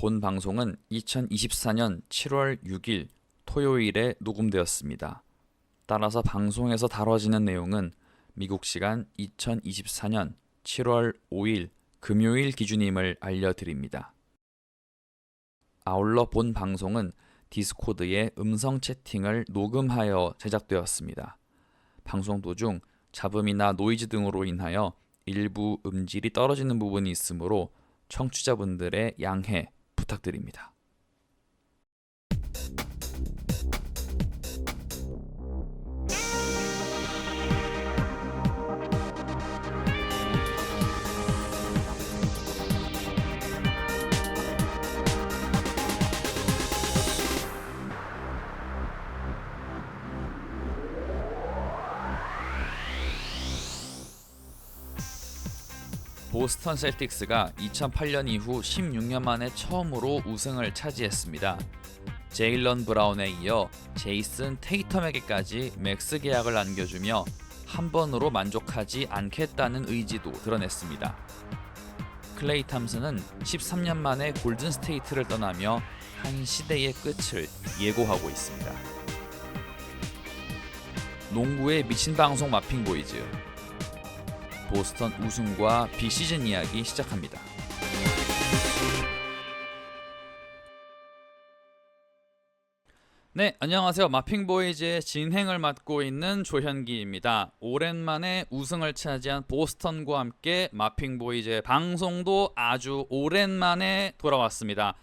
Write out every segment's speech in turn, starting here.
본 방송은 2024년 7월 6일 토요일에 녹음되었습니다. 따라서 방송에서 다뤄지는 내용은 미국 시간 2024년 7월 5일 금요일 기준임을 알려드립니다. 아울러 본 방송은 디스코드에 음성 채팅을 녹음하여 제작되었습니다. 방송 도중 잡음이나 노이즈 등으로 인하여 일부 음질이 떨어지는 부분이 있으므로 청취자분들의 양해 부탁드립니다. 보스턴 셀틱스가 2008년 이후 16년 만에 처음으로 우승을 차지했습니다. 제일런 브라운에 이어 제이슨 테이텀에게까지 맥스 계약을 안겨주며 한 번으로 만족하지 않겠다는 의지도 드러냈습니다. 클레이 탐슨은 13년 만에 골든 스테이트를 떠나며 한 시대의 끝을 예고하고 있습니다. 농구의 미친 방송 마핑 보이즈, 보스턴 우승과 비시즌 이야기 시작합니다. 네, 안녕하세요. 마핑보이즈의 진행을 맡고 있는 조현기입니다. 오랜만에 우승을 차지한 보스턴과 함께 마핑보이즈의 방송도 아주 오랜만에 돌아왔습니다.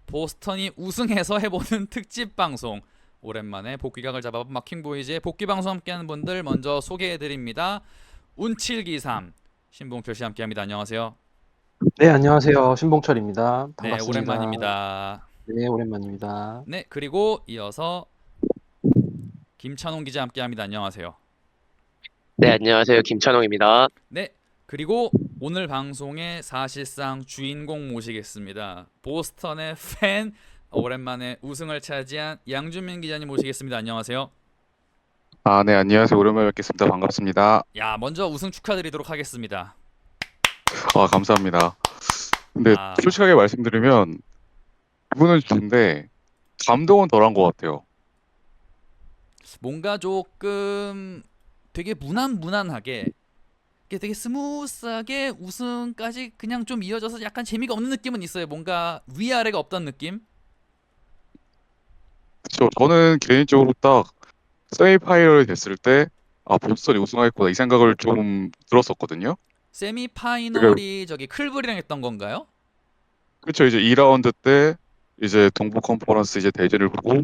보스턴이 우승해서 해보는 특집 방송, 오랜만에 복귀각을 잡아본 마핑보이즈의 복귀 방송 함께하는 분들 먼저 소개해드립니다. 운칠기삼 신봉철씨 함께합니다. 안녕하세요. 네, 안녕하세요. 신봉철입니다. 네, 반갑습니다. 오랜만입니다. 네, 오랜만입니다. 네, 그리고 이어서 김찬홍 기자 함께합니다. 안녕하세요. 네, 안녕하세요. 김찬홍입니다. 네, 그리고 오늘 방송의 사실상 주인공 모시겠습니다. 보스턴의 팬, 오랜만에 우승을 차지한 양준민 기자님 모시겠습니다. 안녕하세요. 네, 안녕하세요. 오랜만에 뵙겠습니다. 반갑습니다. 야, 먼저 우승 축하드리도록 하겠습니다. 감사합니다. 근데 아, 솔직하게 말씀드리면 기분은 좋은데 감동은 덜한 것 같아요. 뭔가 조금 되게 무난무난하게, 이게 되게 스무스하게 우승까지 그냥 좀 이어져서 약간 재미가 없는 느낌은 있어요. 뭔가 위아래가 없던 느낌? 저는 개인적으로 딱 세미파이널이 됐을 때 보스턴이 우승하겠구나 이 생각을 좀 들었었거든요. 그게 세미파이널이 저기 클브리랑 했던 건가요? 그렇죠. 이제 2라운드 때 이제 동부 컨퍼런스 이제 대진을 보고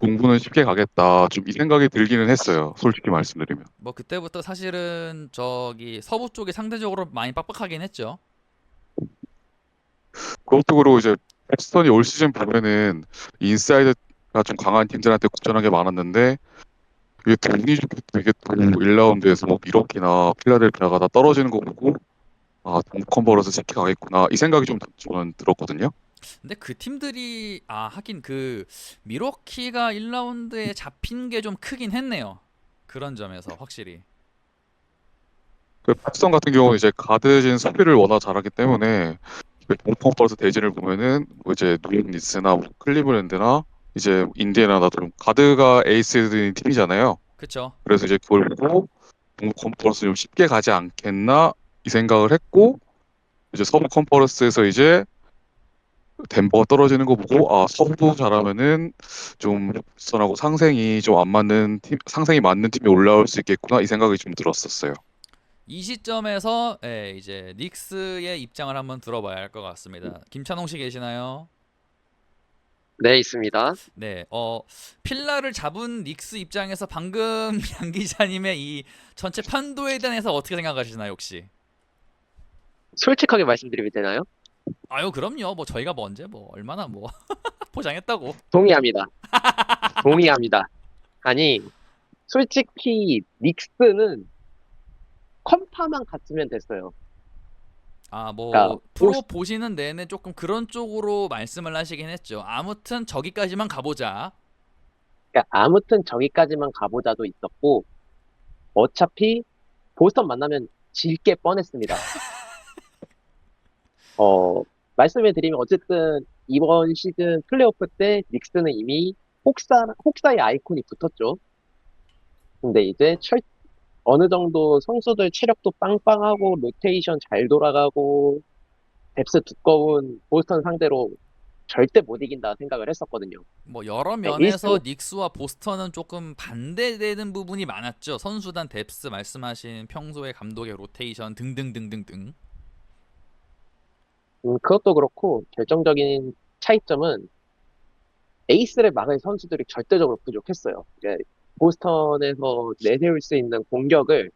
동부는 쉽게 가겠다 좀 이 생각이 들기는 했어요. 솔직히 말씀드리면. 뭐 그때부터 사실은 저기 서부 쪽이 상대적으로 많이 빡빡하긴 했죠. 그것도 그렇고 이제 보스턴이 올 시즌 보면은 인사이드가 좀 강한 팀들한테 굳전하게 많았는데 이게 운이 좋게 되게 또 1라운드에서 뭐 밀워키나 필라델피아가 다 떨어지는 거 보고 동컨버런스 쉽게 가겠구나 이 생각이 좀 저는 들었거든요. 근데 그 팀들이 하긴 그 미러키가 1라운드에 잡힌 게 좀 크긴 했네요. 그런 점에서 확실히. 그 보스턴 같은 경우는 이제 가드진 수비를 워낙 잘하기 때문에 동컨버런스 대진을 보면은 뭐 이제 뉴욕 니스나 뭐 클리브랜드나 이제 인디애나 나도 가드가 에이스인 팀이잖아요. 그쵸? 그래서 이제 그걸 보고 동부 컨퍼런스 좀 쉽게 가지 않겠나 이 생각을 했고 이제 서부 컨퍼런스에서 이제 덴버가 떨어지는 거 보고 서부 잘하면은 좀 보스턴하고 상생이 좀 안 맞는 팀, 상생이 맞는 팀이 올라올 수 있겠구나 이 생각이 좀 들었었어요. 이 시점에서 이제 닉스의 입장을 한번 들어봐야 할 것 같습니다. 김찬홍 씨 계시나요? 네, 있습니다. 네, 필라를 잡은 닉스 입장에서 방금 양 기자님의 이 전체 판도에 대해서 어떻게 생각하시나요, 혹시? 솔직하게 말씀드리면 되나요? 아유, 그럼요. 뭐 저희가 뭐 언제 뭐 얼마나 뭐 포장했다고. 동의합니다. 동의합니다. 아니, 솔직히 닉스는 컴파만 갔으면 됐어요. 그러니까 뭐 프로 보시는 내내 조금 그런 쪽으로 말씀을 하시긴 했죠. 아무튼 저기까지만 가보자. 그러니까 아무튼 저기까지만 가보자도 있었고 어차피 보스턴 만나면 질 게 뻔했습니다. 어, 말씀을 드리면 어쨌든 이번 시즌 플레이오프 때 닉스는 이미 혹사의 아이콘이 붙었죠. 근데 이제 어느 정도 선수들 체력도 빵빵하고 로테이션 잘 돌아가고 뎁스 두꺼운 보스턴 상대로 절대 못 이긴다 생각을 했었거든요. 뭐 여러 네, 면에서 닉스와 보스턴은 조금 반대되는 부분이 많았죠. 선수단 뎁스 말씀하신 평소의 감독의 로테이션 등등등등등. 그것도 그렇고 결정적인 차이점은 에이스를 막을 선수들이 절대적으로 부족했어요. 이제 보스턴에서 내세울 수 있는 공격을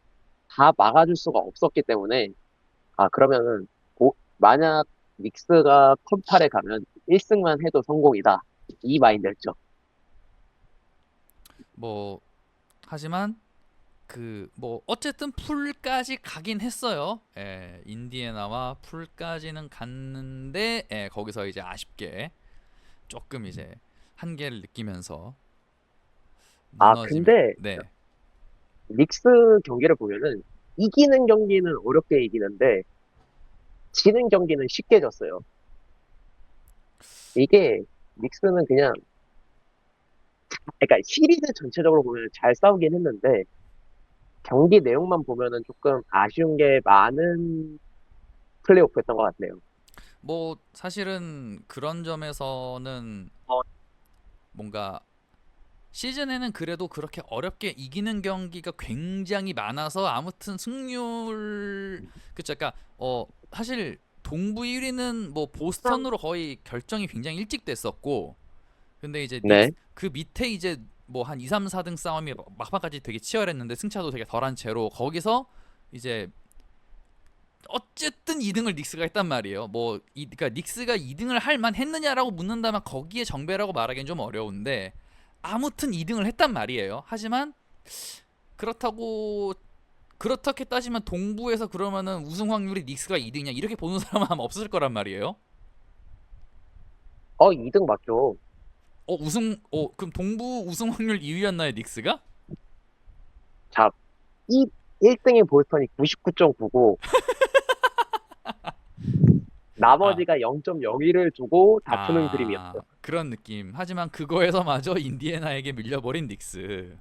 다 막아줄 수가 없었기 때문에 그러면은 만약 닉스가 컵8에 가면 1승만 해도 성공이다. 이 마인드였죠. 뭐 하지만 그 뭐 어쨌든 풀까지 가긴 했어요. 예, 인디애나와 풀까지는 갔는데 거기서 이제 아쉽게 조금 이제 한계를 느끼면서 무너지면 근데 네. 닉스 경기를 보면은 이기는 경기는 어렵게 이기는데 지는 경기는 쉽게 졌어요. 이게 닉스는 그냥 그러니까 시리즈 전체적으로 보면 잘 싸우긴 했는데 경기 내용만 보면은 조금 아쉬운 게 많은 플레이오프였던 것 같네요. 뭐 사실은 그런 점에서는 뭔가 시즌에는 그래도 그렇게 어렵게 이기는 경기가 굉장히 많아서 아무튼 승률 그쵸 그러니까 사실 동부 1위는 뭐 보스턴으로 거의 결정이 굉장히 일찍 됐었고 근데 이제 네. 그 밑에 이제 뭐 한 2, 3, 4등 싸움이 막판까지 되게 치열했는데 승차도 되게 덜한 채로 거기서 이제 어쨌든 2등을 닉스가 했단 말이에요. 그러니까 닉스가 2등을 할 만했느냐라고 묻는다면 거기에 정배라고 말하기는 좀 어려운데 아무튼 2등을 했단 말이에요. 하지만 그렇게 따지면 동부에서 그러면은 우승 확률이 닉스가 2등이냐 이렇게 보는 사람은 아마 없을 거란 말이에요. 2등 맞죠. 그럼 동부 우승 확률 2위였나요, 닉스가? 자, 1등의 보스턴이 99.9고 아, 나머지가 0.01을 두고 다투는 그림이었어요. 그런 느낌. 하지만 그거에서마저 인디애나에게 밀려버린 닉스.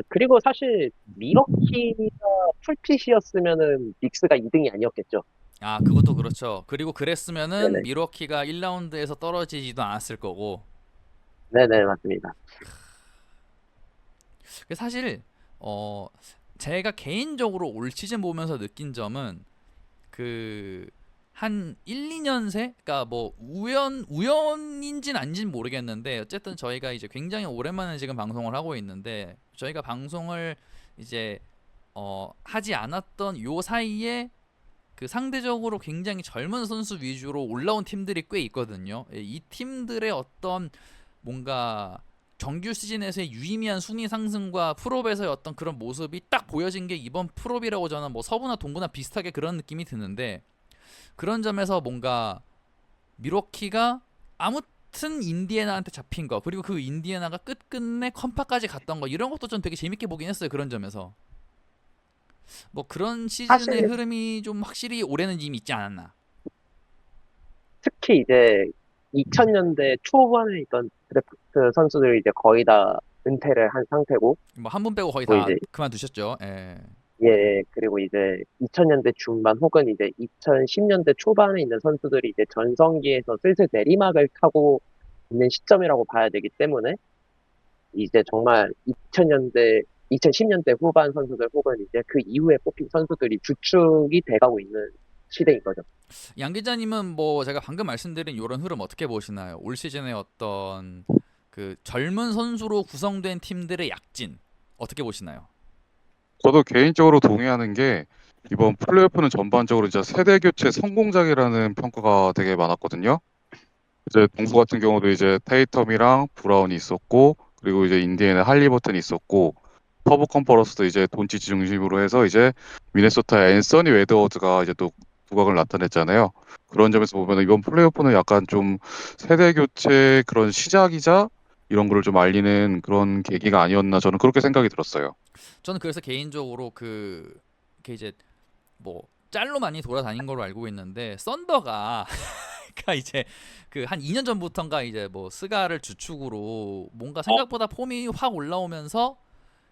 그리고 사실 미러키가 풀핏이었으면은 닉스가 2등이 아니었겠죠. 그것도 그렇죠. 그리고 그랬으면은 네네. 미러키가 1라운드에서 떨어지지도 않았을 거고. 네네, 맞습니다. 사실 제가 개인적으로 올 시즌 보면서 느낀 점은 그 한 1, 2년새 그러니까 뭐 우연인진 아닌진 모르겠는데 어쨌든 저희가 이제 굉장히 오랜만에 지금 방송을 하고 있는데 저희가 방송을 이제 하지 않았던 요 사이에 그 상대적으로 굉장히 젊은 선수 위주로 올라온 팀들이 꽤 있거든요. 이 팀들의 어떤 뭔가 정규 시즌에서의 유의미한 순위 상승과 프롭에서의 어떤 그런 모습이 딱 보여진 게 이번 프롭이라고 저는 뭐 서부나 동부나 비슷하게 그런 느낌이 드는데 그런 점에서 뭔가 미러키가 아무튼 인디애나한테 잡힌 거 그리고 그 인디애나가 끝끝내 컴파까지 갔던 거 이런 것도 좀 되게 재밌게 보긴 했어요. 그런 점에서 뭐 그런 시즌의 사실 흐름이 좀 확실히 올해는 이미 있지 않았나. 특히 이제 2000년대 초반에 있던 드래프트 선수들이 이제 거의 다 은퇴를 한 상태고, 뭐 한 분 빼고 거의 뭐 다 이제 그만두셨죠. 예. 예, 그리고 이제 2000년대 중반 혹은 이제 2010년대 초반에 있는 선수들이 이제 전성기에서 슬슬 내리막을 타고 있는 시점이라고 봐야 되기 때문에 이제 정말 2000년대, 2010년대 후반 선수들 혹은 이제 그 이후에 뽑힌 선수들이 주축이 돼가고 있는 시대인 거죠. 양 기자님은 뭐 제가 방금 말씀드린 이런 흐름 어떻게 보시나요? 올 시즌의 어떤 그 젊은 선수로 구성된 팀들의 약진 어떻게 보시나요? 저도 개인적으로 동의하는 게 이번 플레이오프는 전반적으로 이제 세대 교체 성공작이라는 평가가 되게 많았거든요. 이제 동부 같은 경우도 이제 테이텀이랑 브라운이 있었고, 그리고 이제 인디애나 할리버튼이 있었고, 서부 컨퍼런스도 이제 돈치치 중심으로 해서 이제 미네소타 앤서니 웨드워드가 이제 또 두각을 나타냈잖아요. 그런 점에서 보면 이번 플레이오프는 약간 좀 세대 교체 그런 시작이자 이런 거를 좀 알리는 그런 계기가 아니었나 저는 그렇게 생각이 들었어요. 저는 그래서 개인적으로 이게 이제 뭐 짤로 많이 돌아다닌 걸로 알고 있는데 썬더가 보니까 이제 그 한 2년 전부터인가 이제 뭐 스가를 주축으로 뭔가 생각보다 폼이 확 올라오면서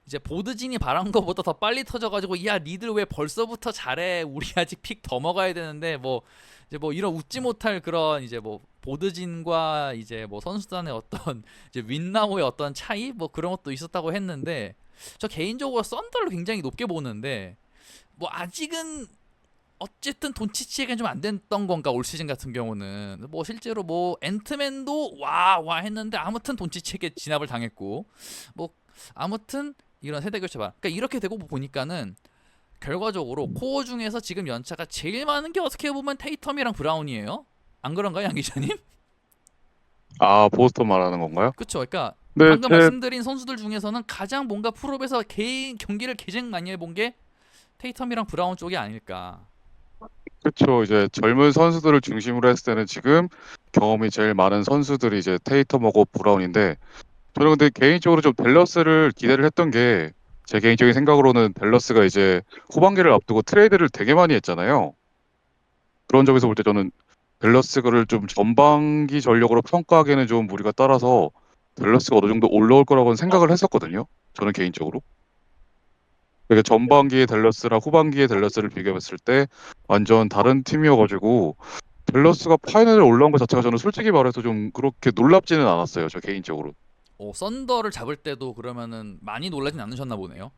이제 보드진이 바란 거보다 더 빨리 터져가지고 야 니들 왜 벌써부터 잘해 우리 아직 픽 더 먹어야 되는데 뭐 이제 뭐 이런 웃지 못할 그런 이제 뭐 보드진과 이제 뭐 선수단의 어떤 이제 윈나우의 어떤 차이 뭐 그런 것도 있었다고 했는데 저 개인적으로 썬더를 굉장히 높게 보는데 뭐 아직은 어쨌든 돈치치에겐 좀 안 됐던 건가 올 시즌 같은 경우는 뭐 실제로 뭐 앤트맨도 와 했는데 아무튼 돈치치에게 진압을 당했고 뭐 아무튼 이런 세대 교체 봐. 그러니까 이렇게 되고 보니까는 결과적으로 코어 중에서 지금 연차가 제일 많은 게 어떻게 보면 테이텀이랑 브라운이에요. 안 그런가요, 양 기자님? 아, 보스턴 말하는 건가요? 그렇죠. 그러니까 네, 방금 말씀드린 선수들 중에서는 가장 뭔가 프로에서 개인 경기를 개장 많이 해본 게 테이텀이랑 브라운 쪽이 아닐까. 그렇죠. 이제 젊은 선수들을 중심으로 했을 때는 지금 경험이 제일 많은 선수들이 이제 테이텀하고 브라운인데 저는 근데 개인적으로 좀 댈러스를 기대를 했던 게 제 개인적인 생각으로는 댈러스가 이제 후반기를 앞두고 트레이드를 되게 많이 했잖아요. 그런 점에서 볼 때 저는 댈러스를 좀 전반기 전력으로 평가하기에는 좀 무리가 따라서 댈러스가 어느 정도 올라올 거라고는 생각을 했었거든요. 저는 개인적으로. 그게 전반기의 댈러스랑 후반기의 댈러스를 비교했을 때 완전 다른 팀이어가지고 댈러스가 파이널에 올라온 것 자체가 저는 솔직히 말해서 좀 그렇게 놀랍지는 않았어요. 저 개인적으로. 썬더를 잡을 때도 그러면은 많이 놀라진 않으셨나 보네요.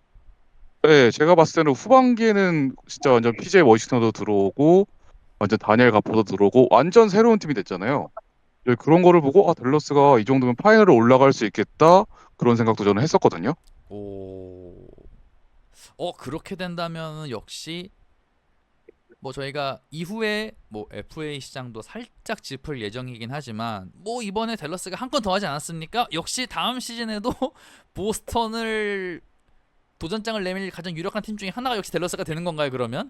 네, 제가 봤을 때는 후반기에는 진짜 완전 PJ 워싱턴도 들어오고 완전 다니엘 가포도 들어오고 완전 새로운 팀이 됐잖아요. 네, 그런 거를 보고 댈러스가 이 정도면 파이널에 올라갈 수 있겠다 그런 생각도 저는 했었거든요. 오. 그렇게 된다면 역시 뭐 저희가 이후에 뭐 FA 시장도 살짝 짚을 예정이긴 하지만 뭐 이번에 댈러스가 한 건 더 하지 않았습니까? 역시 다음 시즌에도 보스턴을 도전장을 내밀 가장 유력한 팀 중에 하나가 역시 댈러스가 되는 건가요, 그러면?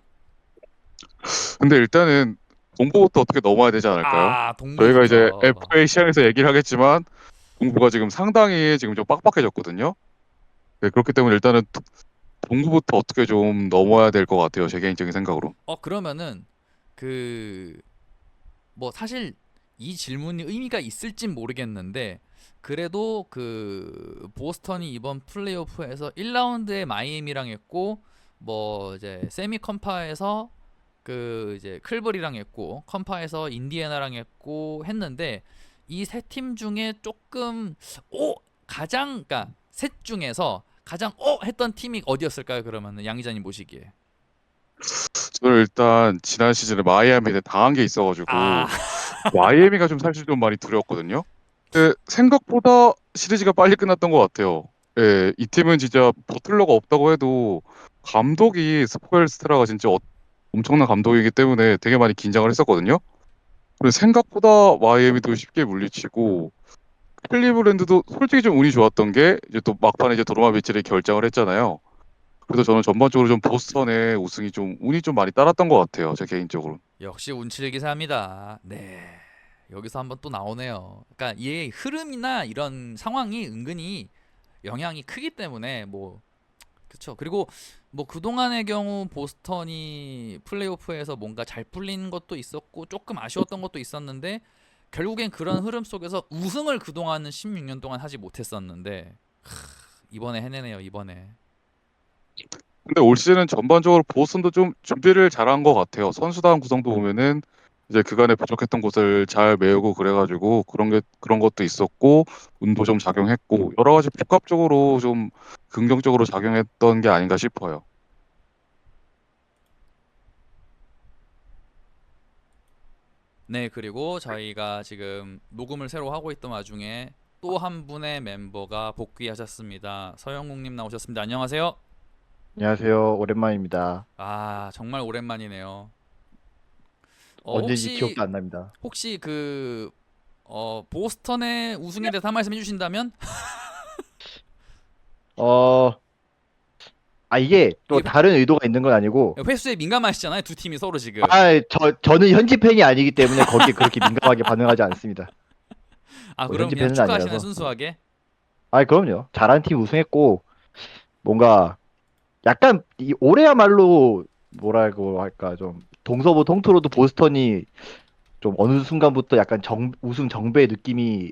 근데 일단은 동부부터 어떻게 넘어야 되지 않을까요? 아, 저희가 이제 동부부터. FA 시장에서 얘기를 하겠지만 동부가 지금 상당히 지금 좀 빡빡해졌거든요. 네, 그렇기 때문에 일단은 동부부터 어떻게 좀 넘어야 될 것 같아요. 제 개인적인 생각으로. 그러면은 그 뭐 사실 이 질문이 의미가 있을진 모르겠는데 그래도 그 보스턴이 이번 플레이오프에서 1라운드에 마이애미랑 했고 뭐 이제 세미 컴파에서 그 이제 클버리랑 했고 컴파에서 인디애나랑 했고 했는데 이 세 팀 중에 조금 가장 그러니까 셋 중에서 가장 했던 팀이 어디였을까요? 그러면은 양 기자님 보시기에. 저는 일단 지난 시즌에 마이애미에 당한 게 아, 있어가지고 마이애미가 좀 사실 좀 많이 두려웠거든요. 근데 생각보다 시리즈가 빨리 끝났던 것 같아요. 예, 이 팀은 진짜 버틀러가 없다고 해도 감독이 스포엘스트라가 진짜 엄청난 감독이기 때문에 되게 많이 긴장을 했었거든요. 근데 생각보다 마이애미도 쉽게 물리치고 클리브랜드도 솔직히 좀 운이 좋았던 게 이제 또 막판에 이제 도노반 미첼이 결정을 했잖아요. 그래서 저는 전반적으로 좀 보스턴의 우승이 좀 운이 좀 많이 따랐던 것 같아요. 제 개인적으로. 역시 운칠기사입니다. 네. 여기서 한번 또 나오네요. 그러니까 이 흐름이나 이런 상황이 은근히 영향이 크기 때문에 뭐 그렇죠. 그리고 뭐 그동안의 경우 보스턴이 플레이오프에서 뭔가 잘 풀린 것도 있었고 조금 아쉬웠던 것도 있었는데 결국엔 그런 흐름 속에서 우승을 그동안은 16년 동안 하지 못했었는데 이번에 해내네요. 이번에. 근데 올 시즌은 전반적으로 보스턴도 좀 준비를 잘한 것 같아요. 선수단 구성도 보면은 이제 그간에 부족했던 곳을 잘 메우고 그래가지고 그런 것도 있었고 운도 좀 작용했고 여러 가지 복합적으로 좀 긍정적으로 작용했던 게 아닌가 싶어요. 네, 그리고 저희가 지금 녹음을 새로 하고 있던 와중에 또 한 분의 멤버가 복귀하셨습니다. 서영국님 나오셨습니다. 안녕하세요. 안녕하세요. 오랜만입니다. 아, 정말 오랜만이네요. 언제인지 혹시 기억도 안 납니다. 그 보스턴의 우승에 대해서 한 말씀 해주신다면? 어, 이게 또 이게 다른 의도가 있는 건 아니고, 횟수에 민감하시잖아요. 두 팀이 서로 지금. 저는 현지 팬이 아니기 때문에 거기에 그렇게 민감하게 반응하지 않습니다. 그럼 현지 그냥 팬은 축하하시는 아니라서. 순수하게? 그럼요. 잘하는 팀 우승했고, 뭔가, 약간, 올해야말로, 뭐라고 할까, 좀, 동서부 통틀어도 보스턴이 좀 어느 순간부터 약간 우승 정배의 느낌이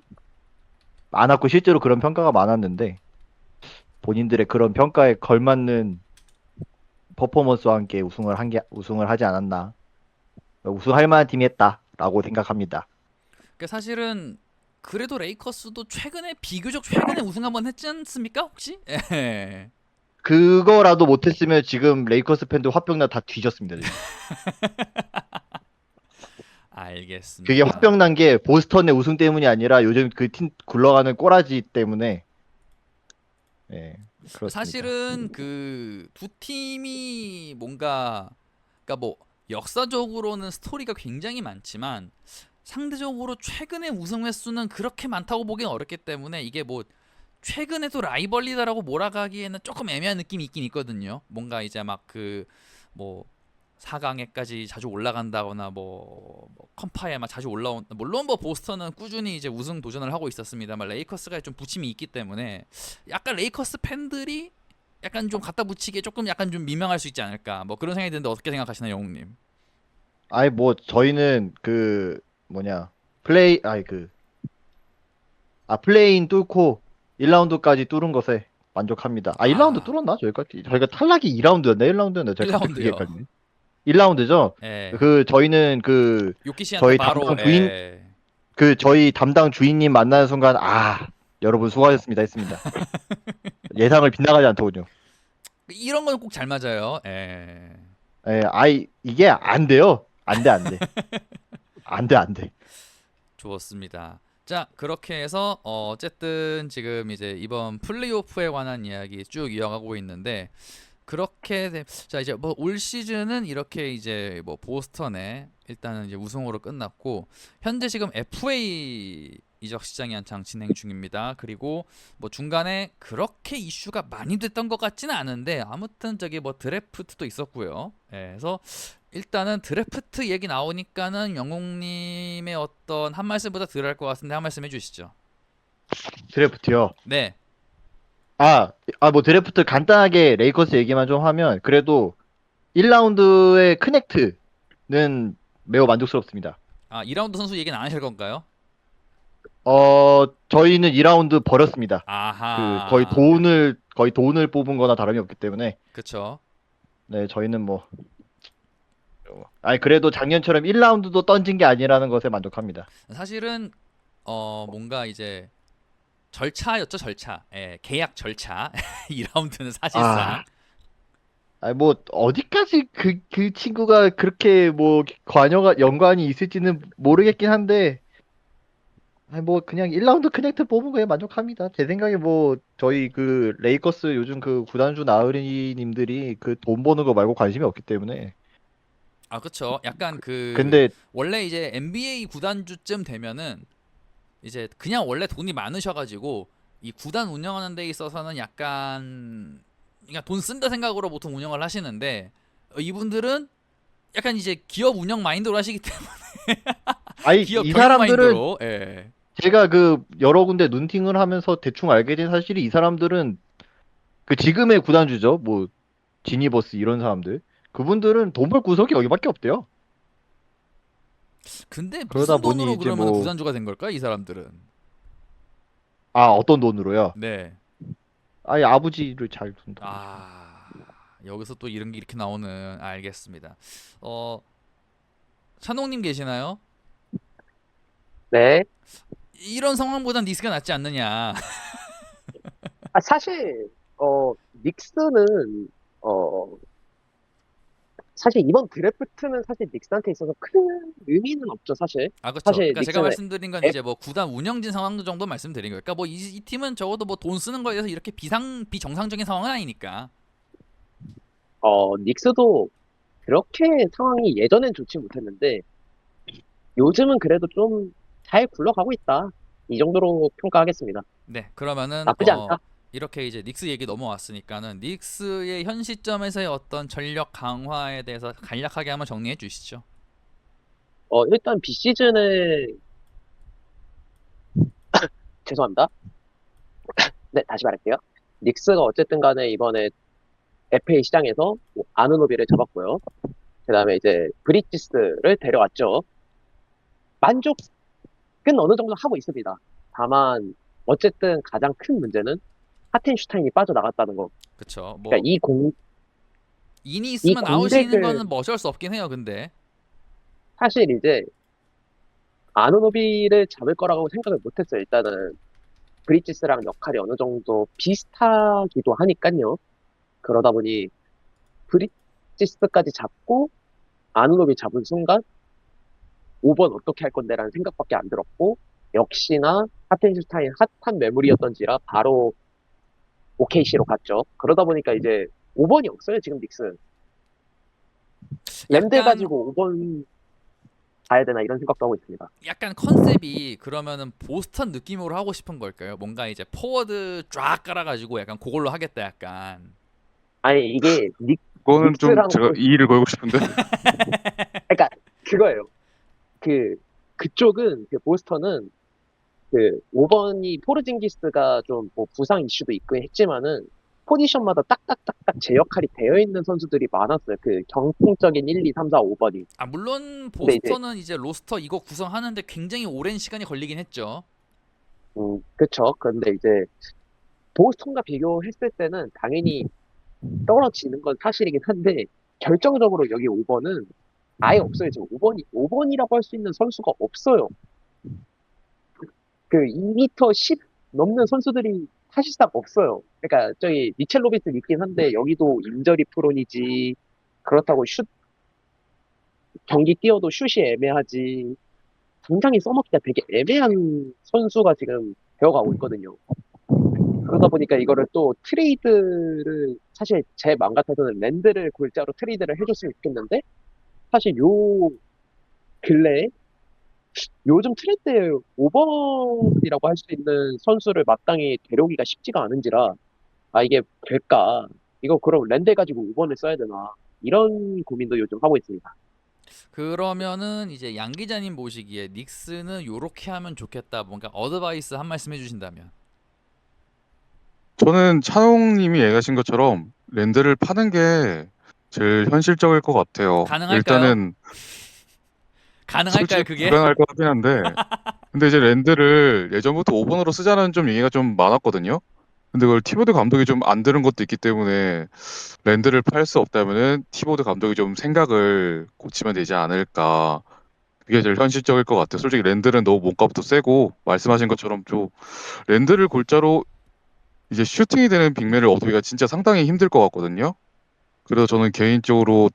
많았고 실제로 그런 평가가 많았는데 본인들의 그런 평가에 걸맞는 퍼포먼스와 함께 우승을 하지 않았나. 우승할 만한 팀이 했다라고 생각합니다. 그러니까 사실은 그래도 레이커스도 비교적 최근에 우승 한번 했지 않습니까? 혹시? 예. 그거라도 못했으면 지금 레이커스 팬들 화병나 다 뒤졌습니다. 지금. 알겠습니다. 그게 화병난 게 보스턴의 우승 때문이 아니라 요즘 그 팀 굴러가는 꼬라지 때문에. 예, 그렇습니다. 사실은 그 두 팀이 뭔가 그러니까 뭐 역사적으로는 스토리가 굉장히 많지만 상대적으로 최근의 우승 횟수는 그렇게 많다고 보기는 어렵기 때문에 이게 뭐 최근에도 라이벌리다라고 몰아가기에는 조금 애매한 느낌이 있긴 있거든요. 뭔가 이제 막 그 뭐 4강에까지 자주 올라간다거나 뭐 컴파에 막 자주 올라온 물론 뭐 보스턴은 꾸준히 이제 우승 도전을 하고 있었습니다만 레이커스가 좀 부침이 있기 때문에 약간 레이커스 팬들이 약간 좀 갖다 붙이기에 조금 약간 좀 민망할 수 있지 않을까 뭐 그런 생각이 드는데 어떻게 생각하시나요, 영웅님? 아니 뭐 저희는 그 뭐냐 플레이 아니 그 플레인 뚫고 1라운드까지 뚫은 것에 만족합니다. 1라운드 뚫었나? 저희가 탈락이 2라운드였나 1라운드였나? 제가 갑자기 그게 1라운드요. 헷갈리네. 1라운드죠? 예. 저희는 요키시한테 저희 바로 담당 주인 예. 저희 담당 주인님 만나는 순간 여러분 수고하셨습니다 했습니다. 예상을 빗나가지 않더군요. 이런 건 꼭 잘 맞아요. 예. 이게 안 돼요. 안 돼, 안 돼. 안 돼, 안 돼. 좋습니다. 자, 그렇게 해서 어쨌든 지금 이제 이번 플레이오프에 관한 이야기 쭉 이어가고 있는데 자 이제 뭐 올 시즌은 이렇게 이제 뭐 보스턴에 일단은 이제 우승으로 끝났고 현재 지금 FA 이적 시장이 한창 진행 중입니다. 그리고 뭐 중간에 그렇게 이슈가 많이 됐던 것 같지는 않은데 아무튼 저기 뭐 드래프트도 있었고요. 예, 그래서 일단은 드래프트 얘기 나오니까는 영웅님의 어떤 한 말씀보다 덜 할 것 같은데 한 말씀 해주시죠. 드래프트요. 네, 뭐 드래프트 간단하게 레이커스 얘기만 좀 하면 그래도 1라운드의 크넥트는 매우 만족스럽습니다. 2라운드 선수 얘기는 안 하실 건가요? 저희는 2라운드 버렸습니다. 아하, 거의 돈을 뽑은 거나 다름이 없기 때문에 그쵸. 네, 저희는 뭐 그래도 작년처럼 1라운드도 던진 게 아니라는 것에 만족합니다. 사실은 뭔가 이제 절차였죠, 절차. 예, 계약 절차. 2라운드는 사실상. 뭐 어디까지 그 친구가 그렇게 뭐 연관이 있을지는 모르겠긴 한데 뭐 그냥 1라운드 커넥트 뽑은 거에 만족합니다. 제 생각에 뭐 저희 그 레이커스 요즘 그 구단주 나으리님들이 그 돈 버는 거 말고 관심이 없기 때문에 그쵸. 약간 근데 원래 이제 NBA 구단주쯤 되면은 이제 그냥 원래 돈이 많으셔가지고 이 구단 운영하는 데 있어서는 약간 그냥 돈 쓴다 생각으로 보통 운영을 하시는데 이분들은 약간 이제 기업 운영 마인드로 하시기 때문에 기업 이 경영 사람들은 마인드로 예. 제가 그 여러 군데 눈팅을 하면서 대충 알게 된 사실이 이 사람들은 그 지금의 구단주죠. 뭐 지니버스 이런 사람들 그분들은 돈 벌 구석이 여기밖에 없대요. 근데 그러다 무슨 보니 돈으로 이제 그러면 뭐 구단주가 된 걸까 이 사람들은? 어떤 돈으로요? 네. 아버지를 잘 둔다. 여기서 또 이런 게 이렇게 나오는 알겠습니다. 찬홍님 계시나요? 네. 이런 상황보단 닉스가 낫지 않느냐. 사실, 닉스는, 어, 사실 이번 드래프트는 사실 닉스한테 있어서 큰 의미는 없죠, 사실. 그렇죠. 사실 그러니까 제가 닉스는 말씀드린 건 이제 뭐 구단 운영진 상황 정도 말씀드린 거예요. 그러니까 뭐 이 팀은 적어도 뭐 돈 쓰는 거에 대해서 이렇게 비정상적인 상황은 아니니까. 닉스도 그렇게 상황이 예전엔 좋지 못했는데, 요즘은 그래도 좀 잘 굴러가고 있다. 이 정도로 평가하겠습니다. 네, 그러면은 나쁘지 않다. 이렇게 이제 닉스 얘기 넘어왔으니까는 닉스의 현 시점에서의 어떤 전력 강화에 대해서 간략하게 한번 정리해 주시죠. 일단 비시즌에, 죄송합니다. 네, 다시 말할게요. 닉스가 어쨌든 간에 이번에 FA 시장에서 아누노비를 잡았고요. 그 다음에 이제 브리티스를 데려왔죠. 만족은 어느 정도 하고 있습니다. 다만 어쨌든 가장 큰 문제는 하텐슈타인이 빠져나갔다는 거. 그쵸. 뭐 그러니까 인이 이 있으면 아웃이 있는 공백을 거는 뭐 어쩔 수 없긴 해요. 근데 사실 이제 아누노비를 잡을 거라고 생각을 못했어요. 일단은 브리지스랑 역할이 어느 정도 비슷하기도 하니까요. 그러다 보니 브리지스까지 잡고 아누노비 잡은 순간 5번 어떻게 할 건데라는 생각밖에 안 들었고 역시나 하텐슈타인 핫한 매물이었던지라 바로 OKC로 갔죠. 그러다 보니까 이제 5번이 없어요. 지금 닉스. 랜드 약간 가지고 5번 가야 되나 이런 생각도 하고 있습니다. 약간 컨셉이 그러면은 보스턴 느낌으로 하고 싶은 걸까요? 뭔가 이제 포워드 쫙 깔아가지고 약간 그걸로 하겠다 약간. 아니 이게 그거는 좀 닉스랑 제가 이의를 걸고 싶은데. 그러니까 그거예요. 그쪽은 보스턴은 5번이 포르징기스가 좀 뭐 부상 이슈도 있고 했지만은 포지션마다 딱딱딱딱 제 역할이 되어 있는 선수들이 많았어요. 그 경쟁적인 1, 2, 3, 4, 5번이. 아 물론 근데 이제 보스턴은 이제 로스터 이거 구성하는데 굉장히 오랜 시간이 걸리긴 했죠. 그쵸. 근데 이제 보스턴과 비교했을 때는 당연히 떨어지는 건 사실이긴 한데 결정적으로 여기 5번은 아예 없어요. 지금 5번이라고 할 수 있는 선수가 없어요. 2m 10 넘는 선수들이 사실상 없어요. 그러니까 저기 미첼 로빈슨 있긴 한데 여기도 인저리 프론이지. 그렇다고 경기 뛰어도 슛이 애매하지. 당장에 써먹기가 되게 애매한 선수가 지금 되어가고 있거든요. 그러다 보니까 이거를 또 트레이드를 사실 제 마음 같아서는 랜드를 골자로 트레이드를 해줬으면 좋겠는데 사실 요 근래에 요즘 트렌드에 5번이라고 할 수 있는 선수를 마땅히 데려오기가 쉽지가 않은지라 아 이게 될까? 이거 그럼 랜드 가지고 5번을 써야 되나? 이런 고민도 요즘 하고 있습니다. 그러면은 이제 양 기자님 보시기에 닉스는 요렇게 하면 좋겠다. 뭔가 어드바이스 한 말씀 해주신다면. 저는 찬홍님이 얘기하신 것처럼 랜드를 파는 게 제일 현실적일 것 같아요. 가능할까요? 일단은 가능할까요 솔직히 그게? 불가능할 것 같긴 한데, 근데 이제 랜드를 예전부터 5번으로 쓰자는 좀 얘기가 좀 많았거든요. 근데 그걸 티보드 감독이 좀 안 들은 것도 있기 때문에 랜드를 팔 수 없다면은 티보드 감독이 좀 생각을 고치면 되지 않을까. 그게 제일 현실적일 것 같아요. 솔직히 랜드는 너무 몸값도 세고 말씀하신 것처럼 좀 랜드를 골자로 이제 슈팅이 되는 빅맨을 얻기가 진짜 상당히 힘들 것 같거든요. 그래서 저는 개인적으로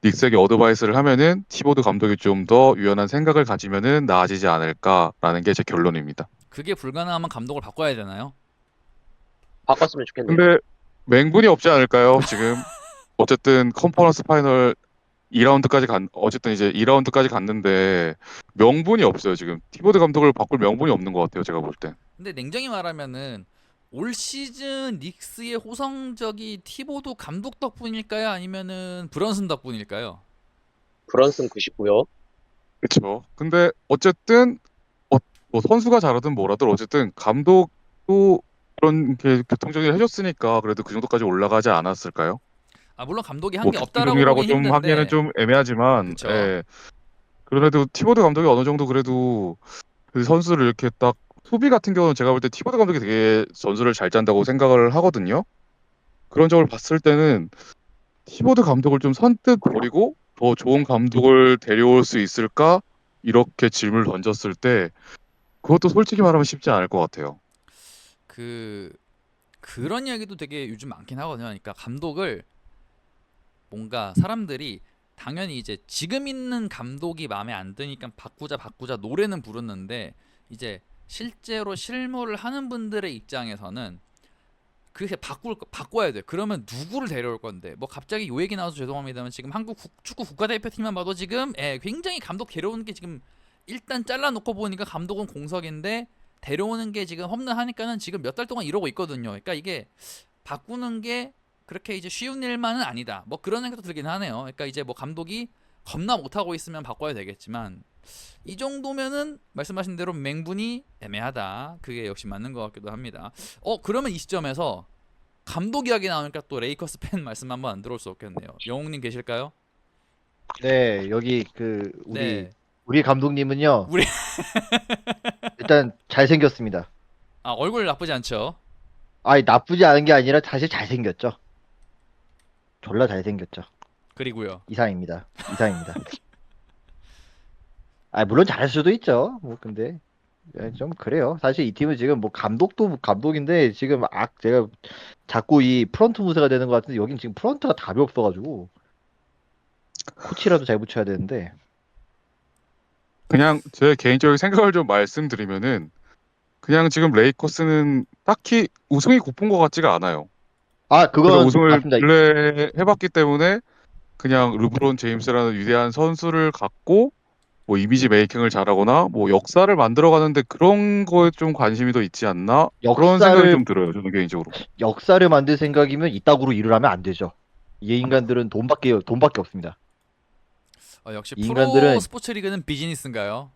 닉스에게 어드바이스를 하면은 티보드 감독이 좀 더 유연한 생각을 가지면은 나아지지 않을까라는 게 제 결론입니다. 그게 불가능하면 감독을 바꿔야 되나요? 바꿨으면 좋겠네요. 근데 맹분이 없지 않을까요? 지금 어쨌든 컨퍼런스 파이널 2라운드까지 어쨌든 이제 2라운드까지 갔는데 명분이 없어요. 지금 티보드 감독을 바꿀 명분이 없는 것 같아요. 제가 볼 때. 근데 냉정히 말하면은 올 시즌 닉스의 호성적이 티보드 감독 덕분일까요? 아니면은 브런슨 덕분일까요? 브런슨 99요. 그렇죠. 근데 어쨌든 뭐 선수가 잘하든 뭐라든 어쨌든 감독도 그런 게 교통정리를 해줬으니까 그래도 그 정도까지 올라가지 않았을까요? 아 물론 감독이 한 뭐 게 없다라고 교통정리라고 보긴 좀 하기에는 힘든데 좀 애매하지만, 그쵸. 예. 그래도 티보드 감독이 어느 정도 그래도 그 선수를 이렇게 딱 수비 같은 경우는 제가 볼 때 티보드 감독이 되게 전술을 잘 짠다고 생각을 하거든요. 그런 점을 봤을 때는 티보드 감독을 좀 선뜻 버리고 더 좋은 감독을 데려올 수 있을까? 이렇게 질문을 던졌을 때 그것도 솔직히 말하면 쉽지 않을 것 같아요. 그 그런 이야기도 되게 요즘 많긴 하거든요. 그러니까 감독을 뭔가 사람들이 당연히 이제 지금 있는 감독이 마음에 안 드니까 바꾸자 노래는 부르는데 이제 실제로 실무를 하는 분들의 입장에서는 그렇게 바꿔야 돼. 그러면 누구를 데려올 건데? 뭐 갑자기 요 얘기 나와서 죄송합니다만 지금 한국 축구 국가대표팀만 봐도 지금 굉장히 감독 데려오는 게 지금 일단 잘라놓고 보니까 감독은 공석인데 데려오는 게 지금 험난하니까는 지금 몇 달 동안 이러고 있거든요. 그러니까 이게 바꾸는 게 그렇게 이제 쉬운 일만은 아니다. 뭐 그런 생각도 들긴 하네요. 그러니까 이제 뭐 감독이 겁나 못하고 있으면 바꿔야 되겠지만 이 정도면은 말씀하신 대로 맹분이 애매하다. 그게 역시 맞는 것 같기도 합니다. 그러면 이 시점에서 감독 이야기 나오니까 또 레이커스 팬 말씀 한번 안 들어올 수 없겠네요. 영웅님 계실까요? 네, 여기 그 우리 네. 우리 감독님은요. 우리- 일단 잘생겼습니다. 아, 얼굴 나쁘지 않죠. 아니 나쁘지 않은 게 아니라 사실 잘생겼죠. 졸라 잘생겼죠. 그리고요. 이상입니다. 이상입니다. 아 물론 잘할 수도 있죠. 뭐 근데 좀 그래요. 사실 이 팀은 지금 뭐 감독도 감독인데 지금 제가 자꾸 이 프런트 무새가 되는 것 같은데 여긴 지금 프런트가 답이 없어가지고 코치라도 잘 붙여야 되는데 그냥 제 개인적인 생각을 좀 말씀드리면은 그냥 지금 레이커스는 딱히 우승이 고픈 것 같지가 않아요. 아 그래서 그건 우승을 맞습니다. 근래 해봤기 때문에 그냥 르브론 제임스라는 위대한 선수를 갖고 뭐 이미지 메이킹을 잘하거나 뭐 역사를 만들어가는데 그런 거에 좀 관심이 더 있지 않나 그런 생각이 역사를 좀 들어요. 저는 개인적으로. 역사를 만들 생각이면 이따구로 일을 하면 안 되죠. 이 인간들은 돈밖에 없습니다. 역시 이 프로 인간들은 스포츠 리그는 비즈니스인가요?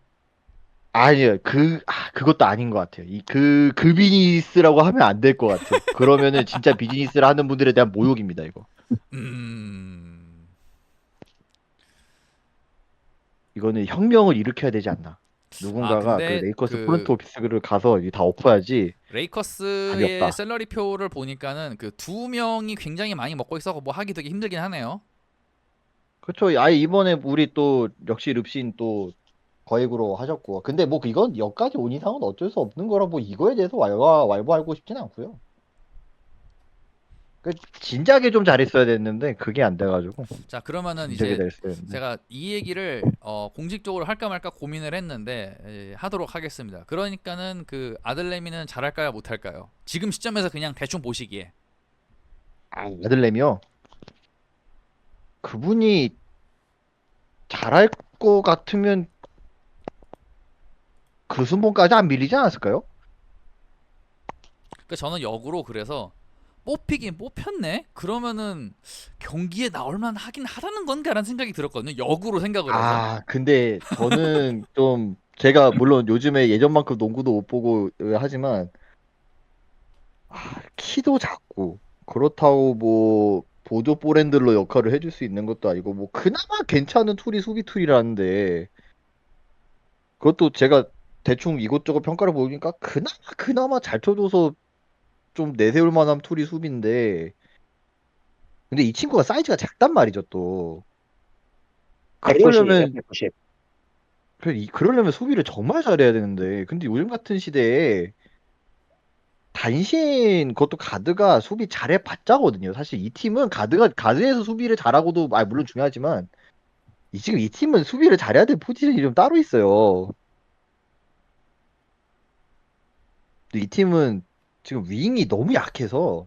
아니요 그것도 아닌 것 같아요. 그 비즈니스라고 하면 안 될 것 같아요. 그러면은 진짜 비즈니스를 하는 분들에 대한 모욕입니다 이거. 음. 이거는 혁명을 일으켜야 되지 않나. 누군가가 그 근데 레이커스 그 프론트 오피스를 가서 이게 다 엎어야지. 답이 레이커스의 없다. 샐러리 표를 보니까는 그 두 명이 굉장히 많이 먹고 있어서 뭐 하기 되게 힘들긴 하네요. 그렇죠. 아예 이번에 우리 또 역시 릅신 또 거액으로 하셨고. 근데 뭐 이건 여기까지 온 이상은 어쩔 수 없는 거라 뭐 이거에 대해서 왈가왈부하고 싶진 않고요. 그 진작에 좀 잘했어야 됐는데 그게 안 돼가지고 자, 그러면은 진작에 이제 잘했어야 됐는데. 제가 이 얘기를 공식적으로 할까 말까 고민을 했는데 하도록 하겠습니다. 그러니까는 그 아들내미는 잘할까요, 못할까요? 지금 시점에서 그냥 대충 보시기에. 아들내미요. 그분이 잘할 것 같으면 그 순번까지 안 밀리지 않았을까요? 그러니까 저는 역으로 그래서 뽑히긴 뽑혔네? 그러면은 경기에 나올만 하긴 하다는 건가라는 생각이 들었거든요. 역으로 생각을 해서. 근데 저는 좀 제가 물론 요즘에 예전만큼 농구도 못 보고 하지만 키도 작고 그렇다고 뭐 보조 볼핸들러 역할을 해줄 수 있는 것도 아니고 뭐 그나마 괜찮은 툴이 수비 툴이라는데 그것도 제가 대충 이것저것 평가를 보니까 그나마 잘 쳐줘서 좀 내세울 만한 툴이 수비인데 근데 이 친구가 사이즈가 작단 말이죠 또 190이에요, 그러려면 190. 그러려면 수비를 정말 잘해야 되는데 근데 요즘 같은 시대에 단신 그것도 가드가 수비 잘해봤자거든요. 사실 이 팀은 가드에서 수비를 잘하고도 물론 중요하지만 지금 이 팀은 수비를 잘해야 될 포지션이 좀 따로 있어요. 근데 이 팀은 지금 윙이 너무 약해서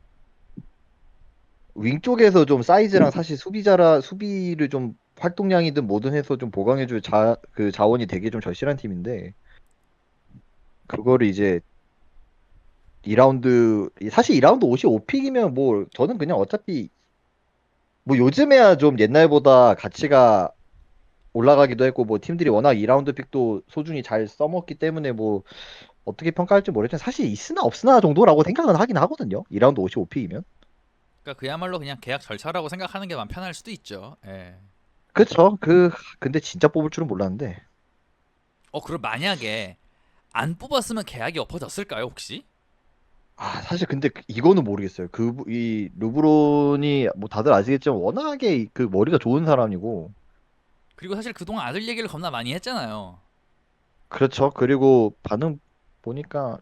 윙 쪽에서 좀 사이즈랑 사실 수비를 좀 활동량이든 뭐든 해서 좀 보강해줄 그 자원이 되게 좀 절실한 팀인데 그거를 이제 2라운드 사실 2라운드 55픽이면 뭐 저는 그냥 어차피 뭐 요즘에야 좀 옛날보다 가치가 올라가기도 했고 뭐 팀들이 워낙 2라운드 픽도 소중히 잘 써먹기 때문에 뭐 어떻게 평가할지 모르겠지만 사실 있으나 없으나 정도라고 생각은 하긴 하거든요. 2라운드 55픽이면. 그러니까 그야말로 그냥 계약 절차라고 생각하는 게 마음 편할 수도 있죠. 예. 그쵸. 근데 진짜 뽑을 줄은 몰랐는데. 그럼 만약에 안 뽑았으면 계약이 엎어졌을까요, 혹시? 사실 근데 이거는 모르겠어요. 이 르브론이 뭐 다들 아시겠지만 워낙에 그 머리가 좋은 사람이고 그리고 사실 그동안 아들 얘기를 겁나 많이 했잖아요. 그렇죠. 그리고 반응 보니까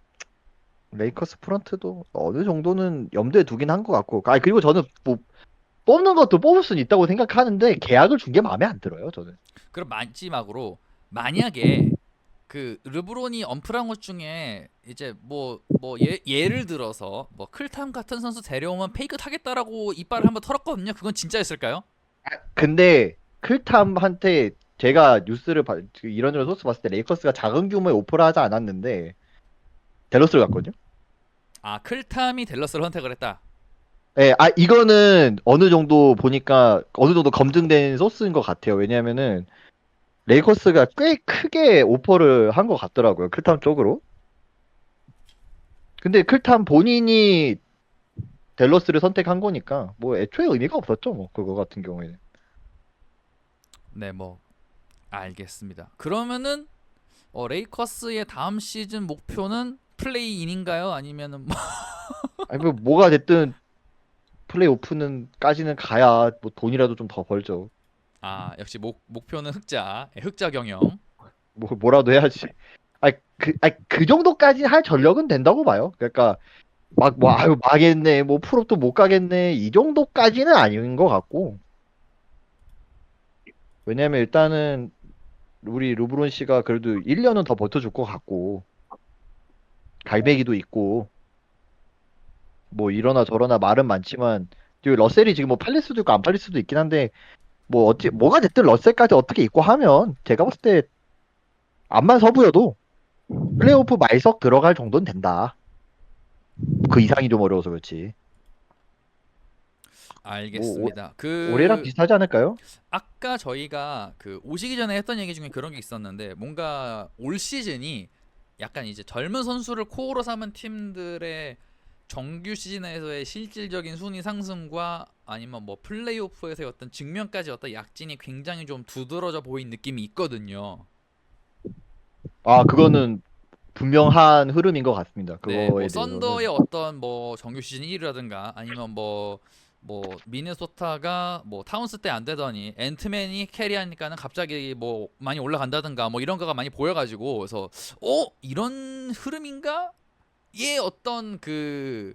레이커스 프런트도 어느 정도는 염두에 두긴 한 것 같고 그리고 저는 뭐 뽑는 것도 뽑을 수는 있다고 생각하는데 계약을 준 게 마음에 안 들어요, 저는. 그럼 마지막으로 만약에 그 르브론이 언플한 것 중에 이제 예를 들어서 뭐 클탐 같은 선수 데려오면 페이크 타겠다라고 이빨을 한번 털었거든요. 그건 진짜였을까요? 근데 클탐한테 제가 그 이런저런 소스 봤을 때 레이커스가 작은 규모의 오퍼를 하지 않았는데 댈러스를 갔거든요. 아, 클탐이 댈러스를 선택을 했다. 예, 이거는 어느 정도 보니까 어느 정도 검증된 소스인 것 같아요. 왜냐하면은 레이커스가 꽤 크게 오퍼를 한 것 같더라고요. 클탐 쪽으로. 근데 클탐 본인이 댈러스를 선택한 거니까 뭐 애초에 의미가 없었죠. 뭐 그거 같은 경우에는. 네, 뭐 알겠습니다. 그러면은 레이커스의 다음 시즌 목표는 플레이인인가요? 아니면은 뭐 아니 뭐 뭐가 됐든 플레이오프는까지는 가야 뭐 돈이라도 좀 더 벌죠. 역시 목표는 흑자 경영. 뭐 뭐라도 해야지. 그 정도까지 할 전력은 된다고 봐요. 그러니까 막 뭐 아유 망했네, 뭐 프로도 못 가겠네 이 정도까지는 아닌 것 같고. 왜냐면 일단은 우리 르브론 씨가 그래도 1년은 더 버텨줄 것 같고 갈매기도 있고 뭐 이러나 저러나 말은 많지만 또 러셀이 지금 뭐 팔릴 수도 있고 안 팔릴 수도 있긴 한데 뭐 어찌 뭐가 됐든 러셀까지 어떻게 입고 하면 제가 봤을 때 암만 서부여도 플레이오프 말석 들어갈 정도는 된다. 그 이상이 좀 어려워서 그렇지. 알겠습니다. 올해랑 비슷하지 않을까요? 아까 저희가 그 오시기 전에 했던 얘기 중에 그런 게 있었는데 뭔가 올 시즌이 약간 이제 젊은 선수를 코어로 삼은 팀들의 정규 시즌에서의 실질적인 순위 상승과 아니면 뭐 플레이오프에서의 어떤 측면까지 어떤 약진이 굉장히 좀 두드러져 보인 느낌이 있거든요. 아 그거는 분명한 흐름인 것 같습니다. 네, 그거에 뭐 썬더의 대해서는 어떤 뭐 정규 시즌 1위라든가 아니면 뭐 미네소타가 뭐 타운스 때 안 되더니 앤트맨이 캐리하니까는 갑자기 뭐 많이 올라간다든가 뭐 이런 거가 많이 보여가지고 그래서 이런 흐름인가? 의 어떤 그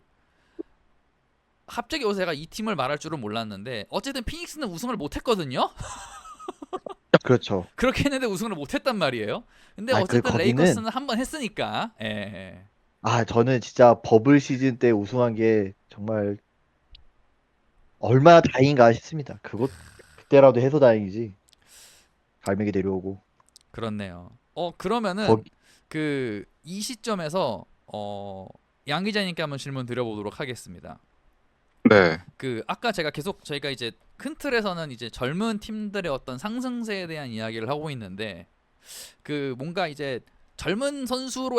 갑자기 여기서 제가 이 팀을 말할 줄은 몰랐는데 어쨌든 피닉스는 우승을 못했거든요. 그렇죠. 그렇게 했는데 우승을 못했단 말이에요. 근데 어쨌든 거기는 레이커스는 한 번 했으니까. 예. 저는 진짜 버블 시즌 때 우승한 게 정말 얼마나 다행인가 싶습니다. 그때라도 해서 다행이지. 갈매기 데려오고 그렇네요. 그러면은 거기 그 이 시점에서 양 기자님께 한번 질문 드려보도록 하겠습니다. 네. 그 아까 제가 계속 저희가 이제 큰 틀에서는 이제 젊은 팀들의 어떤 상승세에 대한 이야기를 하고 있는데 그 뭔가 이제 젊은 선수로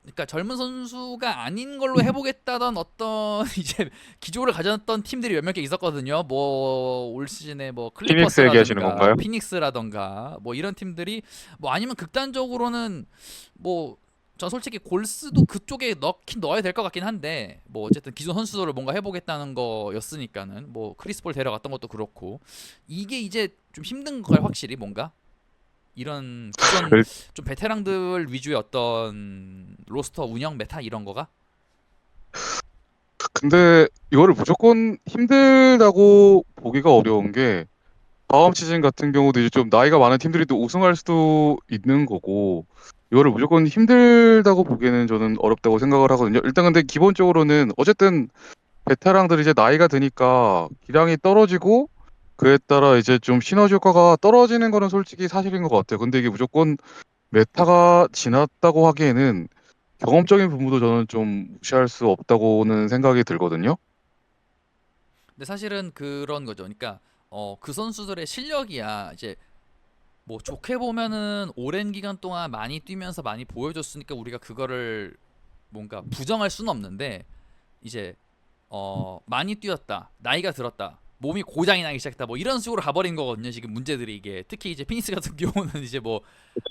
그러니까 젊은 선수가 아닌 걸로 해보겠다던 어떤 이제 기조를 가졌던 팀들이 몇몇 개 있었거든요. 뭐 올 시즌에 뭐 피닉스 얘기하시는 클리퍼스라든가 건가요? 피닉스라던가 뭐 이런 팀들이 뭐 아니면 극단적으로는 뭐 전 솔직히 골스도 그쪽에 넣어야 될 것 같긴 한데 뭐 어쨌든 기존 선수들을 뭔가 해보겠다는 거였으니까는 뭐 크리스폴 데려갔던 것도 그렇고 이게 이제 좀 힘든 걸 확실히 뭔가 이런 기존 일- 좀 베테랑들 위주의 어떤 로스터 운영 메타 이런 거가 근데 이거를 무조건 힘들다고 보기가 어려운 게 다음 시즌 같은 경우도 이제 좀 나이가 많은 팀들이 또 우승할 수도 있는 거고 이거를 무조건 힘들다고 보기에는 저는 어렵다고 생각을 하거든요. 일단 근데 기본적으로는 어쨌든 베테랑들이 이제 나이가 드니까 기량이 떨어지고 그에 따라 이제 좀 시너지 효과가 떨어지는 거는 솔직히 사실인 것 같아요. 근데 이게 무조건 메타가 지났다고 하기에는 경험적인 부분도 저는 좀 무시할 수 없다고는 생각이 들거든요. 근데 사실은 그런 거죠. 그러니까 그 선수들의 실력이야 이제 뭐 좋게 보면은 오랜 기간 동안 많이 뛰면서 많이 보여줬으니까 우리가 그거를 뭔가 부정할 수는 없는데 이제 많이 뛰었다 나이가 들었다 몸이 고장이 나기 시작했다 뭐 이런 식으로 가버린 거거든요 지금 문제들이 이게 특히 이제 피닉스 같은 경우는 이제 뭐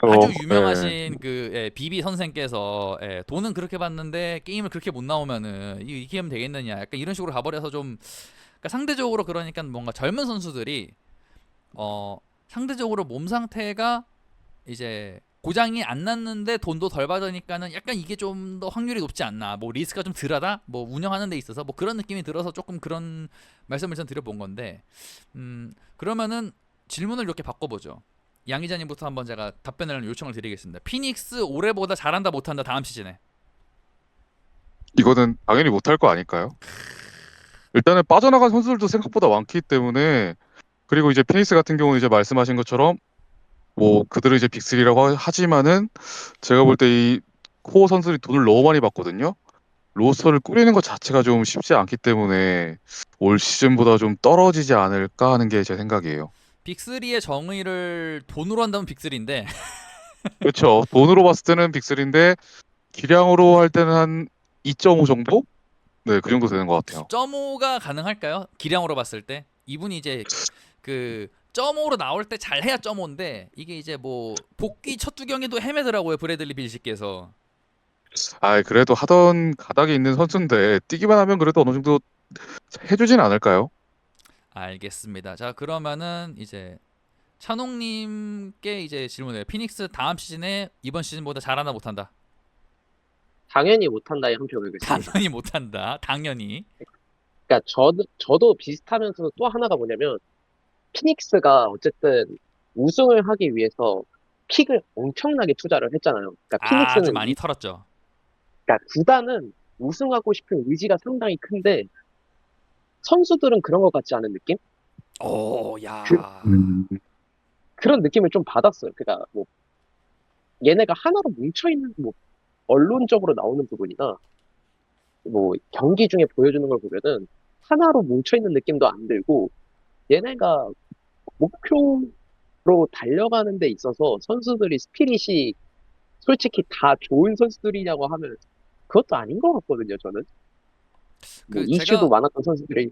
아주 예. 유명하신 비비 선생께서 돈은 그렇게 받는데 게임을 그렇게 못 나오면은 이게 하면 되겠느냐 약간 이런 식으로 가버려서 좀 그러니까 상대적으로 그러니까 뭔가 젊은 선수들이 상대적으로 몸 상태가 이제 고장이 안 났는데 돈도 덜 받으니까는 약간 이게 좀 더 확률이 높지 않나 뭐 리스크가 좀 덜하다 뭐 운영하는 데 있어서 뭐 그런 느낌이 들어서 조금 그런 말씀을 전 드려본 건데 그러면은 질문을 이렇게 바꿔보죠. 양 기자님부터 한번 제가 답변을 요청을 드리겠습니다. 피닉스 올해보다 잘한다 못한다 다음 시즌에. 이거는 당연히 못할 거 아닐까요? 일단은 빠져나간 선수들도 생각보다 많기 때문에 그리고 이제 피닉스 같은 경우는 이제 말씀하신 것처럼 뭐 그들은 이제 빅3라고 하지만은 제가 볼 때 이 코어 선수들이 돈을 너무 많이 받거든요. 로스터를 꾸리는 것 자체가 좀 쉽지 않기 때문에 올 시즌보다 좀 떨어지지 않을까 하는 게 제 생각이에요. 빅3의 정의를 돈으로 한다면 빅3인데 그렇죠. 돈으로 봤을 때는 빅3인데 기량으로 할 때는 한 2.5 정도? 네, 그 정도 되는 것 같아요. 9.5가 가능할까요? 기량으로 봤을 때 이분이 이제 그 점오로 나올 때 잘해야 점오인데 이게 이제 뭐 복귀 첫 두 경기도 헤매더라고요 브래들리 빌시께서. 아, 그래도 하던 가닥이 있는 선수인데 뛰기만 하면 그래도 어느 정도 해주진 않을까요? 알겠습니다. 자 그러면은 이제 찬홍님께 이제 질문해요. 피닉스 다음 시즌에 이번 시즌보다 잘하나 못한다? 당연히 못한다에 한 표 긁겠습니다. 당연히 못한다. 당연히. 그러니까 저도 비슷하면서 또 하나가 뭐냐면 피닉스가 어쨌든 우승을 하기 위해서 픽을 엄청나게 투자를 했잖아요. 그러니까 아주 피닉스는 많이 털었죠. 그러니까 구단은 우승하고 싶은 의지가 상당히 큰데 선수들은 그런 것 같지 않은 느낌? 오, 그, 야. 그런 느낌을 좀 받았어요. 그러니까 뭐 얘네가 하나로 뭉쳐 있는 뭐 언론적으로 나오는 부분이나 뭐 경기 중에 보여주는 걸 보면은 하나로 뭉쳐 있는 느낌도 안 들고 얘네가 목표로 달려가는 데 있어서 선수들이 스피릿이 솔직히 다 좋은 선수들이냐고 하면 그것도 아닌 것 같거든요, 저는. 뭐 그 이슈도 제가 많았던 선수들이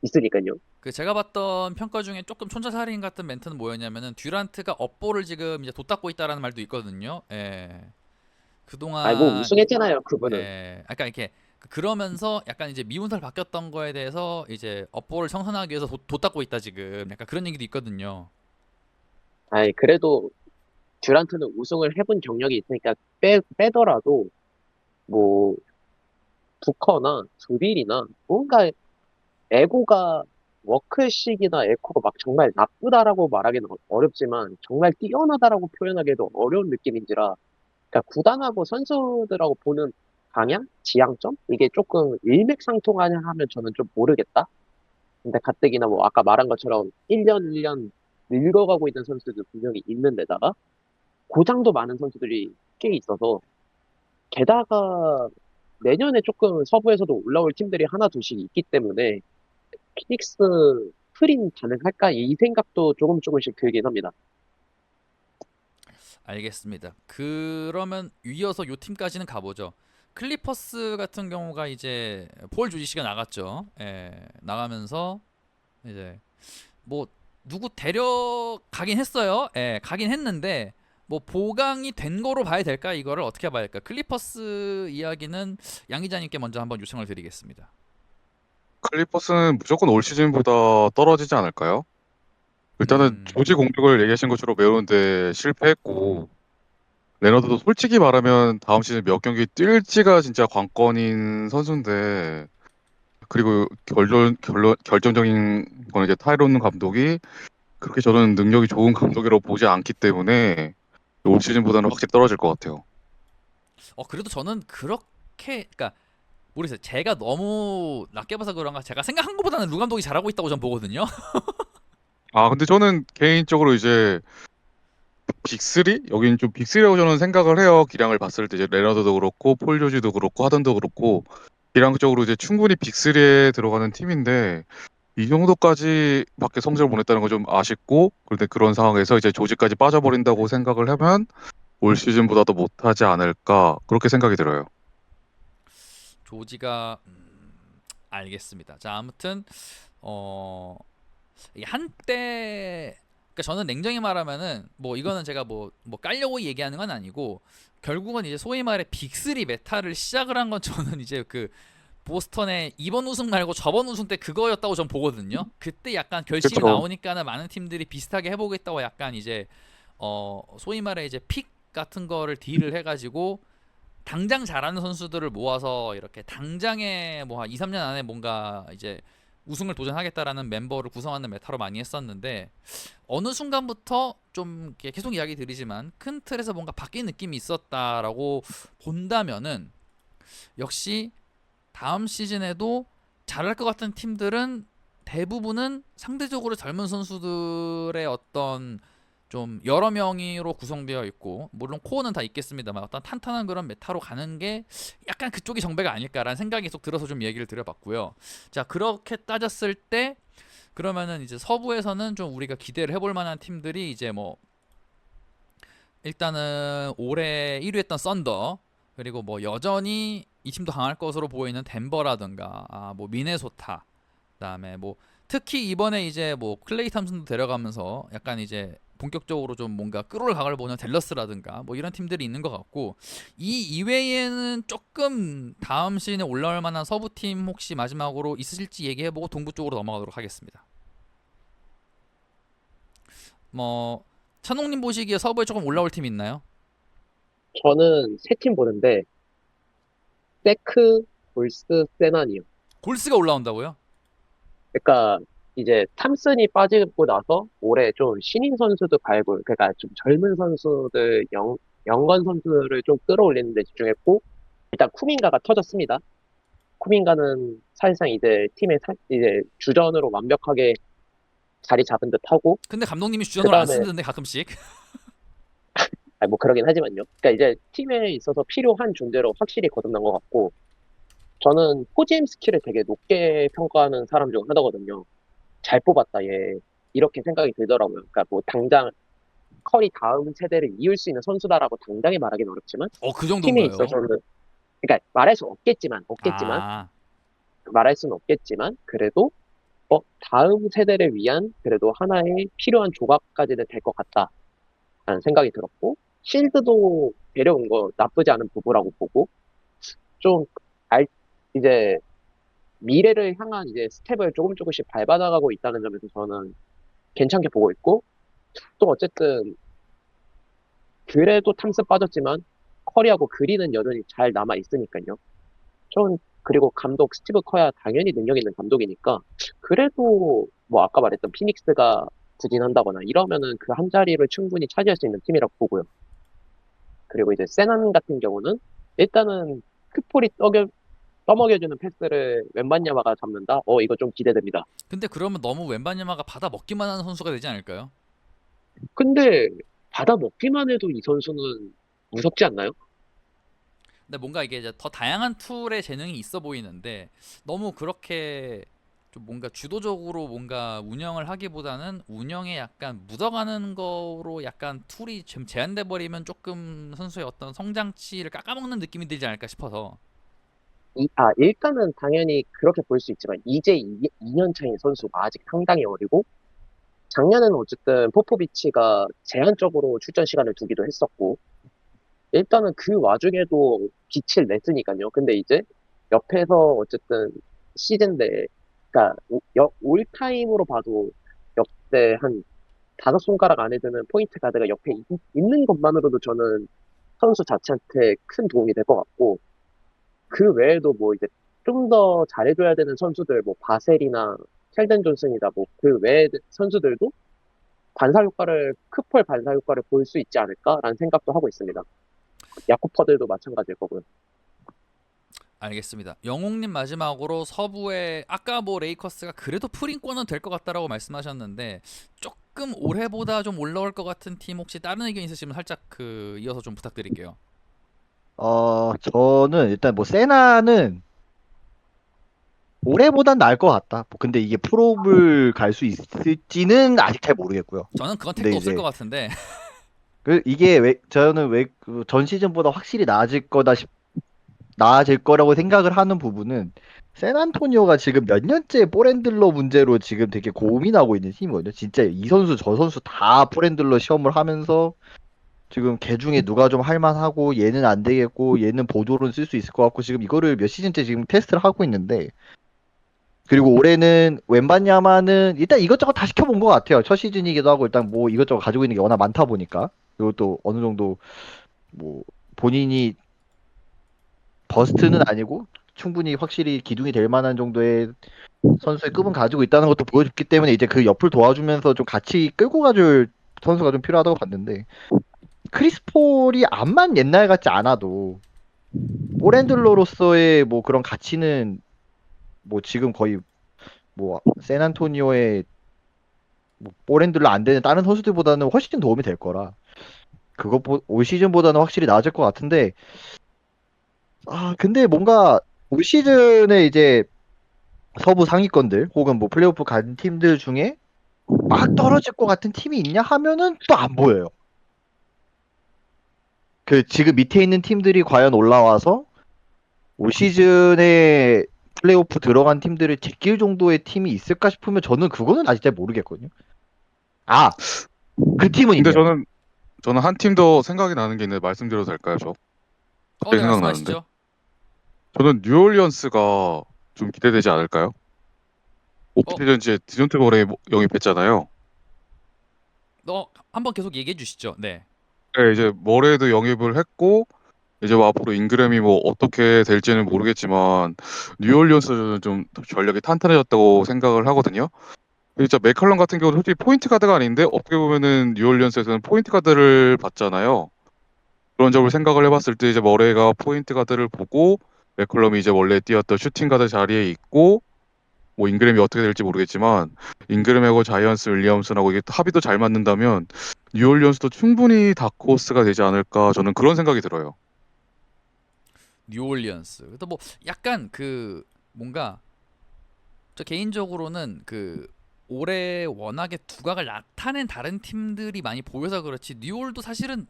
있으니까요. 그 제가 봤던 평가 중에 조금 촌철살인 같은 멘트는 뭐였냐면은 듀란트가 업보를 지금 이제 돛닦고 있다라는 말도 있거든요. 예. 아니, 뭐 그동안 우승했잖아요, 그분은. 약간 이렇게 그러면서 약간 이제 미운살 바뀌었던 거에 대해서 이제 업보를 청산하기 위해서 돛닦고 있다 지금. 약간 그런 얘기도 있거든요. 아니, 그래도 듀란트는 우승을 해본 경력이 있으니까 빼더라도 뭐 부커나 두빌이나 뭔가 에고가 워크식이나 에코가 막 정말 나쁘다라고 말하기는 어렵지만 정말 뛰어나다라고 표현하기도 어려운 느낌인지라 그러니까 구단하고 선수들하고 보는 방향, 지향점 이게 조금 일맥상통하냐 하면 저는 좀 모르겠다. 근데 가뜩이나 뭐 아까 말한 것처럼 1년 1년 늙어가고 있는 선수들 분명히 있는데다가 고장도 많은 선수들이 꽤 있어서 게다가 내년에 조금 서부에서도 올라올 팀들이 하나 둘씩 있기 때문에 피닉스 프린 가능할까? 이 생각도 조금씩 들긴 합니다. 알겠습니다. 그러면 이어서 요 팀까지는 가보죠. 클리퍼스 같은 경우가 이제 폴 조지 씨가 나갔죠. 예, 나가면서 이제 뭐 누구 데려가긴 했어요. 예, 가긴 했는데 뭐 보강이 된 거로 봐야 될까? 이거를 어떻게 봐야 될까? 클리퍼스 이야기는 양 기자님께 먼저 한번 요청을 드리겠습니다. 클리퍼스는 무조건 올 시즌보다 떨어지지 않을까요? 일단은 음, 조지 공격을 얘기하신 것처럼 메우는데 실패했고 레너드도 솔직히 말하면 다음 시즌 몇 경기 뛸지가 진짜 관건인 선수인데 그리고 결정적인 건 이제 타이론 감독이 그렇게 저는 능력이 좋은 감독이라고 보지 않기 때문에 올 시즌보다는 확실히 떨어질 것 같아요. 그래도 저는 그렇게, 그러니까 모르겠어요. 제가 너무 낮게 봐서 그런가. 제가 생각한 것보다는 루 감독이 잘하고 있다고 전 보거든요. 아, 근데 저는 개인적으로 이제 빅3? 여긴 좀 빅3라고 저는 생각을 해요. 기량을 봤을 때 이제 레너드도 그렇고 폴 조지도 그렇고 하든도 그렇고 기량적으로 이제 충분히 빅3에 들어가는 팀인데 이 정도까지 밖에 성적을 못 냈다는 건 좀 아쉽고 그런데 그런 상황에서 이제 조지까지 빠져버린다고 생각을 하면 올 시즌보다도 못하지 않을까 그렇게 생각이 들어요. 조지가 알겠습니다. 자, 아무튼 이게 한때 그러니까 저는 냉정히 말하면은 뭐 이거는 제가 뭐 깔려고 얘기하는 건 아니고 결국은 이제 소위 말해 빅3 메타를 시작을 한 건 저는 이제 그 보스턴의 이번 우승 말고 저번 우승 때 그거였다고 전 보거든요. 그때 약간 결실이 그쵸. 나오니까는 많은 팀들이 비슷하게 해보겠다고 약간 이제 소위 말해 이제 픽 같은 거를 딜을 해가지고 당장 잘하는 선수들을 모아서 이렇게 당장에 뭐 한 2, 3년 안에 뭔가 이제 우승을 도전하겠다라는 멤버를 구성하는 메타로 많이 했었는데 어느 순간부터 좀 이렇게 계속 이야기 드리지만 큰 틀에서 뭔가 바뀐 느낌이 있었다라고 본다면은 역시 다음 시즌에도 잘할 것 같은 팀들은 대부분은 상대적으로 젊은 선수들의 어떤 좀 여러 명으로 구성되어 있고 물론 코어는 다 있겠습니다만 어떤 탄탄한 그런 메타로 가는 게 약간 그쪽이 정배가 아닐까라는 생각이 계속 들어서 좀 얘기를 드려봤고요. 자 그렇게 따졌을 때 그러면은 이제 서부에서는 좀 우리가 기대를 해볼 만한 팀들이 이제 뭐 일단은 올해 1위 했던 썬더 그리고 뭐 여전히 이 팀도 강할 것으로 보이는 덴버라든가 뭐 미네소타 그다음에 뭐 특히 이번에 이제 뭐 클레이 탐슨도 데려가면서 약간 이제 본격적으로 좀 뭔가 끌어올 각을 보는 댈러스라든가 뭐 이런 팀들이 있는 것 같고, 이 이외에는 조금 다음 시즌에 올라올 만한 서부 팀 혹시 마지막으로 있으실지 얘기해보고 동부 쪽으로 넘어가도록 하겠습니다. 뭐 찬홍님 보시기에 서부에 조금 올라올 팀 있나요? 저는 세 팀 보는데 세크, 골스, 세난이요. 골스가 올라온다고요? 그러니까 이제 탐슨이 빠지고 나서 올해 좀 신인 선수도 발굴, 그러니까 좀 젊은 선수들, 영건 선수를 좀 끌어올리는 데 집중했고, 일단 쿠민가가 터졌습니다. 쿠민가는 사실상 이제 이제 주전으로 완벽하게 자리 잡은 듯 하고, 근데 감독님이 그 주전으로 안 다음에, 쓰는데 가끔씩. 아니 뭐 그러긴 하지만요. 그러니까 이제 팀에 있어서 필요한 존재로 확실히 거듭난 것 같고, 저는 포지엠 스킬을 되게 높게 평가하는 사람 중 하나거든요. 잘 뽑았다, 얘. 이렇게 생각이 들더라고요. 그러니까 뭐 당장 커리 다음 세대를 이을 수 있는 선수다라고 당당히 말하기는 어렵지만 그 팀에 정도인가요? 있어서는 그러니까 말할 수 없겠지만 아, 말할 수는 없겠지만 그래도 다음 세대를 위한 그래도 하나의 필요한 조각까지는 될 것 같다라는 생각이 들었고 실드도 데려온 거 나쁘지 않은 부부라고 보고 좀 알, 이제 미래를 향한 이제 스텝을 조금씩 밟아나가고 있다는 점에서 저는 괜찮게 보고 있고 또 어쨌든 그래도 탐스 빠졌지만 커리하고 그리는 여전히 잘 남아 있으니까요. 전 그리고 감독 스티브 커야 당연히 능력 있는 감독이니까 그래도 뭐 아까 말했던 피닉스가 부진한다거나 이러면은 그 한 자리를 충분히 차지할 수 있는 팀이라고 보고요. 그리고 이제 세난 같은 경우는 일단은 크폴이 떠먹여주는 패스를 웬만야마가 잡는다. 이거 좀 기대됩니다. 근데 그러면 너무 웬바냐마가 받아 먹기만 하는 선수가 되지 않을까요? 근데 받아 먹기만 해도 이 선수는 무섭지 않나요? 근데 뭔가 이게 이제 더 다양한 툴의 재능이 있어 보이는데, 너무 그렇게 좀 뭔가 주도적으로 뭔가 운영을 하기보다는 운영에 약간 묻어가는 거로 약간 툴이 좀 제한돼 버리면 조금 선수의 어떤 성장치를 깎아먹는 느낌이 들지 않을까 싶어서. 일단은 당연히 그렇게 볼 수 있지만, 이제 2년 차인 선수가 아직 상당히 어리고, 작년에는 어쨌든 포포비치가 제한적으로 출전 시간을 두기도 했었고, 일단은 그 와중에도 빛을 냈으니까요. 근데 이제 옆에서 어쨌든 시즌 내, 그러니까 올타임으로 봐도 역대 한 다섯 손가락 안에 드는 포인트 가드가 옆에 있는 것만으로도 저는 선수 자체한테 큰 도움이 될 것 같고, 그 외에도 뭐 이제 좀 더 잘해줘야 되는 선수들, 뭐 바셀이나 켈든 존슨이다, 뭐 그 외의 선수들도 크폴 반사 효과를 볼 수 있지 않을까라는 생각도 하고 있습니다. 야쿠퍼들도 마찬가지일 거고요. 알겠습니다. 영웅님 마지막으로 서부에 아까 뭐 레이커스가 그래도 프린권은 될 것 같다라고 말씀하셨는데, 조금 올해보다 좀 올라올 것 같은 팀 혹시 다른 의견 있으시면 살짝 이어서 좀 부탁드릴게요. 저는 일단 뭐 세나는 올해보단 나을 것 같다. 뭐 근데 이게 프로를 갈 수 있을지는 아직 잘 모르겠고요. 저는 그건 근데 택도 없을 것 이제 같은데. 이게 왜 저는 왜 그 전 시즌보다 확실히 나아질 거라고 생각을 하는 부분은 샌안토니오가 지금 몇 년째 볼핸들러 문제로 지금 되게 고민하고 있는 팀이거든요. 진짜 이 선수 저 선수 다 볼핸들러 시험을 하면서 지금 걔 중에 누가 좀 할만하고 얘는 안 되겠고 얘는 보조로는 쓸 수 있을 것 같고 지금 이거를 몇 시즌째 지금 테스트를 하고 있는데, 그리고 올해는 웬반야마는 일단 이것저것 다 시켜본 것 같아요. 첫 시즌이기도 하고 일단 뭐 이것저것 가지고 있는 게 워낙 많다 보니까, 그리고 또 어느 정도 뭐 본인이 버스트는 아니고 충분히 확실히 기둥이 될 만한 정도의 선수의 급은 가지고 있다는 것도 보여줬기 때문에 이제 그 옆을 도와주면서 좀 같이 끌고 가줄 선수가 좀 필요하다고 봤는데, 크리스 폴이 암만 옛날 같지 않아도 볼핸들러로서의 뭐 그런 가치는 뭐 지금 거의 뭐 샌안토니오의 뭐 볼핸들러 안 되는 다른 선수들보다는 훨씬 도움이 될 거라, 올 시즌보다는 확실히 나아질 것 같은데, 근데 뭔가 올 시즌에 이제 서부 상위권들 혹은 뭐 플레이오프 간 팀들 중에 막 떨어질 것 같은 팀이 있냐 하면은 또 안 보여요. 그 지금 밑에 있는 팀들이 과연 올라와서 올 시즌에 플레이오프 들어간 팀들을 제낄 정도의 팀이 있을까 싶으면 저는 그거는 아직 잘 모르겠거든요. 아, 그 팀은 근데 있네요. 저는 한 팀 더 생각이 나는 게 있는데 말씀드려도 될까요, 저? 갑자기 네, 생각나는데. 말씀하시죠. 저는 뉴올리언스가 좀 기대되지 않을까요? 오프시즌 디존테 머레이 영입했잖아요. 한번 계속 얘기해 주시죠. 네. 네, 이제 머레이도 영입을 했고 이제 뭐 앞으로 잉그램이 뭐 어떻게 될지는 모르겠지만 뉴올리언스는 좀 전력이 탄탄해졌다고 생각을 하거든요. 진짜 맥컬럼 같은 경우는 솔직히 포인트 가드가 아닌데 어떻게 보면은 뉴올리언스에서는 포인트 가드를 받잖아요. 그런 점을 생각을 해봤을 때 이제 머레이가 포인트 가드를 보고 맥컬럼이 이제 원래 뛰었던 슈팅 가드 자리에 있고 뭐 잉그램이 어떻게 될지 모르겠지만 잉그램하고 자이언스 윌리엄슨하고 이게 합의도 잘 맞는다면 뉴올리언스도 충분히 다크호스가 되지 않을까 저는 그런 생각이 들어요. 뉴올리언스. 또 뭐 약간 그 뭔가 저 개인적으로는 그 올해 워낙에 두각을 나타낸 다른 팀들이 많이 보여서 그렇지 뉴올도 사실은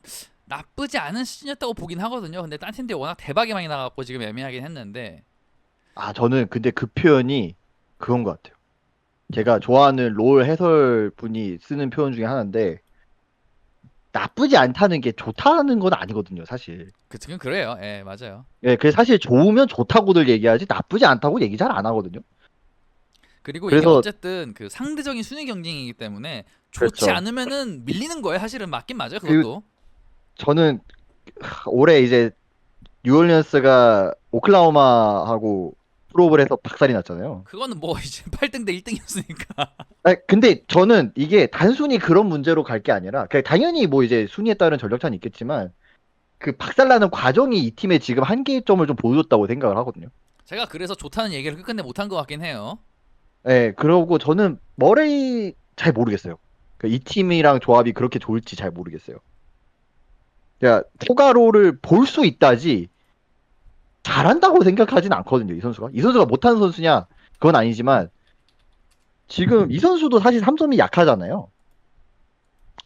나쁘지 않은 시즌이었다고 보긴 하거든요. 근데 딴 팀들이 워낙 대박이 많이 나갖고 지금 애매하긴 했는데 아, 저는 근데 그 표현이 그건 것 같아요. 제가 좋아하는 롤 해설 분이 쓰는 표현 중에 하나인데 나쁘지 않다는 게 좋다는 건 아니거든요, 사실. 지금 그래요. 예, 맞아요. 예, 그래서 사실 좋으면 좋다고들 얘기하지 나쁘지 않다고 얘기 잘 안 하거든요. 그리고 이게 그래서 어쨌든 그 상대적인 순위 경쟁이기 때문에 좋지 그렇죠. 않으면은 밀리는 거예요. 사실은 맞긴 맞아요. 그- 그것도. 저는 올해 이제 뉴올리언스가 오클라호마하고 프로볼 해서 박살이 났잖아요. 그거는 뭐 이제 8등 대 1등이었으니까. 아, 근데 저는 이게 단순히 그런 문제로 갈 게 아니라 당연히 뭐 이제 순위에 따른 전력차는 있겠지만 그 박살나는 과정이 이 팀의 지금 한계점을 좀 보여줬다고 생각을 하거든요. 제가 그래서 좋다는 얘기를 끝끝내 못한 것 같긴 해요. 예, 그러고 저는 머레이 잘 모르겠어요. 이 팀이랑 조합이 그렇게 좋을지 잘 모르겠어요. 그러니까 포가로를 볼 수 있다지 잘한다고 생각하진 않거든요, 이 선수가. 이 선수가 못하는 선수냐? 그건 아니지만 지금 이 선수도 사실 3점이 약하잖아요.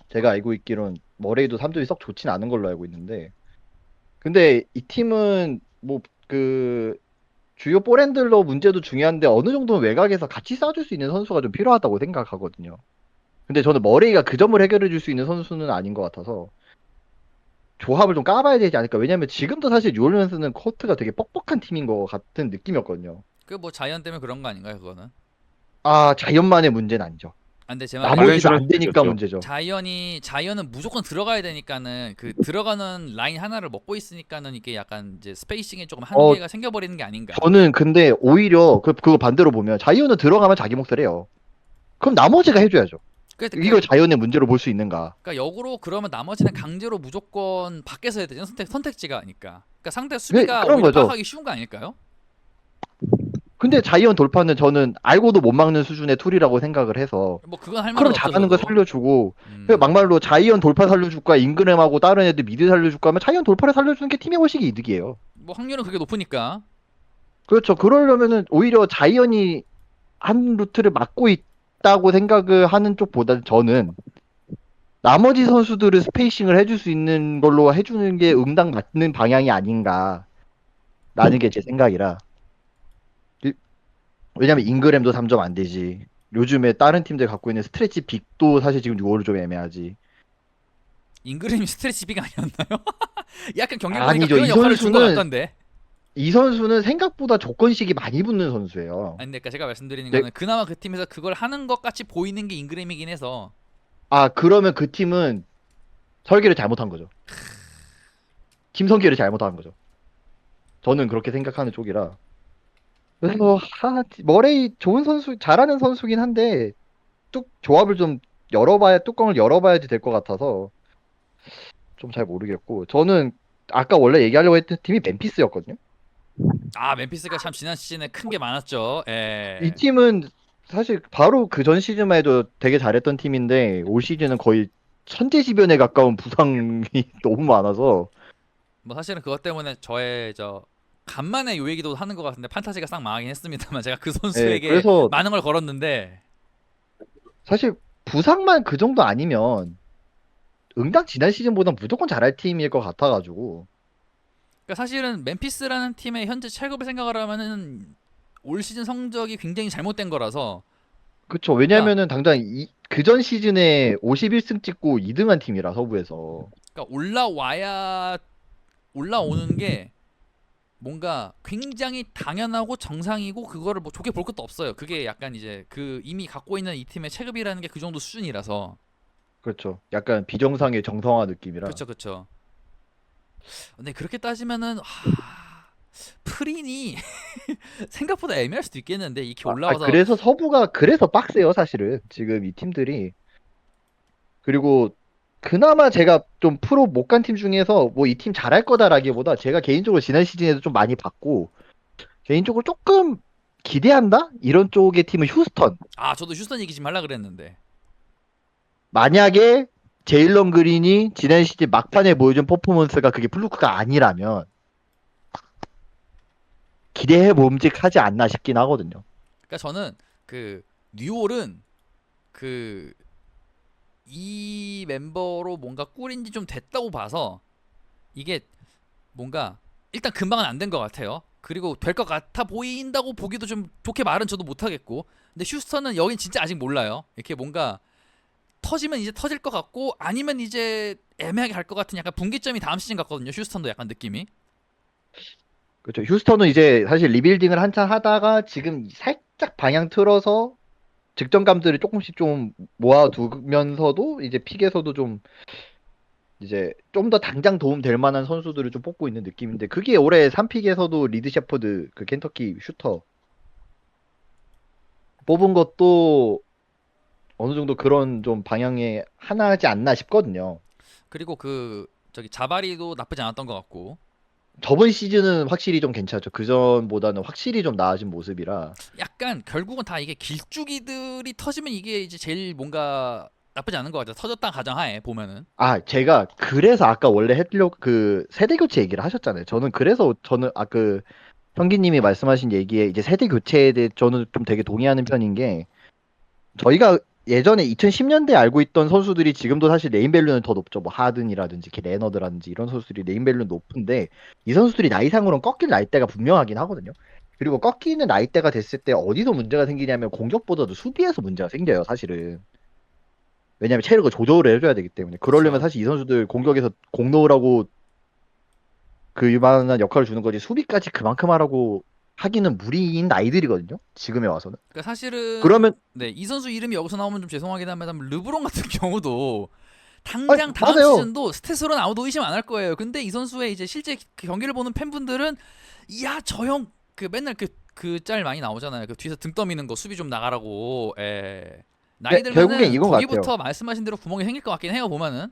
제가 알고 있기론 머레이도 3점이 썩 좋진 않은 걸로 알고 있는데 근데 이 팀은 뭐 그 주요 볼핸들러 문제도 중요한데 어느 정도는 외곽에서 같이 쏴줄 수 있는 선수가 좀 필요하다고 생각하거든요. 근데 저는 머레이가 그 점을 해결해 줄 수 있는 선수는 아닌 것 같아서 조합을 좀 까봐야 되지 않을까. 왜냐면 지금도 사실 뉴올리언스는 코트가 되게 뻑뻑한 팀인 것 같은 느낌이었거든요. 그 뭐 자이언 때문에 그런 거 아닌가요, 그거는? 아, 자이언만의 문제는 아니죠. 아, 근데 제 말이 나머지가 발렌시아는 안 되니까 생겼죠. 문제죠. 자이언은 무조건 들어가야 되니까는 그 들어가는 라인 하나를 먹고 있으니까는 이게 약간 이제 스페이싱에 조금 한계가 생겨버리는 게 아닌가. 저는 근데 오히려 그거 반대로 보면 자이언은 들어가면 자기 몫을 해요. 그럼 나머지가 해줘야죠. 이걸 자이언의 문제로 볼 수 있는가? 그러니까 역으로 그러면 나머지는 강제로 무조건 밖에서 해야 되죠. 선택지가 아니까. 그러니까 상대 수비가 그런 오히려 거죠. 파악하기 쉬운 거 아닐까요? 근데 자이언 돌파는 저는 알고도 못 막는 수준의 툴이라고 생각을 해서 뭐 그건 할 그럼 말은 없죠. 잘하는 거 저도. 살려주고 막말로 자이언 돌파 살려줄까 인그램하고 다른 애들 미드 살려줄까 하면 자이언 돌파를 살려주는 게 팀의 훨씬 이득이에요. 뭐 확률은 그게 높으니까. 그렇죠. 그러려면은 오히려 자이언이 한 루트를 막고 있다고 생각을 하는 쪽보다 저는 나머지 선수들을 스페이싱을 해줄 수 있는 걸로 해주는 게 응당 맞는 방향이 아닌가라는 게 제 생각이라. 왜냐면 잉그램도 3점 안 되지. 요즘에 다른 팀들 갖고 있는 스트레치 빅도 사실 지금 6월은 좀 애매하지. 잉그램이 스트레치 빅 아니었나요? 약간 경기 보니까 아니죠. 그런 이 역할을 준 것 선수는 같던데. 이 선수는 생각보다 조건식이 많이 붙는 선수예요. 아니 그러니까 제가 말씀드리는 네. 거는 그나마 그 팀에서 그걸 하는 것 같이 보이는 게 잉그램이긴 해서. 아, 그러면 그 팀은 설계를 잘못한 거죠. 팀 설계를 잘못한 거죠. 저는 그렇게 생각하는 쪽이라. 그래서 머레이 좋은 선수, 잘하는 선수긴 한데 조합을 좀 뚜껑을 열어봐야지 될 것 같아서 좀 잘 모르겠고 저는 아까 원래 얘기하려고 했던 팀이 멤피스였거든요. 아 멤피스가 참 지난 시즌에 큰 게 많았죠. 예. 이 팀은 사실 바로 그 전 시즌만 해도 되게 잘했던 팀인데 올 시즌은 거의 천재지변에 가까운 부상이 너무 많아서 뭐 사실은 그것 때문에 저의 간만에 요 얘기도 하는 것 같은데 판타지가 싹 망하긴 했습니다만 제가 그 선수에게 그래서 많은 걸 걸었는데 사실 부상만 그 정도 아니면 응당 지난 시즌보다 무조건 잘할 팀일 것 같아가지고 그러니까 사실은 멤피스라는 팀의 현재 체급을 생각을 하면은 올 시즌 성적이 굉장히 잘못된 거라서 그쵸. 왜냐면은 당장 그전 시즌에 51승 찍고 2등한 팀이라 서부에서. 그러니까 올라와야 올라오는 게 뭔가 굉장히 당연하고 정상이고 그거를 뭐 좋게 볼 것도 없어요. 그게 약간 이제 그 이미 갖고 있는 이 팀의 체급이라는 게 그 정도 수준이라서. 그렇죠. 약간 비정상의 정상화 느낌이라. 그렇죠, 그렇죠. 근데 그렇게 따지면은 프린이 생각보다 애매할 수도 있겠는데 이렇게 올라와서 그래서 서부가 그래서 빡세요, 사실은. 지금 이 팀들이. 그리고 그나마 제가 좀 프로 못 간 팀 중에서 뭐 이 팀 잘할 거다라기보다 제가 개인적으로 지난 시즌에도 좀 많이 봤고 개인적으로 조금 기대한다? 이런 쪽의 팀은 휴스턴. 저도 휴스턴 얘기 좀 하려 그랬는데. 만약에 제일런 그린이 지난 시즌 막판에 보여준 퍼포먼스가 그게 플루크가 아니라면 기대해 봄직하지 않나 싶긴 하거든요. 그러니까 저는 그 뉴올은 그 이 멤버로 뭔가 꾸린 지 좀 됐다고 봐서 이게 뭔가 일단 금방은 안 된 것 같아요. 그리고 될 것 같아 보인다고 보기도 좀 좋게 말은 저도 못하겠고, 근데 휴스턴은 여긴 진짜 아직 몰라요. 이렇게 뭔가 터지면 이제 터질 것 같고 아니면 이제 애매하게 갈 것 같은 약간 분기점이 다음 시즌 같거든요. 휴스턴도 약간 느낌이. 그렇죠. 휴스턴은 이제 사실 리빌딩을 한참 하다가 지금 살짝 방향 틀어서 득점감들을 조금씩 좀 모아두면서도 이제 픽에서도 좀 이제 좀 더 당장 도움 될 만한 선수들을 좀 뽑고 있는 느낌인데 그게 올해 3픽에서도 리드 셰퍼드 그 켄터키 슈터 뽑은 것도 어느 정도 그런 좀 방향에 하나지 않나 싶거든요. 그리고 그 저기 자바리도 나쁘지 않았던 것 같고. 저번 시즌은 확실히 좀 괜찮죠. 그전보다는 확실히 좀 나아진 모습이라. 약간 결국은 다 이게 길쭉이들이 터지면 이게 이제 제일 뭔가 나쁘지 않은 것 같아요. 터졌다는 가정하에 보면은. 제가 그래서 아까 원래 했려고 그 세대 교체 얘기를 하셨잖아요. 저는 그 형기님이 말씀하신 얘기에 이제 세대 교체에 대해 저는 좀 되게 동의하는 편인 게 저희가 예전에 2010년대 알고 있던 선수들이 지금도 사실 네임밸류는 더 높죠. 뭐 하든이라든지 레너드라든지 이런 선수들이 네임밸류는 높은데 이 선수들이 나이상으로는 꺾일 나이대가 분명하긴 하거든요. 그리고 꺾이는 나이대가 됐을 때 어디서 문제가 생기냐면 공격보다도 수비에서 문제가 생겨요, 사실은. 왜냐면 체력을 조절을 해줘야 되기 때문에. 그러려면 그렇죠. 사실 이 선수들 공격에서 공 넣으라고 그 유만한 역할을 주는 거지 수비까지 그만큼 하라고 하기는 무리인 나이들이거든요. 지금에 와서는. 그러니까 사실은 그러면 네, 이 선수 이름이 여기서 나오면 좀 죄송하긴 합니다만 르브론 같은 경우도 당장 다음 맞아요. 시즌도 스탯으로는 아무도 의심 안 할 거예요. 근데 이 선수의 이제 실제 그 경기를 보는 팬분들은 야, 저 형 그 맨날 그 짤 많이 나오잖아요. 그 뒤에서 등 떠미는 거 수비 좀 나가라고. 나이 결국엔 들면은 이건 같아요. 거기부터 말씀하신 대로 구멍이 생길 것 같긴 해요. 보면은.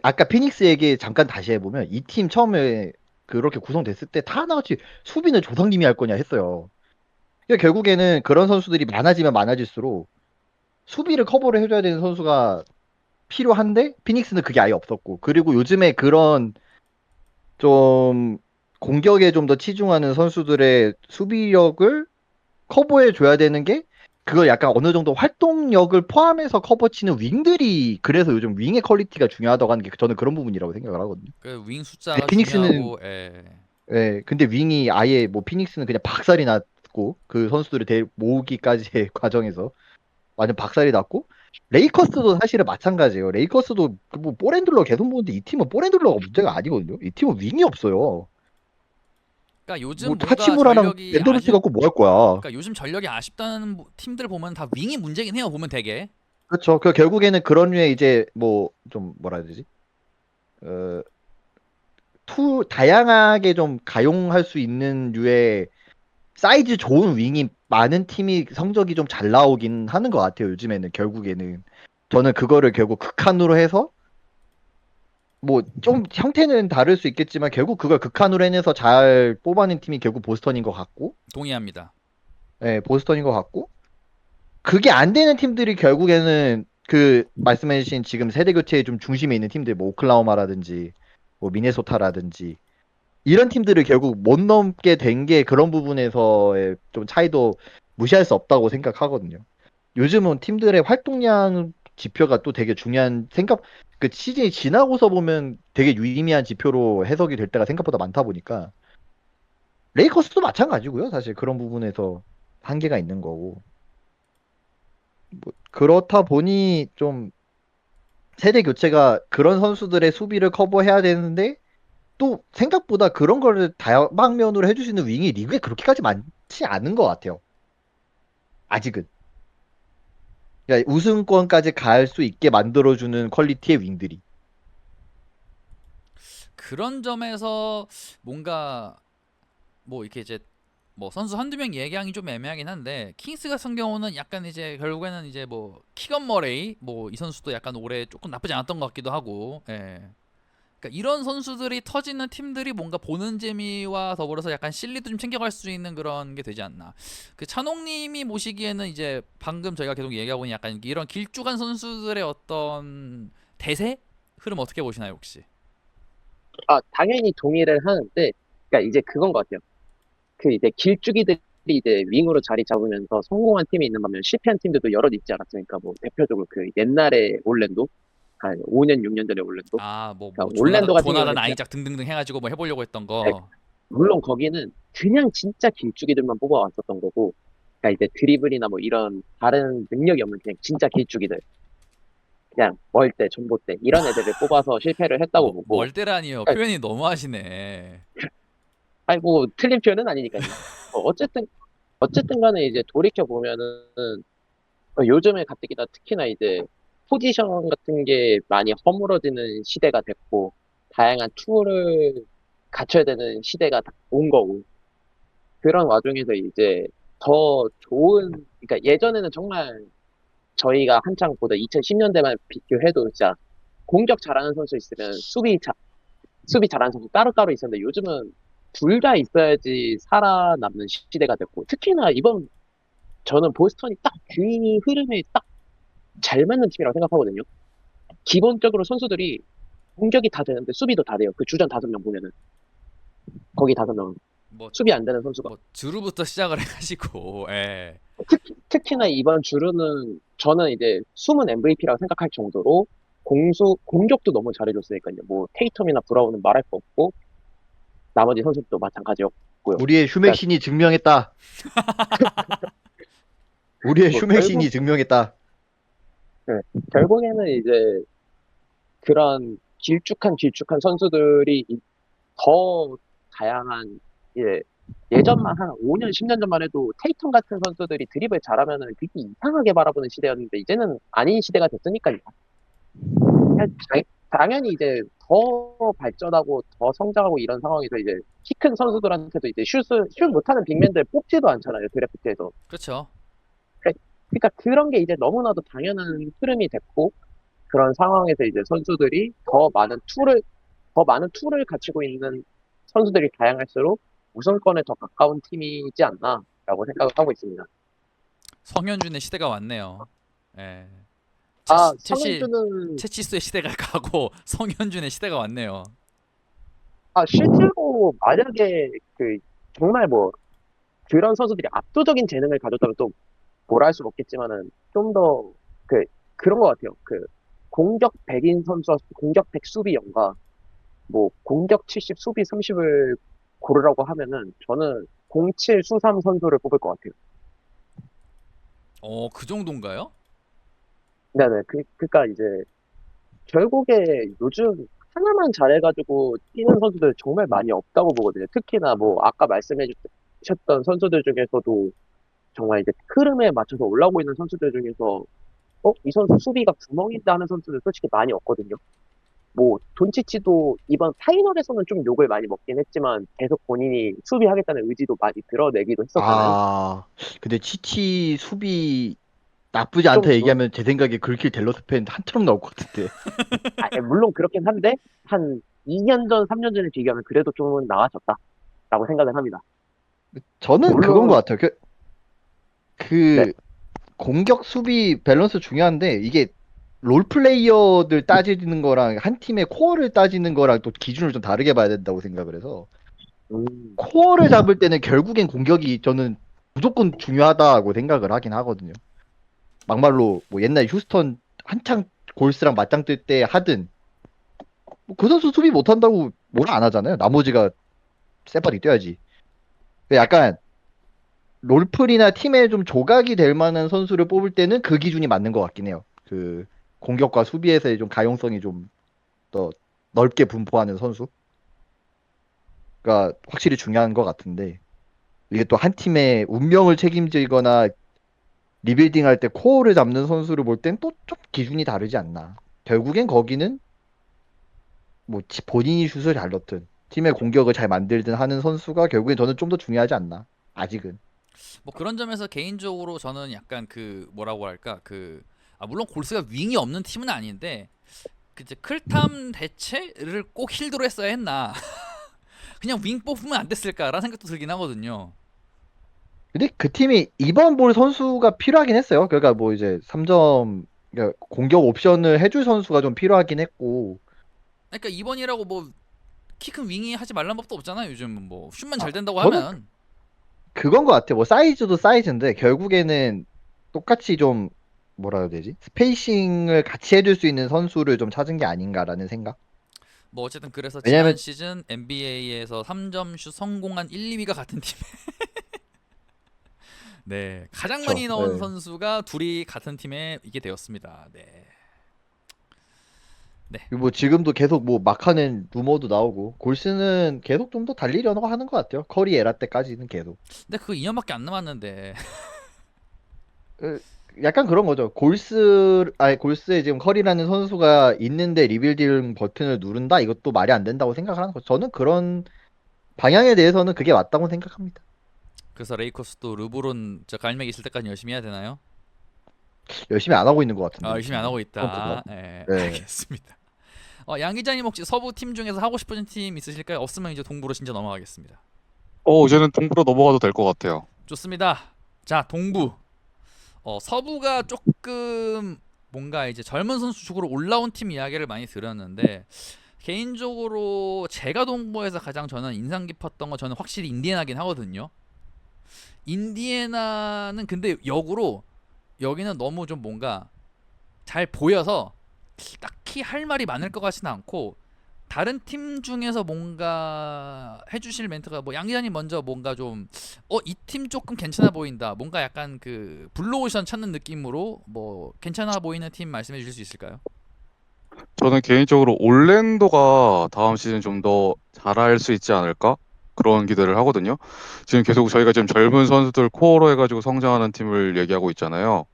아까 피닉스 얘기 잠깐 다시 해보면 이 팀 처음에 그렇게 구성됐을 때 다 하나같이 수비는 조상님이 할 거냐 했어요. 그러니까 결국에는 그런 선수들이 많아지면 많아질수록 수비를 커버를 해줘야 되는 선수가 필요한데 피닉스는 그게 아예 없었고 그리고 요즘에 그런 좀 공격에 좀 더 치중하는 선수들의 수비력을 커버해 줘야 되는 게 그걸 약간 어느 정도 활동력을 포함해서 커버 치는 윙들이 그래서 요즘 윙의 퀄리티가 중요하다고 하는 게 저는 그런 부분이라고 생각을 하거든요. 그 윙 근데 숫자가 피닉스는 중요하고. 근데 윙이 아예 뭐 피닉스는 그냥 박살이 났고 그 선수들을 모으기까지의 과정에서 완전 박살이 났고 레이커스도 사실은 마찬가지예요. 레이커스도 그뭐 볼핸들러 계속 보는데 이 팀은 볼핸들러가 문제가 아니거든요. 이 팀은 윙이 없어요. 그러니까 뭐 요즘 뭔가 하치무라랑 전력이 벤더비치 갖고 뭐 할 거야. 그러니까 요즘 전력이 아쉽다는 팀들 보면 다 윙이 문제긴 해요. 보면 되게. 그렇죠. 그 결국에는 그런 류의 이제 뭐 좀 뭐라 해야 되지? 어, 다양하게 좀 가용할 수 있는 류의 사이즈 좋은 윙이 많은 팀이 성적이 좀 잘 나오긴 하는 것 같아요. 요즘에는 결국에는 저는 그거를 결국 극한으로 해서 뭐 좀 형태는 다를 수 있겠지만 결국 그걸 극한으로 해내서 잘 뽑아낸 팀이 결국 보스턴인 것 같고, 동의합니다. 보스턴인 것 같고 그게 안 되는 팀들이 결국에는 그 말씀해주신 지금 세대 교체의 좀 중심에 있는 팀들 뭐 오클라호마라든지 뭐 미네소타라든지 이런 팀들을 결국 못 넘게 된 게 그런 부분에서의 좀 차이도 무시할 수 없다고 생각하거든요. 요즘은 팀들의 활동량 지표가 또 되게 중요한 그 시즌이 지나고서 보면 되게 유의미한 지표로 해석이 될 때가 생각보다 많다 보니까 레이커스도 마찬가지고요. 사실 그런 부분에서 한계가 있는 거고. 뭐 그렇다 보니 좀 세대 교체가 그런 선수들의 수비를 커버해야 되는데 또 생각보다 그런 거를 다방면으로 해줄 수 있는 윙이 리그에 그렇게까지 많지 않은 것 같아요. 아직은. 그러니까 우승권까지 갈 수 있게 만들어주는 퀄리티의 윙들이. 그런 점에서 뭔가 뭐 이렇게 이제 뭐 선수 한두 명 얘기하기 좀 애매하긴 한데 킹스 같은 경우는 약간 이제 결국에는 이제 뭐 키건 머레이 뭐 이 선수도 약간 올해 조금 나쁘지 않았던 것 같기도 하고 예. 그러니까 이런 선수들이 터지는 팀들이 뭔가 보는 재미와 더불어서 약간 실리도 좀 챙겨갈 수 있는 그런 게 되지 않나. 그 찬홍님이 모시기에는 이제 방금 저희가 계속 얘기하고 있는 약간 이런 길쭉한 선수들의 어떤 대세 흐름 어떻게 보시나요 혹시? 당연히 동의를 하는데, 그러니까 이제 그건 것 같아요. 그 이제 길쭉이들이 이제 윙으로 자리 잡으면서 성공한 팀이 있는 반면 실패한 팀들도 여럿 있지 않았습니까? 뭐 대표적으로 그 옛날에 올랜도, 한 5년, 6년 전에 올랜도. 아 뭐 그러니까 올랜도 같은 조나단 경우는 그냥, 아이작 등등등 해가지고 뭐 해보려고 했던 네, 거. 물론 거기는 그냥 진짜 길쭉이들만 뽑아왔었던 거고, 그러니까 이제 드리블이나 뭐 이런 다른 능력이 없는 그냥 진짜 길쭉이들, 그냥 멀대, 전봇대 이런 애들을 뽑아서 실패를 했다고 보고, 멀대라니요. 그러니까 표현이 너무 하시네. 아이고 틀린 표현은 아니니까요. 어쨌든 간에 이제 돌이켜 보면은 요즘에 가뜩이나 특히나 이제 포지션 같은 게 많이 허물어지는 시대가 됐고, 다양한 툴을 갖춰야 되는 시대가 온 거고, 그런 와중에서 이제 더 좋은, 그러니까 예전에는 정말 저희가 한창 보던 2010년대만 비교해도 진짜 공격 잘하는 선수 있으면 수비 잘하는 선수 따로따로 있었는데, 요즘은 둘 다 있어야지 살아남는 시대가 됐고, 특히나 이번 저는 보스턴이 딱 그 흐름에 딱 잘 맞는 팀이라고 생각하거든요. 기본적으로 선수들이 공격이 다 되는데 수비도 다 돼요. 그 주전 5명 보면은 거기 5명 뭐 수비 안 되는 선수가. 뭐 주루부터 시작을 해가지고 예. 특히나 이번 주루는 저는 이제 숨은 MVP라고 생각할 정도로 공격도 너무 잘해줬으니까요. 뭐 테이텀이나 브라운은 말할 거 없고 나머지 선수들도 마찬가지였고요. 우리의 그러니까 슈맥신이 증명했다. 우리의 뭐 슈맥신이 증명했다. 네, 결국에는 이제 그런 길쭉한 선수들이 더 다양한, 예, 예전만 한 5년, 10년 전만 해도 테이텀 같은 선수들이 드리블 잘하면은 되게 이상하게 바라보는 시대였는데 이제는 아닌 시대가 됐으니까요. 그냥 당연히 이제 더 발전하고 더 성장하고 이런 상황에서 이제 키 큰 선수들한테도 이제 슛 못하는 빅맨들 뽑지도 않잖아요, 드래프트에서. 그렇죠. 그러니까 그런 게 이제 너무나도 당연한 흐름이 됐고, 그런 상황에서 이제 선수들이 더 많은 툴을 갖추고 있는 선수들이 다양할수록 우승권에 더 가까운 팀이지 않나라고 생각을 하고 있습니다. 성현준의 시대가 왔네요. 예. 채시 성현주는, 채치수의 시대가 가고 성현준의 시대가 왔네요. 실제로 만약에 정말 뭐 그런 선수들이 압도적인 재능을 가졌다면 또 뭐라 할 수는 없겠지만은 좀 더 그런 것 같아요. 공격 100인 선수와 공격 100 수비 영과 뭐 공격 70 수비 30을 고르라고 하면은 저는 07 수삼 선수를 뽑을 것 같아요. 그 정도인가요? 네네. 그러니까 이제 결국에 요즘 하나만 잘해가지고 뛰는 선수들 정말 많이 없다고 보거든요. 특히나 뭐 아까 말씀해 주셨던 선수들 중에서도 정말 이제 흐름에 맞춰서 올라오고 있는 선수들 중에서 이 선수 수비가 구멍이다 하는 선수들 솔직히 많이 없거든요. 뭐 돈치치도 이번 파이널에서는 좀 욕을 많이 먹긴 했지만 계속 본인이 수비하겠다는 의지도 많이 드러내기도 했었잖아요. 아, 근데 치치 수비 나쁘지 좀 않다 저, 얘기하면 제 생각에 긁힐 델러스 팬 한 트럭 나올 것 같은데. 물론 그렇긴 한데 한 2년 전, 3년 전에 비교하면 그래도 좀 나아졌다라고 생각을 합니다. 저는 그건 것 물론 같아요. 네, 그 공격 수비 밸런스 중요한데 이게 롤 플레이어들 따지는 거랑 한 팀의 코어를 따지는 거랑 또 기준을 좀 다르게 봐야 된다고 생각을 해서 음, 코어를 잡을 때는 결국엔 공격이 저는 무조건 중요하다고 생각을 하긴 하거든요. 막말로 뭐 옛날 휴스턴 한창 골스랑 맞짱 뜰 때 하든 뭐그 선수 수비 못한다고 뭐라 안 하잖아요. 나머지가 세바디 뛰어야지. 약간 롤플이나 팀에 좀 조각이 될 만한 선수를 뽑을 때는 그 기준이 맞는 것 같긴 해요. 그 공격과 수비에서의 좀 가용성이 좀 더 넓게 분포하는 선수가 확실히 중요한 것 같은데 이게 또 한 팀의 운명을 책임지거나 리빌딩 할 때 코어를 잡는 선수를 볼 땐 또 좀 기준이 다르지 않나. 결국엔 거기는 뭐 본인이 슛을 잘 넣든 팀의 공격을 잘 만들든 하는 선수가 결국엔 저는 좀 더 중요하지 않나. 아직은. 뭐 그런 점에서 개인적으로 저는 약간 그 뭐라고 할까 물론 골스가 윙이 없는 팀은 아닌데 그 이제 클탐 대체를 꼭 힐드로 했어야 했나 그냥 윙 뽑으면 안 됐을까라는 생각도 들긴 하거든요. 근데 그 팀이 이번 볼 선수가 필요하긴 했어요. 그러니까 뭐 이제 3점 그러니까 공격 옵션을 해줄 선수가 좀 필요하긴 했고. 그러니까 이번이라고 뭐 키 큰 윙이 하지 말란 법도 없잖아요. 요즘은 뭐 슛만 잘 된다고 저는 하면. 그건 것 같아요. 뭐 사이즈도 사이즈인데 결국에는 똑같이 좀 뭐라 해야 되지? 스페이싱을 같이 해줄 수 있는 선수를 좀 찾은 게 아닌가라는 생각. 뭐 어쨌든 그래서 지난 왜냐면 시즌 NBA에서 3점 슛 성공한 1, 2위가 같은 팀. 네, 가장 많이 그쵸. 넣은 네. 선수가 둘이 같은 팀에 이게 되었습니다. 네. 네. 그리고 뭐 지금도 계속 뭐 막하는 루머도 나오고 골스는 계속 좀 더 달리려고 하는 것 같아요. 커리 에라 때까지는 계속. 근데 그거 2년밖에 안 남았는데. 그, 약간 그런 거죠. 골스에 지금 커리라는 선수가 있는데 리빌딩 버튼을 누른다? 이것도 말이 안 된다고 생각하는 거죠. 저는 그런 방향에 대해서는 그게 맞다고 생각합니다. 그래서 레이커스도 르브론 저 갈매기 있을 때까지 열심히 해야 되나요? 열심히 안 하고 있는 것 같은데 아, 그 열심히 안 하고 친구는. 처음 보면. 있다. 예, 네. 알겠습니다. 양 기자님 혹시 서부 팀 중에서 하고 싶은 팀 있으실까요? 없으면 이제 동부로 진짜 넘어가겠습니다. 이제는 동부로 넘어가도 될 것 같아요. 좋습니다. 자, 동부. 서부가 조금 뭔가 이제 젊은 선수 쪽으로 올라온 팀 이야기를 많이 들었는데 개인적으로 제가 동부에서 가장 저는 인상 깊었던 건 저는 확실히 인디애나긴 하거든요. 인디애나는 근데 역으로 여기는 너무 좀 뭔가 잘 보여서 딱히 할 말이 많을 것 같지는 않고 다른 팀 중에서 뭔가 해주실 멘트가 뭐 양 기자님 먼저 뭔가 좀 이 팀 조금 괜찮아 보인다 뭔가 약간 그 블루오션 찾는 느낌으로 뭐 괜찮아 보이는 팀 말씀해 주실 수 있을까요? 저는 개인적으로 올랜도가 다음 시즌 좀 더 잘할 수 있지 않을까? 그런 기대를 하거든요. 지금 계속 저희가 지금 젊은 선수들 코어로 해가지고 성장하는 팀을 얘기하고 있잖아요.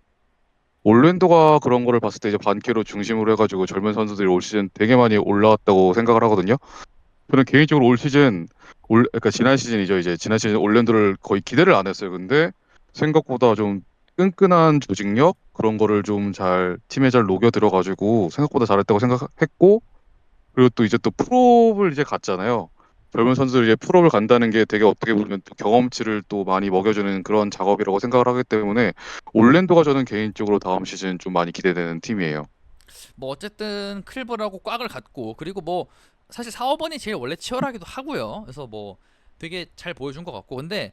올랜도가 그런 거를 봤을 때 이제 반키로 중심으로 해가지고 젊은 선수들이 올 시즌 되게 많이 올라왔다고 생각을 하거든요. 저는 개인적으로 올 시즌 그러니까 지난 시즌이죠. 이제 지난 시즌 올랜도를 거의 기대를 안 했어요. 근데 생각보다 좀 끈끈한 조직력 그런 거를 좀 잘 팀에 잘 녹여 들어가지고 생각보다 잘했다고 생각했고 그리고 또 이제 또 프로를 이제 갔잖아요. 젊은 선수들이 이제 프로를 간다는 게 되게 어떻게 보면 또 경험치를 또 많이 먹여주는 그런 작업이라고 생각을 하기 때문에 올랜도가 저는 개인적으로 다음 시즌 좀 많이 기대되는 팀이에요. 뭐 어쨌든 클브라고 꽉을 갖고 그리고 뭐 사실 4, 5번이 제일 원래 치열하기도 하고요. 그래서 뭐 되게 잘 보여준 것 같고 근데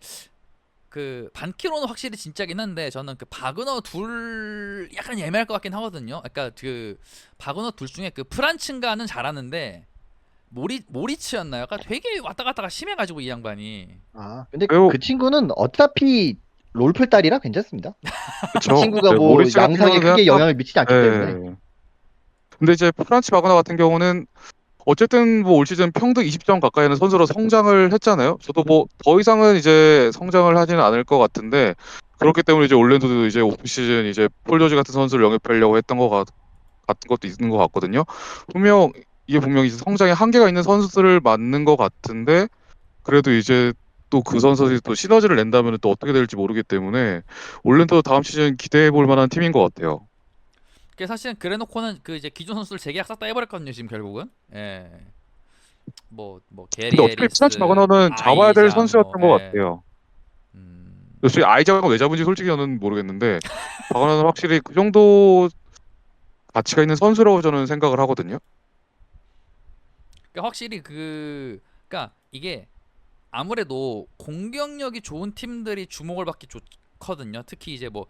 그 반키로는 확실히 진짜긴 한데 저는 그 바그너 둘 약간 예매할 것 같긴 하거든요. 그러니까 그 바그너 둘 중에 그 프란츠인가는 잘하는데 모리츠였나요? 약간 되게 왔다 갔다가 심해가지고 이 양반이. 근데 그리고 그 친구는 어차피 롤플 딸이라 괜찮습니다. 그 그쵸. 친구가 네, 뭐 모리스 같은 양상에 경우는 그냥 크게 딱 영향을 미치지 않기 때문에. 예. 근데 이제 프란치 바그너 같은 경우는 어쨌든 뭐 올 시즌 평등 20점 가까이 하는 선수로 성장을 했잖아요. 저도 뭐 더 이상은 이제 성장을 하지는 않을 것 같은데 그렇기 때문에 이제 올랜도도 이제 오프 시즌 이제 폴 조지 같은 선수를 영입하려고 했던 같은 것도 있는 것 같거든요. 이게 분명히 이제 성장에 한계가 있는 선수들을 맞는 것 같은데 그래도 이제 또 그 선수들이 또 시너지를 낸다면 또 어떻게 될지 모르기 때문에 올랜도 다음 시즌 기대해 볼 만한 팀인 것 같아요. 그 사실은 그래놓고는 그 이제 기존 선수들 재계약 싹 다 해버렸거든요 지금 결국은. 예. 뭐 근데 게리 어차피 프란치 에리스, 바그너는 잡아야 될 아이자 선수였던 것 예. 같아요. 음. 역시 아이작은 왜 잡은지 솔직히 저는 모르겠는데 박원호는 확실히 그 정도 가치가 있는 선수라고 저는 생각을 하거든요. 그러니까 확실히 그러니까 이게 아무래도 공격력이 좋은 팀들이 주목을 받기 좋거든요. 특히 이제 뭐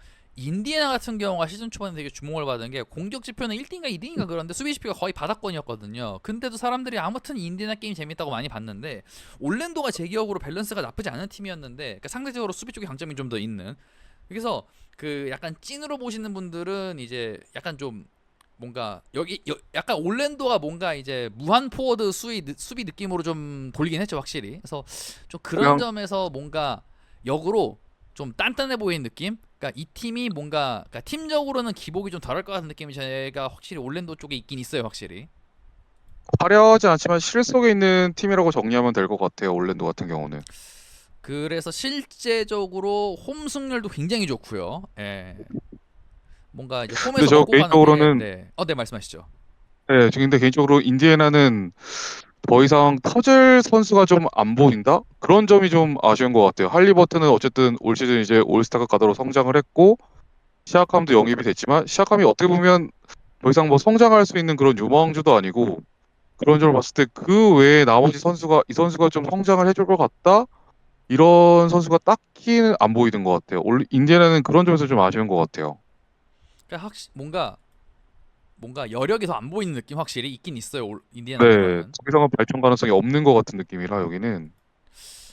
인디애나 같은 경우가 시즌 초반에 되게 주목을 받은 게 공격 지표는 1등인가 2등인가 그런데 수비 지표가 거의 바닥권이었거든요. 근데도 사람들이 아무튼 인디애나 게임 재밌다고 많이 봤는데 올랜도가 제 기억으로 밸런스가 나쁘지 않은 팀이었는데 그러니까 상대적으로 수비 쪽에 강점이 좀 더 있는. 그래서 그 약간 찐으로 보시는 분들은 이제 약간 좀 뭔가 약간 올랜도가 뭔가 이제 무한 포워드 수비 느낌으로 좀 돌리긴 했죠 확실히. 그래서 좀 그런 그냥- 점에서 뭔가 역으로 좀 단단해 보이는 느낌. 그러니까 이 팀이 뭔가 그러니까 팀적으로는 기복이 좀 덜할 것 같은 느낌이 제가 확실히 올랜도 쪽에 있긴 있어요 확실히. 화려하지 않지만 실속에 있는 팀이라고 정리하면 될 것 같아요. 올랜도 같은 경우는. 그래서 실제적으로 홈 승률도 굉장히 좋고요. 예. 뭔가 이제 근데 홈에서 저 먹고 가는 게 개인적으로는 네. 네 말씀하시죠. 네, 근데 개인적으로 인디애나는 더 이상 터질 선수가 좀 안 보인다? 그런 점이 좀 아쉬운 것 같아요. 할리버튼은 어쨌든 올 시즌 이제 올스타 가드로 성장을 했고 시아캄도 영입이 됐지만 시아캄이 어떻게 보면 더 이상 뭐 성장할 수 있는 그런 유망주도 아니고 그런 점을 봤을 때 그 외에 나머지 선수가 이 선수가 좀 성장을 해줄 것 같다? 이런 선수가 딱히는 안 보이는 것 같아요. 인디애나는 그런 점에서 좀 아쉬운 것 같아요. 그러니까 확실 뭔가 여력이 더 안 보이는 느낌 확실히 있긴 있어요. 네, 인디애나보다는. 더 이상은 발전 가능성이 없는 것 같은 느낌이라 여기는.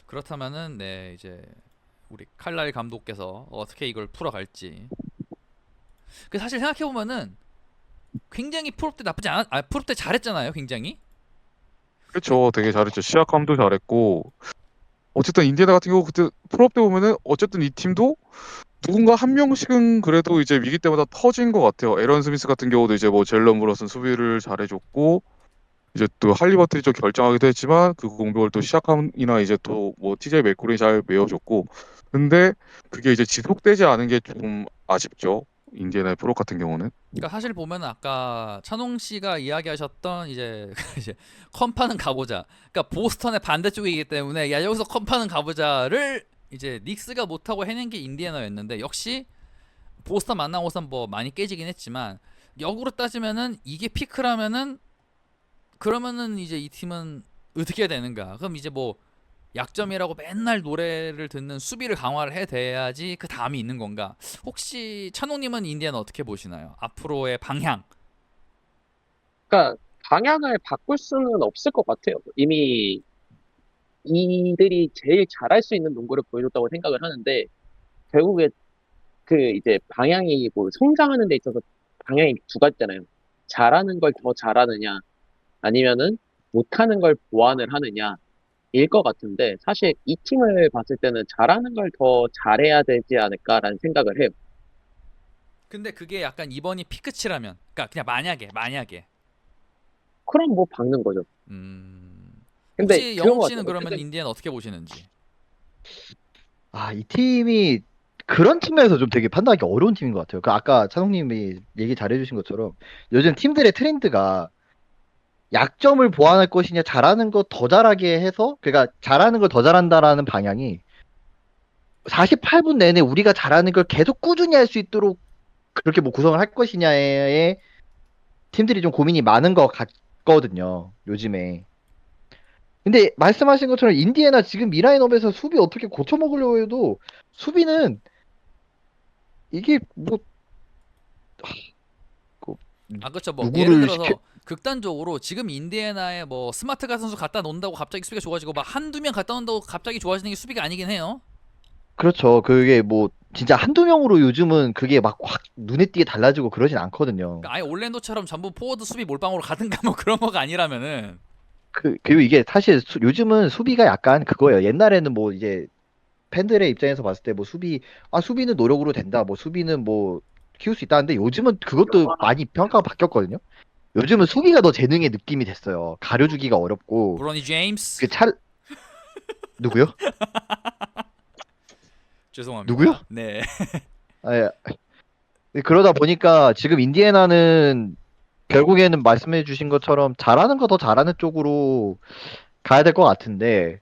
그렇다면은 네 이제 우리 칼날 감독께서 어떻게 이걸 풀어갈지. 그 사실 생각해 보면은 굉장히 프로 때 나쁘지 않아. 프로 때 잘했잖아요. 굉장히. 그렇죠. 되게 잘했죠. 시아캄도 잘했고 어쨌든 인디애나 같은 경우 그때 풀업 때 보면은 어쨌든 이 팀도 누군가 한 명씩은 그래도 이제 위기 때마다 터진 것 같아요. 에런 스미스 같은 경우도 이제 뭐 젤런 브로슨 수비를 잘해줬고 이제 또 할리버튼이 좀 결정하기도 했지만 그 공백을 또 시아캄이나 이제 또 뭐 TJ 맥콜이 잘 메워줬고 근데 그게 이제 지속되지 않은 게 좀 아쉽죠. 인디애나의 프로 같은 경우는. 그러니까 사실 보면은 아까 찬홍 씨가 이야기하셨던 이제 이제 컴파는 가보자. 그러니까 보스턴의 반대쪽이기 때문에 야 여기서 컴파는 가보자를 이제 닉스가 못하고 해낸 게 인디애나였는데 역시 보스턴 만나고선 뭐 많이 깨지긴 했지만 역으로 따지면은 이게 피크라면은 그러면은 이제 이 팀은 어떻게 해야 되는가? 그럼 이제 뭐 약점이라고 맨날 노래를 듣는 수비를 강화를 해대야지 그 다음이 있는 건가? 혹시 찬호님은 인디애나 어떻게 보시나요? 앞으로의 방향. 그러니까 방향을 바꿀 수는 없을 것 같아요. 이미 이들이 제일 잘할 수 있는 농구를 보여줬다고 생각을 하는데 결국에 그 이제 방향이 뭐 성장하는 데 있어서 방향이 두 가지잖아요. 잘하는 걸 더 잘하느냐 아니면은 못하는 걸 보완을 하느냐 일 것 같은데 사실 이 팀을 봤을 때는 잘하는 걸 더 잘해야 되지 않을까라는 생각을 해요. 근데 그게 약간 이번이 피크치라면, 그러니까 그냥 만약에. 그럼 뭐 박는 거죠. 근데 혹시 그런 영욱 것 씨는 같아요. 그러면 어쨌든 인디애나 어떻게 보시는지? 이 팀이 그런 측면에서 좀 되게 판단하기 어려운 팀인 것 같아요. 그 아까 찬홍님이 얘기 잘해주신 것처럼 요즘 팀들의 트렌드가 약점을 보완할 것이냐 잘하는 거 더 잘하게 해서 그러니까 잘하는 걸 더 잘한다라는 방향이 48분 내내 우리가 잘하는 걸 계속 꾸준히 할 수 있도록 그렇게 뭐 구성을 할 것이냐에 팀들이 좀 고민이 많은 것 같거든요. 요즘에. 근데 말씀하신 것처럼 인디애나 지금 미라인업에서 수비 어떻게 고쳐먹으려고 해도 수비는 이게 뭐 그 아 그렇죠. 뭐 예를 누구를 시켜 들어서 극단적으로 지금 인디애나에 뭐 스마트 같은 선수 갖다 놓는다고 갑자기 수비가 좋아지고 막 한두 명 갖다 놓는다고 갑자기 좋아지는 게 수비가 아니긴 해요. 그렇죠. 그게 뭐 진짜 한두 명으로 요즘은 그게 막 확 눈에 띄게 달라지고 그러진 않거든요. 그러니까 아예 올랜도처럼 전부 포워드 수비 몰빵으로 가든가 뭐 그런 거가 아니라면은 그리고 이게 사실 요즘은 수비가 약간 그거예요. 옛날에는 뭐 이제 팬들의 입장에서 봤을 때 뭐 수비는 노력으로 된다. 뭐 수비는 뭐 키울 수 있다는데 요즘은 그것도 많이 평가가 바뀌었거든요. 요즘은 수비가 더 재능의 느낌이 됐어요. 가려주기가 어렵고 브로니 제임스 그 누구요? 누구요? 죄송합니다. 네. 아, 그러다 보니까 지금 인디애나는 결국에는 말씀해 주신 것처럼 잘하는 거 더 잘하는 쪽으로 가야 될 것 같은데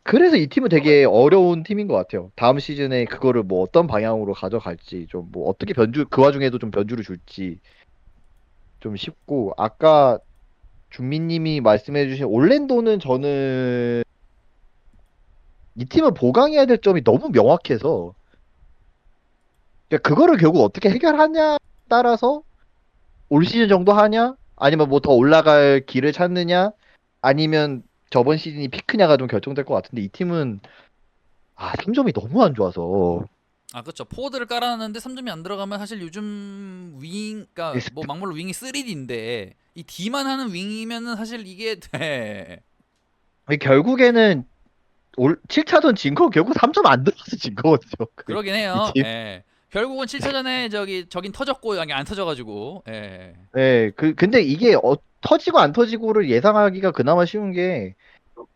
그래서 이 팀은 되게 어려운 팀인 것 같아요. 다음 시즌에 그거를 뭐 어떤 방향으로 가져갈지 좀 뭐 어떻게 그 와중에도 좀 변주를 줄지 좀 쉽고 아까 준민님이 말씀해 주신 올랜도는 저는 이 팀을 보강해야 될 점이 너무 명확해서 그러니까 그거를 결국 어떻게 해결하냐 따라서 올 시즌 정도 하냐? 아니면 뭐 더 올라갈 길을 찾느냐? 아니면 저번 시즌이 피크냐가 좀 결정될 것 같은데 이 팀은 3점이 너무 안 좋아서 아 그렇죠. 포워드를 깔아놨는데 3점이 안 들어가면 사실 요즘 그러니까 뭐 막말로 윙이 3D인데 이 D만 하는 윙이면은 사실 이게 돼. 결국에는 7차전 진 거 결국 3점 안 들어가서 진 거거든요. 그러긴 이 해요. 팀. 예. 결국은 7차전에 저긴 터졌고 여기 안 터져가지고. 예. 네, 근데 이게 터지고 안 터지고를 예상하기가 그나마 쉬운 게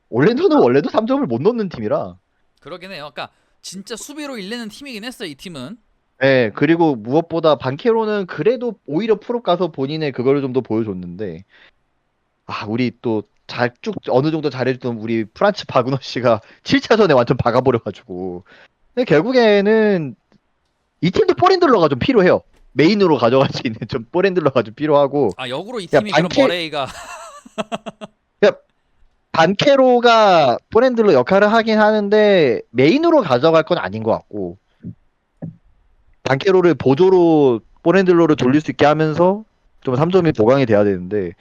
올랜도는 원래도 3점을 못 넣는 팀이라. 그러긴 해요. 그러니까 진짜 수비로 일내는 팀이긴 했어요. 이 팀은. 네, 그리고 무엇보다 반케로는 그래도 오히려 프로 가서 본인의 그거를 좀 더 보여줬는데 우리 또 쭉 어느 정도 잘해주던 우리 프란츠 바그너 씨가 7차전에 완전 박아버려가지고 근데 결국에는 이 팀도 볼핸들러가 좀 필요해요. 메인으로 가져갈 수 있는 좀 볼핸들러가 좀 필요하고 아 역으로 이 야, 팀이 그럼 머레이가 반케로가 볼핸들러 역할을 하긴 하는데 메인으로 가져갈 건 아닌 것 같고 반케로를 보조로 볼핸들러를 돌릴 수 있게 하면서 좀 3점이 보강이 돼야 되는데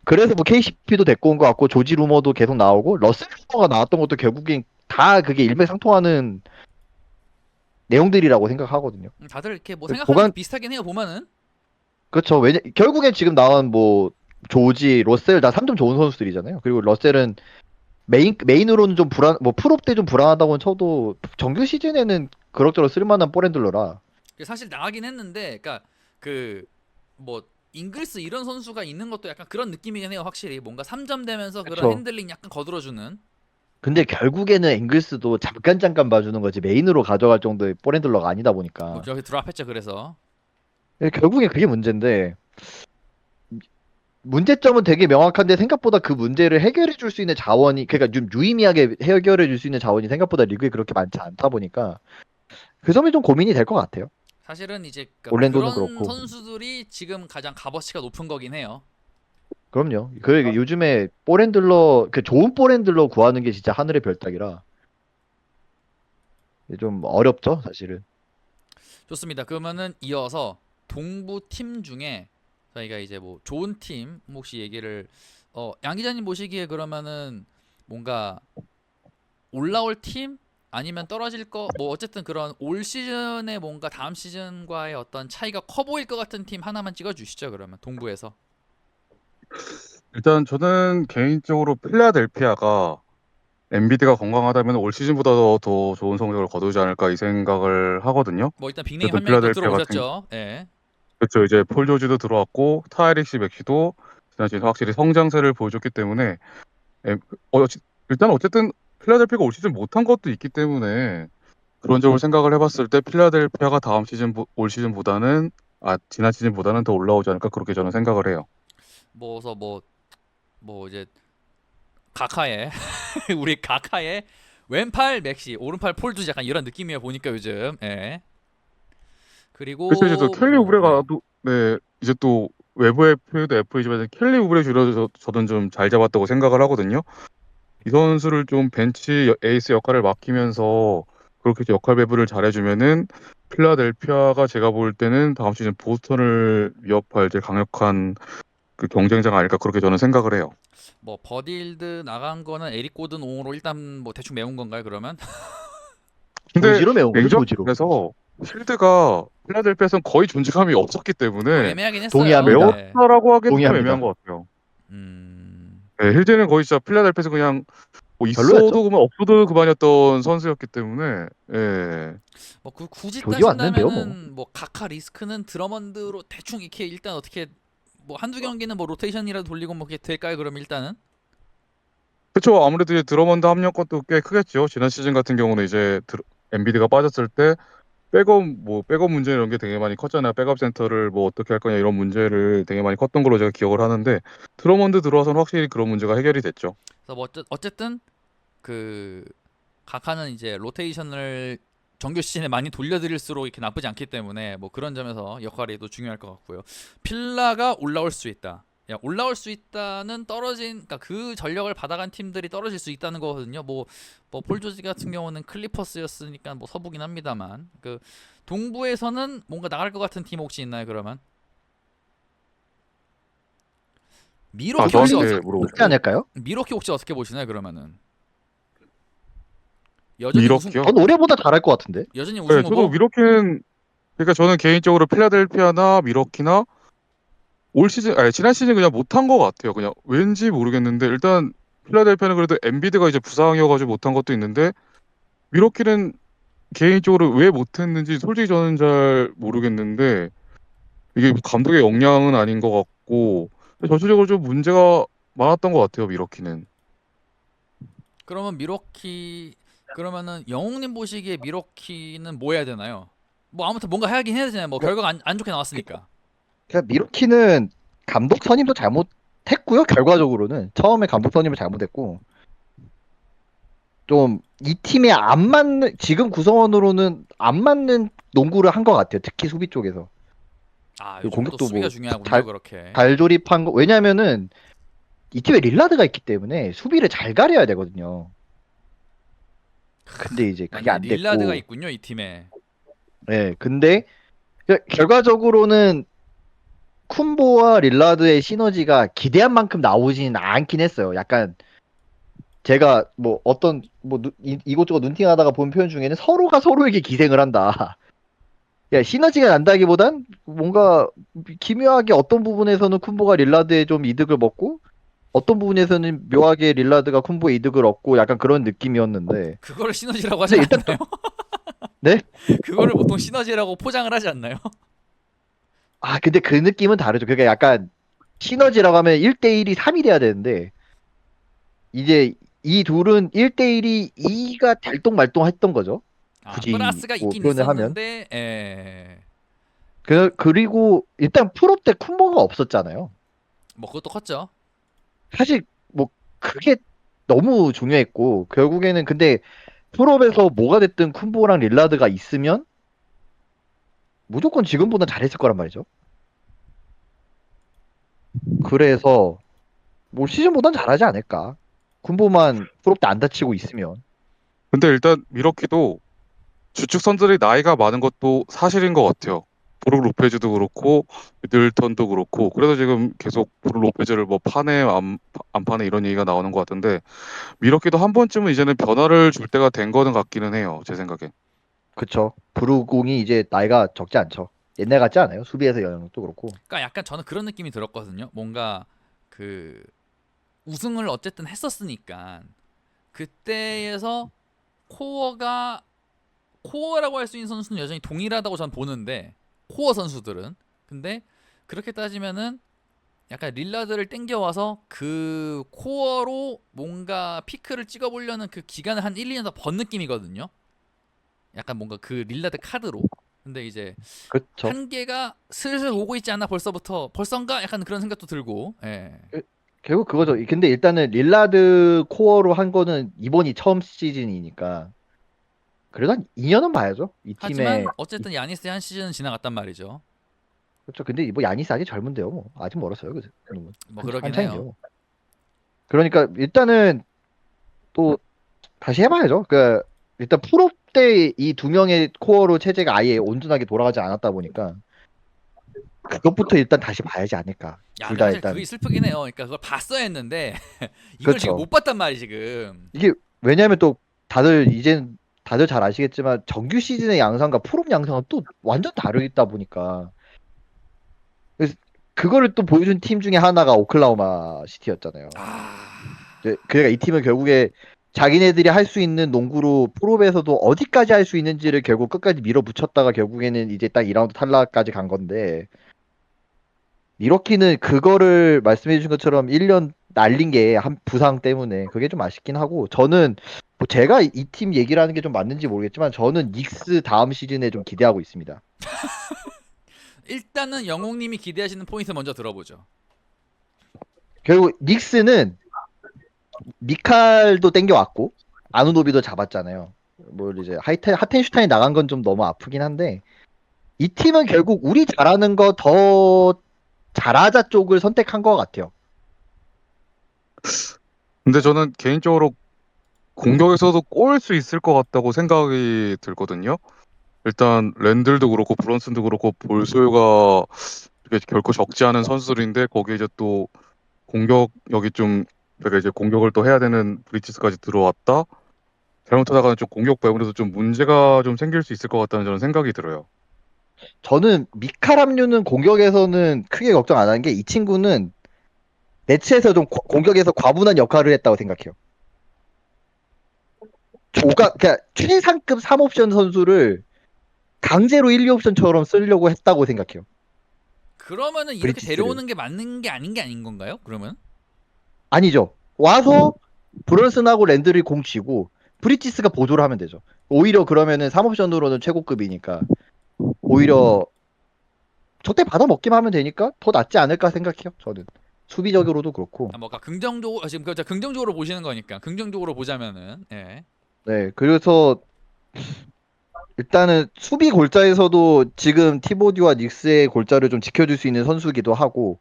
그래서 뭐 KCP도 데리고 온 것 같고 조지 루머도 계속 나오고 러셀 루머가 나왔던 것도 결국엔 다 그게 일맥상통하는 내용들이라고 생각하거든요. 다들 이렇게 뭐 그 생각하는 게 보강- 비슷하긴 해요. 보면은. 그렇죠. 결국엔 지금 나온 뭐 조지, 러셀 다 3점 좋은 선수들이잖아요. 그리고 러셀은 메인으로는 좀 뭐 프로 때 좀 불안하다고는 쳐도 정규 시즌에는 그럭저럭 쓸만한 볼핸들러라. 사실 나가긴 했는데, 그러니까 그 뭐 잉글스 이런 선수가 있는 것도 약간 그런 느낌이긴 해요. 확실히 뭔가 3점 되면서 그런 그쵸. 핸들링 약간 거들어주는. 근데 결국에는 앵글스도 잠깐 봐주는 거지 메인으로 가져갈 정도의 볼핸들러가 아니다 뭐 보니까 여기 드랍했죠. 그래서 결국에 그게 문제인데 문제점은 되게 명확한데 생각보다 그 문제를 해결해 줄 수 있는 자원이 그러니까 좀 유의미하게 해결해 줄 수 있는 자원이 생각보다 리그에 그렇게 많지 않다 보니까 그 점이 좀 고민이 될 것 같아요. 사실은 이제 그러니까 올랜도는 그런 그렇고. 선수들이 지금 가장 값어치가 높은 거긴 해요. 그럼요. 요즘에 볼핸들러 그 좋은 볼핸들러 구하는 게 진짜 하늘의 별따기라 좀 어렵죠, 사실은. 좋습니다. 그러면은 이어서 동부 팀 중에 저희가 이제 뭐 좋은 팀 혹시 얘기를 양 기자님 보시기에 그러면은 뭔가 올라올 팀 아니면 떨어질 거 뭐 어쨌든 그런 올 시즌에 뭔가 다음 시즌과의 어떤 차이가 커 보일 것 같은 팀 하나만 찍어 주시죠. 그러면 동부에서. 일단 저는 개인적으로 필라델피아가 엔비디가 건강하다면 올 시즌보다 더 좋은 성적을 거두지 않을까 이 생각을 하거든요. 뭐 일단 빅네임 그래도 한 명이 또 필라델피아 같은 들어오셨죠. 예. 그렇죠. 이제 폴 조지도 들어왔고 타이릭시 맥시도 지난 시즌 확실히 성장세를 보여줬기 때문에 에, 일단 어쨌든 필라델피아가 올 시즌 못한 것도 있기 때문에 그런 점을 생각을 해봤을 때 필라델피아가 다음 시즌 올 시즌보다는 지난 시즌보다는 더 올라오지 않을까 그렇게 저는 생각을 해요. 뭐서 뭐 이제 가카의 우리 가카의 왼팔 맥시 오른팔 폴드 약간 이런 느낌이에요 보니까 요즘. 예. 그리고 그래서 이제 또 켈리 뭐, 우브레가 또 네, 이제 또 외부 FA도 FA지만 켈리 우브레 줄여서 저는 좀 잘 잡았다고 생각을 하거든요. 이 선수를 좀 벤치 에이스 역할을 맡기면서 그렇게 역할 배분을 잘해주면은 필라델피아가 제가 볼 때는 다음 시즌 보스턴을 위협할 이제 강력한 그 경쟁자가 아닐까 그렇게 저는 생각을 해요. 뭐 버딜드 나간 거는 에릭 고든 5로 일단 뭐 대충 메운 건가요 그러면? 근데 조지로 매운 거죠, 냉정히 조지로. 말해서 필드가 필라델피아에서는 거의 존재감이 없었기 뭐 때문에 애매하긴 했어요. 동의합니다. 네. 메웠다라고 하기엔 좀 동의합니다. 애매한 것 같아요. 음. 네, 힐드는 거의 진짜 필라델피아에서 그냥 뭐 별로였죠. 있어도 그만 없어도 그만이었던 선수였기 때문에 예. 뭐 굳이 조지 왔는데요, 뭐. 따진다면은 뭐 가카 리스크는 드러먼드로 대충 이렇게 일단 어떻게 뭐 한두 경기는 뭐 로테이션이라도 돌리고 뭐 그게 될까요? 그럼 일단은 그쵸. 아무래도 이제 드러먼드 합류권도 꽤 크겠죠. 지난 시즌 같은 경우는 이제 엔비디가 빠졌을 때 백업 문제 이런 게 되게 많이 컸잖아요. 백업 센터를 뭐 어떻게 할 거냐 이런 문제를 되게 많이 컸던 걸로 제가 기억을 하는데 드러먼드 들어와서는 확실히 그런 문제가 해결이 됐죠. 그래서 뭐 어쨌든 그 가카는 이제 로테이션을 정규 시즌에 많이 돌려드릴수록 이렇게 나쁘지 않기 때문에 뭐 그런 점에서 역할이 또 중요할 것 같고요. 필라가 올라올 수 있다. 야, 올라올 수 있다는 그러니까 그 전력을 받아간 팀들이 떨어질 수 있다는 거거든요. 뭐 폴조지 같은 경우는 클리퍼스였으니까 뭐 서부긴 합니다만 그 동부에서는 뭔가 나갈 것 같은 팀 혹시 있나요? 그러면 미러키 혹시 저한테 어떻게 물어보세요. 그렇지 않을까요? 미러키 혹시 어떻게 보시나요? 그러면은 여전히 우승 미러키요? 전 올해보다 잘할 것 같은데. 여전히 네, 우승 저도 후보? 미러키는 그러니까 저는 개인적으로 필라델피아나 미러키나 올 시즌 아니 지난 시즌 그냥 못한 것 같아요. 그냥 왠지 모르겠는데 일단 필라델피아는 그래도 엔비드가 이제 부상이어가지고 못한 것도 있는데 미러키는 개인적으로 왜 못했는지 솔직히 저는 잘 모르겠는데 이게 감독의 역량은 아닌 것 같고 전체적으로 좀 문제가 많았던 것 같아요. 미러키는. 그러면 미러키 그러면은 영웅님 보시기에 미러키는 뭐 해야 되나요? 뭐 아무튼 뭔가 하긴 해야 되잖아요. 뭐 결과가 안 좋게 나왔으니까. 그냥 미루키는 감독 선임도 잘못했고요. 결과적으로는 처음에 감독 선임을 잘못했고 좀 이 팀에 안 맞는 지금 구성원으로는 안 맞는 농구를 한 것 같아요. 특히 수비 쪽에서. 아, 그리고 요즘 또 공격도 수비가 뭐 중요하군요. 그렇게. 잘 조립한 거. 왜냐면은 이 팀에 릴라드가 있기 때문에 수비를 잘 가려야 되거든요. 근데 이제 그게 맞네. 안 릴라드가 됐고. 있군요, 이 팀에. 네, 근데 결과적으로는 쿤보와 릴라드의 시너지가 기대한 만큼 나오진 않긴 했어요. 약간 제가 뭐 어떤 뭐 이곳저곳 눈팅하다가 본 표현 중에는 서로가 서로에게 기생을 한다. 야, 시너지가 난다기보단 뭔가 기묘하게 어떤 부분에서는 쿤보가 릴라드에 좀 이득을 먹고 어떤 부분에서는 묘하게 릴라드가 쿤보의 이득을 얻고 약간 그런 느낌이었는데 그거를 시너지라고 하지 근데 일단 않나요? 네? 그거를 보통 시너지라고 포장을 하지 않나요? 아 근데 그 느낌은 다르죠. 그게 약간 시너지라고 하면 1대1이 3이 돼야 되는데 이제 이 둘은 1대1이 2가 달동말동 했던 거죠. 아, 굳이 플러스가 뭐 있긴 표현을 하면. 있었는데, 그리고 일단 프로 때 쿤보가 없었잖아요. 뭐 그것도 컸죠. 사실 뭐 그게 너무 중요했고 결국에는 근데 프로에서 뭐가 됐든 쿤보랑 릴라드가 있으면 무조건 지금보다 잘했을 거란 말이죠. 그래서 뭐 시즌보단 잘하지 않을까. 쿤보만 프로 때 안 다치고 있으면. 근데 일단 미러키도 주축 선수들이 나이가 많은 것도 사실인 것 같아요. 브룩 로페즈도 그렇고 미들턴도 그렇고 그래서 지금 계속 브룩 로페즈를 뭐 파네 안 파네 이런 얘기가 나오는 것 같은데 미러키도 한 번쯤은 이제는 변화를 줄 때가 된 거는 같기는 해요. 제 생각에. 그쵸. 브루공이 이제 나이가 적지 않죠. 옛날 같지 않아요. 수비에서 영향도 그렇고. 그러니까 약간 저는 그런 느낌이 들었거든요. 뭔가 그 우승을 어쨌든 했었으니까 그때에서 코어가 코어라고 할 수 있는 선수는 여전히 동일하다고 저는 보는데 코어 선수들은 근데 그렇게 따지면은 약간 릴라드를 땡겨와서 그 코어로 뭔가 피크를 찍어보려는 그 기간을 한 1, 2년 더 번 느낌이거든요. 약간 뭔가 그 릴라드 카드로. 근데 이제 그쵸. 한계가 슬슬 오고 있지 않나 벌써인가 약간 그런 생각도 들고. 예. 결국 그거죠. 근데 일단은 릴라드 코어로 한 거는 이번이 처음 시즌이니까. 그래도 한 2년은 봐야죠. 이 팀의. 하지만 어쨌든 야니스의 한 시즌은 지나갔단 말이죠. 그렇죠. 근데 뭐 야니스 아직 젊은데요. 뭐. 아직 멀었어요. 그놈은. 뭐 그러긴 한창인데요. 해요. 뭐. 그러니까 일단은 또 다시 해봐야죠. 그 일단 프로 때 이 두 명의 코어로 체제가 아예 온전하게 돌아가지 않았다 보니까 그것부터 일단 다시 봐야지 않을까. 야, 둘 근데 다 사실 그게 일단 슬프긴 해요. 그러니까 그걸 봤어야 했는데 이걸 지금 그렇죠. 못 봤단 말이 지금. 이게 왜냐하면 또 다들 잘 아시겠지만 정규 시즌의 양상과 프로 양상은 또 완전 다르다 보니까 그래서 그거를 또 보여준 팀 중에 하나가 오클라호마 시티였잖아요. 그러니까 이 팀은 결국에 자기네들이 할 수 있는 농구로 프로에서도 어디까지 할 수 있는지를 결국 끝까지 밀어붙였다가 결국에는 이제 딱 2라운드 탈락까지 간 건데 미러키는 그거를 말씀해 주신 것처럼 1년 날린 게 한 부상 때문에 그게 좀 아쉽긴 하고 저는 뭐 제가 이 팀 얘기를 하는 게 좀 맞는지 모르겠지만 저는 닉스 다음 시즌에 좀 기대하고 있습니다. 일단은 영웅님이 기대하시는 포인트 먼저 들어보죠. 결국 닉스는 미칼도 땡겨왔고 아누노비도 잡았잖아요. 뭐 이제 하텐슈타인 나간 건 좀 너무 아프긴 한데 이 팀은 결국 우리 잘하는 거 더 잘하자 쪽을 선택한 것 같아요. 근데 저는 개인적으로 공격에서도 꼬일 수 있을 것 같다고 생각이 들거든요. 일단 랜들도 그렇고 브런슨도 그렇고 볼 소요가 이게 결코 적지 않은 선수들인데 거기에 이제 또 공격력이 좀 내가 이제 공격을 또 해야 되는 브리티스까지 들어왔다. 잘못하다가는 좀 공격 배분에서 좀 문제가 좀 생길 수 있을 것 같다는 저는 생각이 들어요. 저는 미카람류는 공격에서는 크게 걱정 안 하는 게 이 친구는 매치에서 좀 공격에서 과분한 역할을 했다고 생각해요. 그냥 최상급 3옵션 선수를 강제로 1, 2옵션처럼 쓰려고 했다고 생각해요. 그러면은 이렇게 브리티스를. 데려오는 게 맞는 게 아닌 건가요? 그러면? 아니죠. 와서 브런슨하고 랜드를 공 쥐고 브리티스가 보조를 하면 되죠. 오히려 그러면은 3옵션으로는 최고급이니까 오히려 저때 받아 먹기만 하면 되니까 더 낫지 않을까 생각해요. 저는 수비적으로도 그렇고. 아, 뭐가 긍정적으로 지금 긍정적으로 보시는 거니까 긍정적으로 보자면은 예. 네, 그래서 일단은 수비 골자에서도 지금 티보디와 닉스의 골자를 좀 지켜줄 수 있는 선수기도 하고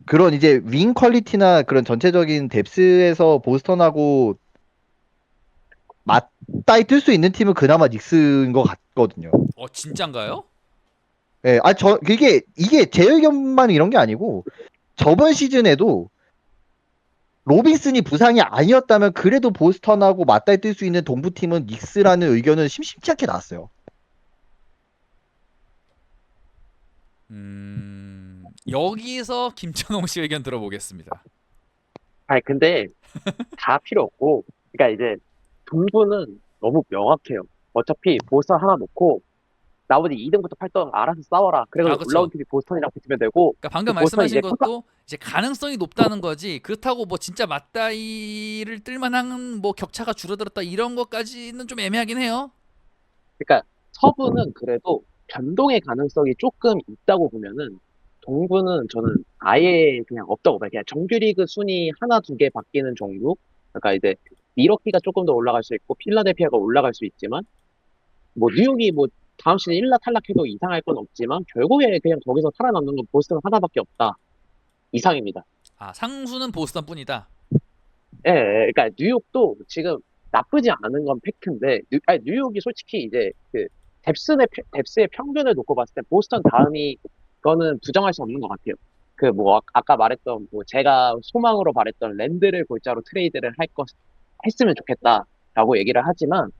그런 이제 윙 퀄리티나 그런 전체적인 뎁스에서 보스턴하고 맞다이 뜰 수 있는 팀은 그나마 닉스인 것 같거든요. 진짠가요? 예, 이게 제 의견만 이런 게 아니고 저번 시즌에도 로빈슨이 부상이 아니었다면 그래도 보스턴하고 맞다이 뜰 수 있는 동부팀은 닉스라는 의견은 심심치 않게 나왔어요. 여기서 김천홍 씨 의견 들어보겠습니다. 아니, 근데 다 필요 없고, 그러니까 이제 동부는 너무 명확해요. 어차피 보스턴 하나 놓고, 나머지 2등부터 8등 알아서 싸워라. 그래서 그쵸. 올라온 팀이 보스턴이랑 붙으면 되고, 그러니까 방금 보스턴이 말씀하신 이제 것도 이제 가능성이 높다는 거지. 그렇다고 뭐 진짜 맞다이를 뜰만한 뭐 격차가 줄어들었다 이런 것까지는 좀 애매하긴 해요. 그러니까 서부는 그래도 변동의 가능성이 조금 있다고 보면은 동부는 저는 아예 그냥 없다고 봐요. 그냥 정규리그 순위 하나 두 개 바뀌는 정도. 그러니까 이제 미러키가 조금 더 올라갈 수 있고 필라델피아가 올라갈 수 있지만 뭐 뉴욕이 뭐 다음 시즌 1라 탈락해도 이상할 건 없지만 결국에 그냥 거기서 살아남는 건 보스턴 하나밖에 없다 이상입니다. 아, 상수는 보스턴뿐이다. 예, 예. 그러니까 뉴욕도 지금 나쁘지 않은 건 팩트인데, 아니, 뉴욕이 솔직히 이제 그 뎁스의 평균을 놓고 봤을 때 보스턴 다음이 거는 부정할 수 없는 것 같아요. 그 뭐 아까 말했던 뭐 제가 소망으로 바랬던 랜드를 골자로 트레이드를 했으면 좋겠다라고 얘기를 하지만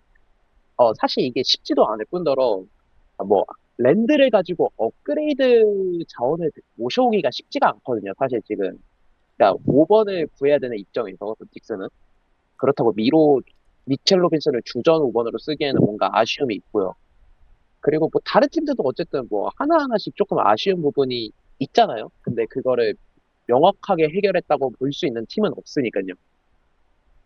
사실 이게 쉽지도 않을 뿐더러 뭐 랜드를 가지고 업그레이드 자원을 모셔오기가 쉽지가 않거든요. 사실 지금 그러니까 5번을 구해야 되는 입장에서 딕스는 그렇다고 미첼 로빈슨을 주전 5번으로 쓰기에는 뭔가 아쉬움이 있고요. 그리고 뭐 다른 팀들도 어쨌든 뭐 하나하나씩 조금 아쉬운 부분이 있잖아요. 근데 그거를 명확하게 해결했다고 볼 수 있는 팀은 없으니까요.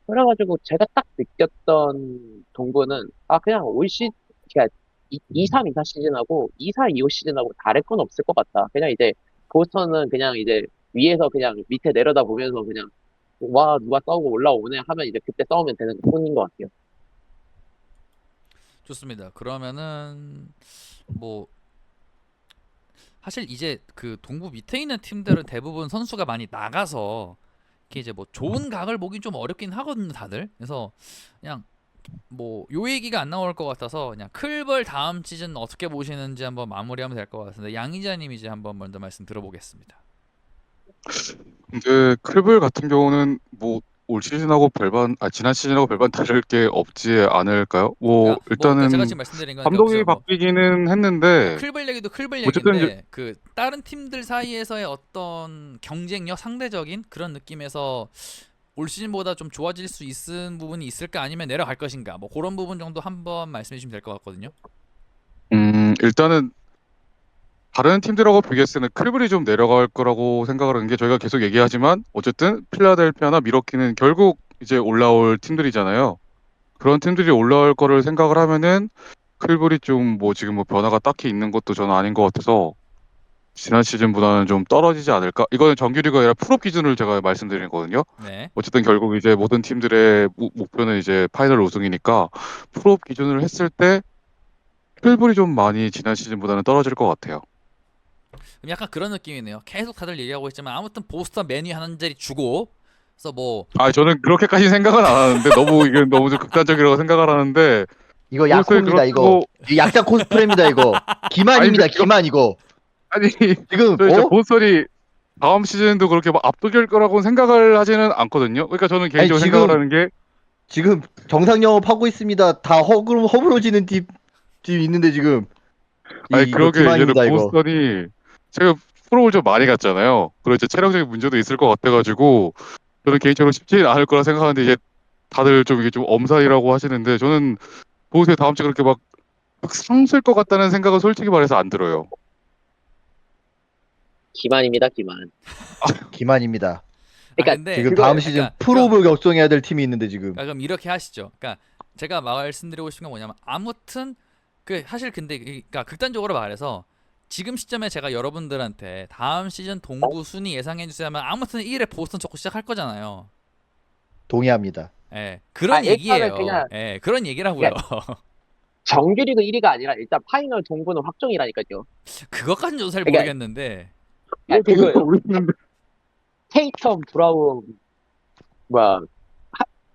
그래가지고 제가 딱 느꼈던 동부는 그냥 그러니까 3, 4 시즌하고 2, 4, 2, 5 시즌하고 다를 건 없을 것 같다. 그냥 이제 보스턴은 그냥 이제 위에서 그냥 밑에 내려다 보면서 그냥 와 누가 싸우고 올라오네 하면 이제 그때 싸우면 되는 것뿐인 것 같아요. 좋습니다. 그러면은 뭐 사실 이제 그 동부 밑에 있는 팀들은 대부분 선수가 많이 나가서 이렇게 이제 뭐 좋은 각을 보긴 좀 어렵긴 하거든요, 다들. 그래서 그냥 뭐 요 얘기가 안 나올 것 같아서 그냥 클벌 다음 시즌 어떻게 보시는지 한번 마무리하면 될 것 같은데 양 기자님 이제 한번 먼저 말씀 들어보겠습니다. 근데 클블 같은 경우는 뭐 올 시즌하고 지난 시즌하고 별반 다를 게 없지 않을까요? 뭐 그러니까 제가 일단은 지금 말씀드린 건 감독이 그죠 뭐 바뀌기는 그러니까 했는데 클벌 얘기도 클벌 어쨌든 이제 얘기인데 그 다른 팀들 사이에서의 어떤 경쟁력 상대적인 그런 느낌에서 올 시즌보다 좀 좋아질 수 있는 부분이 있을까 아니면 내려갈 것인가 뭐 그런 부분 정도 한번 말씀해 주시면 될 것 같거든요. 일단은 다른 팀들하고 비교했을 때는 클블이 좀 내려갈 거라고 생각을 하는 게 저희가 계속 얘기하지만 어쨌든 필라델피아나 미러키는 결국 이제 올라올 팀들이잖아요. 그런 팀들이 올라올 거를 생각을 하면은 클블이 좀 뭐 지금 뭐 변화가 딱히 있는 것도 저는 아닌 것 같아서 지난 시즌보다는 좀 떨어지지 않을까? 이거는 정규리그 아니라 프로 기준을 제가 말씀드린 거거든요. 네. 어쨌든 결국 이제 모든 팀들의 목표는 이제 파이널 우승이니까 프로 기준을 했을 때 클블이 좀 많이 지난 시즌보다는 떨어질 것 같아요. 약간 그런 느낌이네요. 계속 다들 얘기하고 있지만 아무튼 보스턴 메뉴 한 자리 주고 그래서 뭐 아, 저는 그렇게까지 생각은 안 하는데 이게 너무 좀 극단적이라고 생각을 하는데 이거 보스턴이 약코입니다, 이거. 이 약자 코스프레입니다, 이거. 기만입니다, 아니, 기만, 이거. 아니 지금, 저 진짜 보스턴이 다음 시즌도 그렇게 막 압도될 거라고 생각을 하지는 않거든요. 그러니까 저는 개인적으로 지금- 생각을 하는 게 지금 정상 영업하고 있습니다. 다 허물어지는 팀 있는데, 지금. 아니 이거 그러게 이제는 기만입니다, 이거. 보스턴이 제가 프로를 좀 많이 갔잖아요. 그리고 이제 체력적인 문제도 있을 것 같아가지고 저는 개인적으로 쉽지 않을 거라 생각하는데 이제 다들 좀 이게 좀 엄살이라고 하시는데 저는 보스에 다음 주에 그렇게 막 상수일 것 같다는 생각은 솔직히 말해서 안 들어요. 기만입니다, 기만. 기만입니다. 그러니까 근데 지금 그거예요. 다음 시즌 그러니까 프로브 격정해야 될 팀이 있는데, 지금. 그럼 이렇게 하시죠. 그러니까 제가 말씀드리고 싶은 건 뭐냐면 아무튼 그 사실 근데 그러니까 극단적으로 말해서 지금 시점에 제가 여러분들한테 다음 시즌 동부 순위 예상해 주세요 하면 아무튼 1회 보스턴 적고 시작할 거잖아요. 동의합니다. 예. 그런 일단은 얘기예요. 그냥- 예. 그런 얘기라고요. 정규리그 1위가 아니라 일단 파이널 동부는 확정이라니까요. 그것까지는 저도 잘 그러니까- 모르겠는데 그거예요. 모르겠는데 테이텀, 브라운, 뭐야,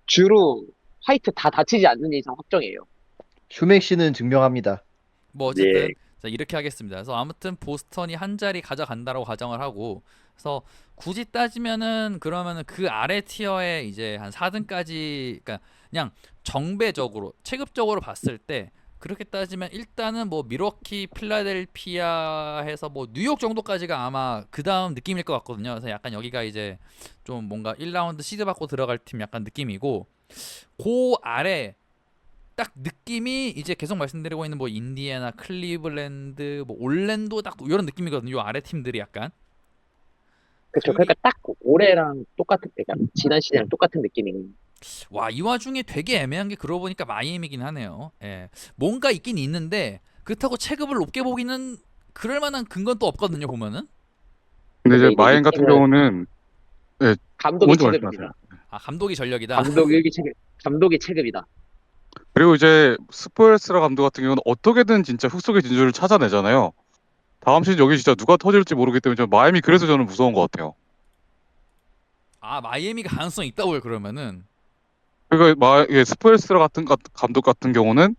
주루, 화이트 다 다치지 않는 이상 확정이에요. 슈맥시는 증명합니다. 뭐 어쨌든 예. 자, 이렇게 하겠습니다. 그래서 아무튼 보스턴이 한 자리 가져간다라고 가정을 하고 그래서 굳이 따지면은 그러면은 그 아래 티어에 이제 한 4등까지 그러니까 그냥 정배적으로 체급적으로 봤을 때 그렇게 따지면 일단은 뭐 미러키, 필라델피아 해서 뭐 뉴욕 정도까지가 아마 그 다음 느낌일 것 같거든요. 그래서 약간 여기가 이제 좀 뭔가 1라운드 시드 받고 들어갈 팀 약간 느낌이고 그 아래 딱 느낌이 이제 계속 말씀드리고 있는 뭐 인디애나, 클리블랜드, 뭐 올랜도 딱 이런 느낌이거든요. 요 아래 팀들이 약간. 그렇죠. 그러니까 딱 올해랑 똑같은, 그러니까 지난 시즌이랑 똑같은 느낌이에요. 와, 이 와중에 되게 애매한 게 그러고 보니까 마이애미긴 하네요. 예. 뭔가 있긴 있는데 그렇다고 체급을 높게 보기는 그럴 만한 근거는 또 없거든요, 보면은. 근데 이제 근데 이제 마인 이 같은 팀은 경우는 감독이 먼저 체급입니다. 아, 감독이 전력이다. 감독이 체급이다. 그리고 이제 스포엘스라 감독 같은 경우는 어떻게든 진짜 흙속의 진주를 찾아내잖아요. 다음 시즌 여기 진짜 누가 터질지 모르기 때문에 마이애미 그래서 저는 무서운 것 같아요. 아, 마이애미가 가능성이 있다고요, 그러면은. 그러니까 스포엘스라 같은 감독 같은 경우는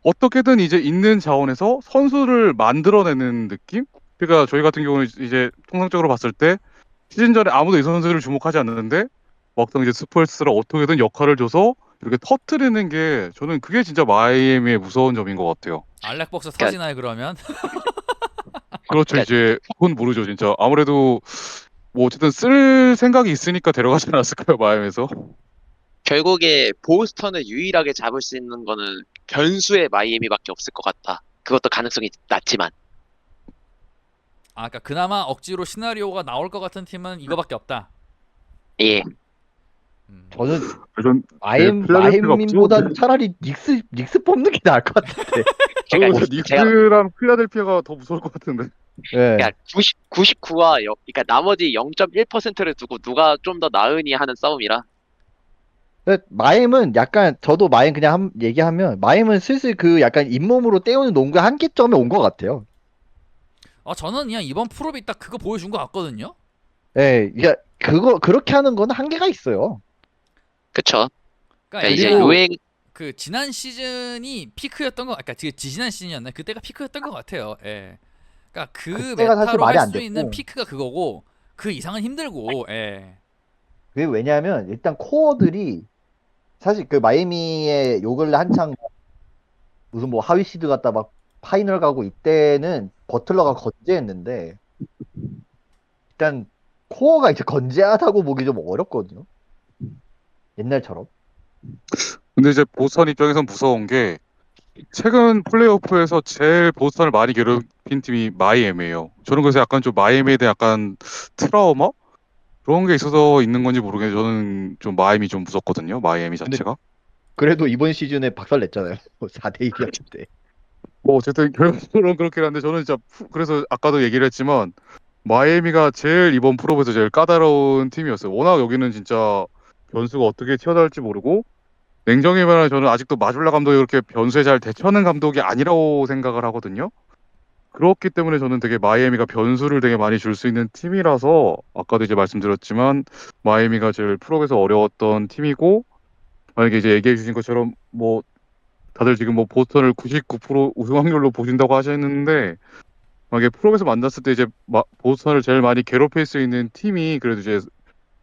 어떻게든 이제 있는 자원에서 선수를 만들어내는 느낌? 그러니까 저희 같은 경우는 이제 통상적으로 봤을 때 시즌 전에 아무도 이 선수를 주목하지 않는데 막상 이제 스포엘스라 어떻게든 역할을 줘서 이렇게 터트리는 게 저는 그게 진짜 마이애미의 무서운 점인 것 같아요. 알렉 복스 터지나요, 그러면? 그렇죠. 그러니까- 이제 그건 모르죠, 진짜. 아무래도 뭐 어쨌든 쓸 생각이 있으니까 데려가지 않았을까요, 마이애미에서? 결국에 보스턴을 유일하게 잡을 수 있는 거는 변수의 마이애미밖에 없을 것 같다. 그것도 가능성이 낮지만. 아, 그러니까 그나마 억지로 시나리오가 나올 것 같은 팀은 이거밖에 없다. 예. 저는 전 필라델피아가 마이애미보단 차라리 닉스 뽑는 게 나을 것 같은데. 그러니까 닉스랑 필라델피아가 더 무서울 것 같은데. 예. 그러니까 99와 그러니까 나머지 0.1%를 두고 누가 좀 더 나으니 하는 싸움이라. 근데 마임은 약간 저도 마임 그냥 얘기하면 마임은 슬슬 그 약간 잇몸으로 때우는 농구 한계점에 온 것 같아요. 저는 그냥 이번 프로비 딱 그거 보여준 것 같거든요. 예, 그거 그렇게 하는 건 한계가 있어요. 그쵸? 그러니까 그러니까 이제 그리고 유행 그 지난 시즌이 피크였던 거, 그러니까 지난 시즌이었나? 그때가 피크였던 것 같아요. 예. 그러니까 그 그때가 사실 메타로 말이 할 안 수 있는 됐고. 피크가 그거고 그 이상은 힘들고. 예. 그게 왜냐하면 일단 코어들이 사실 그 마이애미의 요 근래 한창 무슨 뭐 하위 시드 갔다 막 파이널 가고 이때는 버틀러가 건재했는데 일단 코어가 이제 건재하다고 보기 좀 어렵거든요. 옛날처럼. 근데 이제 보스턴 입장에선 무서운 게 최근 플레이오프에서 제일 보스턴을 많이 괴롭힌 팀이 마이애미예요. 저는 그래서 약간 좀 마이애미에 대한 약간 트라우마? 그런 게 있어서 있는 건지 모르겠는데 저는 좀 마이애미 좀 무섭거든요. 마이애미 자체가. 그래도 이번 시즌에 박살 냈잖아요. 4대 1이었는데. 뭐 어쨌든 결과적으로는 그렇긴 한데 저는 진짜 그래서 아까도 얘기를 했지만 마이애미가 제일 이번 프로에서 제일 까다로운 팀이었어요. 워낙 여기는 진짜 변수가 어떻게 튀어나올지 모르고 냉정히 말하면 저는 아직도 마줄라 감독이 그렇게 변수에 잘 대처하는 감독이 아니라고 생각을 하거든요. 그렇기 때문에 저는 되게 마이애미가 변수를 되게 많이 줄 수 있는 팀이라서 아까도 이제 말씀드렸지만 마이애미가 제일 프로에서 어려웠던 팀이고 만약에 이제 얘기해 주신 것처럼 뭐 다들 지금 뭐 보스턴을 99% 우승 확률로 보신다고 하셨는데 만약에 프로에서 만났을 때 이제 보스턴을 제일 많이 괴롭힐 수 있는 팀이 그래도 이제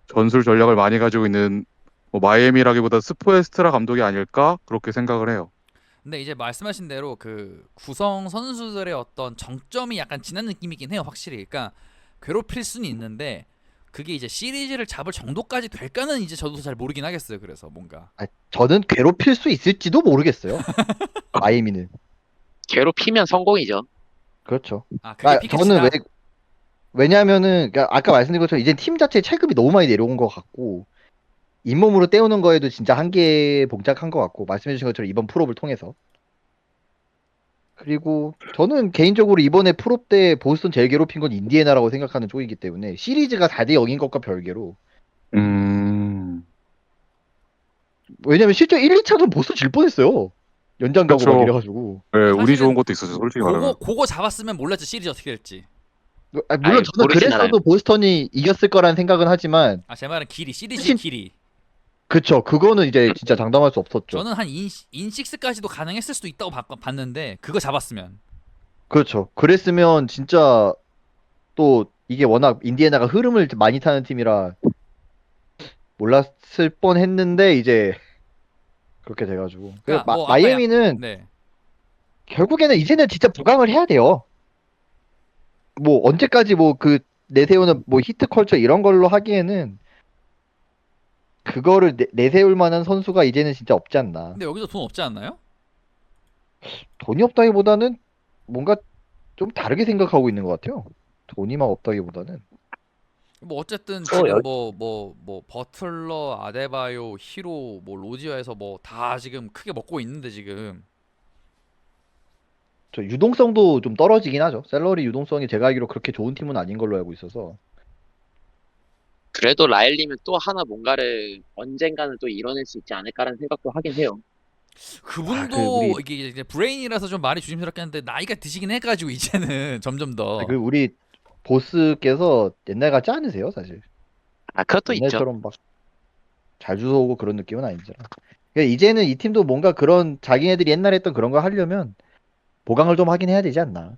전술 전략을 많이 가지고 있는 뭐 마이애미라기보다 스포에스트라 감독이 아닐까 그렇게 생각을 해요. 근데 이제 말씀하신 대로 그 구성 선수들의 어떤 정점이 약간 지난 느낌이긴 해요, 확실히. 그러니까 괴롭힐 수는 있는데 그게 이제 시리즈를 잡을 정도까지 될까는 이제 저도 잘 모르긴 하겠어요. 그래서 뭔가 저는 괴롭힐 수 있을지도 모르겠어요. 마이애미는. 괴롭히면 성공이죠. 그렇죠. 그게 저는 피켓이다. 왜냐하면은 그러니까 아까 말씀드린 것처럼 이제 팀 자체 체급이 너무 많이 내려온 것 같고 잇몸으로 때우는 거에도 진짜 한계에 봉착한 것 같고 말씀해주신 것처럼 이번 풀업을 통해서 그리고 저는 개인적으로 이번에 풀업 때 보스턴 제일 괴롭힌 건 인디애나라고 생각하는 쪽이기 때문에 시리즈가 4대 0인 것과 별개로 왜냐면 실제 1, 2차전 보스턴 질 뻔했어요. 연장 가고 그쵸. 막 이래가지고 네, 운이 사실은 좋은 것도 있었죠, 솔직히 말하면. 그거 잡았으면 몰랐지 시리즈 어떻게 될지. 물론 아니, 저는 모르진 그랬어도 보스턴이 이겼을 거란 생각은 하지만 제 말은 길이, 시리즈의 훨씬- 길이. 그쵸 그거는 이제 진짜 장담할 수 없었죠. 저는 한 인6까지도 가능했을 수도 있다고 봤는데 그거 잡았으면. 그렇죠. 그랬으면 진짜 또 이게 워낙 인디애나가 흐름을 많이 타는 팀이라 몰랐을 뻔했는데 이제 그렇게 돼가지고 그러니까 뭐 아까 마이애미는 네. 결국에는 이제는 진짜 부강을 해야 돼요. 뭐 언제까지 뭐 그 내세우는 뭐 히트 컬처 이런 걸로 하기에는 그거를 내세울 만한 선수가 이제는 진짜 없지 않나. 근데 여기도 돈 없지 않나요? 돈이 없다기보다는 뭔가 좀 다르게 생각하고 있는 것 같아요. 돈이만 없다기보다는. 뭐 어쨌든 저 지금 여- 뭐 버틀러, 아데바요, 히로, 뭐 로지어에서 뭐 다 지금 크게 먹고 있는데 지금. 저 유동성도 좀 떨어지긴 하죠. 샐러리 유동성이 제가 알기로 그렇게 좋은 팀은 아닌 걸로 알고 있어서. 그래도 라일리면 또 하나 뭔가를 언젠가는 또 이뤄낼 수 있지 않을까라는 생각도 하긴 해요. 그분도 우리- 이게 이제 브레인이라서 좀 말이 조심스럽게 하는데 나이가 드시긴 해가지고 이제는 점점 더. 그 우리 보스께서 옛날 같지 않으세요, 사실. 그것도 있죠. 옛날처럼 막 잘 주워오고 그런 느낌은 아니잖아. 그러니까 이제는 이 팀도 뭔가 그런 자기네들이 옛날에 했던 그런 거 하려면 보강을 좀 하긴 해야 되지 않나.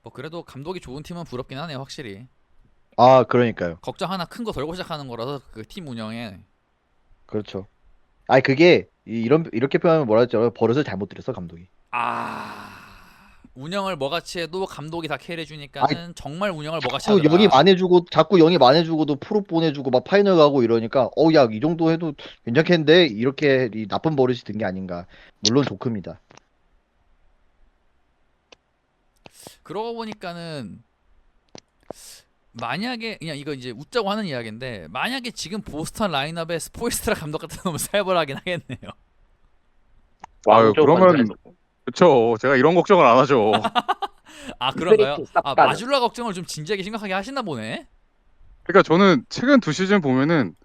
뭐 그래도 감독이 좋은 팀은 부럽긴 하네요, 확실히. 아, 그러니까요. 걱정 하나 큰 거 덜고 시작하는 거라서 그 팀 운영에. 그렇죠. 아니 그게 이렇게 표현하면 뭐라 했죠? 버릇을 잘못 들였어 감독이. 운영을 뭐같이 해도 감독이 다 캐리 해주니까는 정말 운영을 뭐같이 자꾸 하더라. 영입 안 해주고도 프로 보내주고 막 파이널 가고 이러니까 야 이 정도 해도 괜찮겠는데 이렇게 이 나쁜 버릇이 든 게 아닌가. 물론 조크입니다. 그러고 보니까는 만약에 그냥 이거 이제 웃자고 하는 이야기인데 만약에 지금 보스턴 라인업에 스포이스트라 감독 같은 놈은 살벌하긴 하겠네요. 아유, 왕조 그러면 건설에서. 그쵸. 제가 이런 걱정을 안 하죠. 그런가요? 스트레이팅 싹 가는. 마줄라 걱정을 좀 진지하게 심각하게 하시나 보네. 그러니까 저는 최근 2시즌 보면은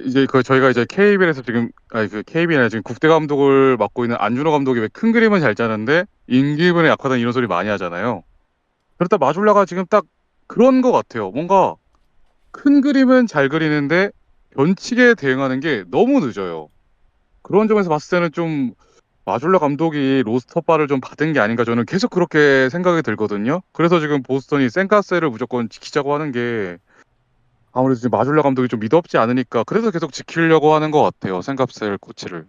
이제 저희가 이제 KBL에서 지금 KBL이 아니라 지금 국대 감독을 맡고 있는 안준호 감독이 왜 큰 그림은 잘 짜는데 인기분에 약하다는 이런 소리 많이 하잖아요. 그렇다 마줄라가 지금 딱 그런 것 같아요. 뭔가 큰 그림은 잘 그리는데 변칙에 대응하는 게 너무 늦어요. 그런 점에서 봤을 때는 좀 마줄라 감독이 로스터바를 좀 받은 게 아닌가 저는 계속 그렇게 생각이 들거든요. 그래서 지금 보스턴이 센카세를 무조건 지키자고 하는 게 아무래도 지금 마줄라 감독이 좀 믿업지 않으니까 그래서 계속 지키려고 하는 것 같아요. 센카셀 코치를.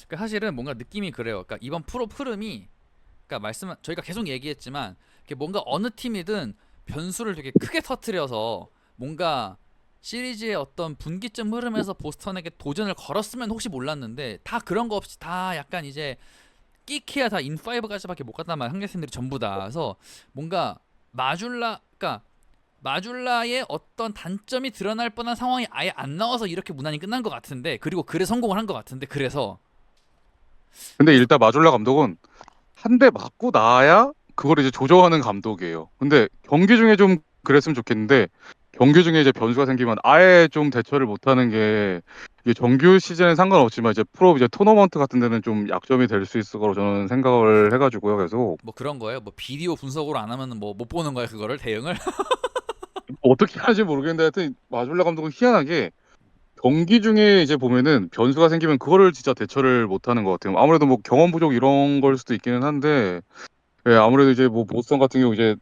그러니까 사실은 뭔가 느낌이 그래요. 그러니까 이번 프로 흐름이 그러니까 저희가 계속 얘기했지만 이게 뭔가 어느 팀이든 변수를 되게 크게 터트려서 뭔가 시리즈의 어떤 분기점 흐름에서 보스턴에게 도전을 걸었으면 혹시 몰랐는데 다 그런 거 없이 다 약간 이제 끼키야 다 인5까지밖에 못 갔단 말이야. 한국팀들이 전부 다. 그래서 뭔가 그러니까 마줄라의 어떤 단점이 드러날 뻔한 상황이 아예 안 나와서 이렇게 무난히 끝난 것 같은데 그리고 그래 성공을 한 것 같은데 그래서 근데 일단 마줄라 감독은 한 대 맞고 나야 그걸 이제 조정하는 감독이에요. 근데 경기 중에 좀 그랬으면 좋겠는데 경기 중에 이제 변수가 생기면 아예 좀 대처를 못하는 게 이게 정규 시즌엔 상관없지만 이제 프로 이제 토너먼트 같은 데는 좀 약점이 될 수 있을 거라고 저는 생각을 해가지고요. 계속 뭐 그런 거예요? 뭐 비디오 분석으로 안 하면 뭐 못 보는 거야 그거를 대응을? 어떻게 하는지 모르겠는데 하여튼 마졸라 감독은 희한하게 경기 중에 이제 보면은 변수가 생기면 그거를 진짜 대처를 못하는 것 같아요. 아무래도 뭐 경험 부족 이런 걸 수도 있기는 한데 예, 아무래도 이제 뭐 보스턴 같은 경우 이제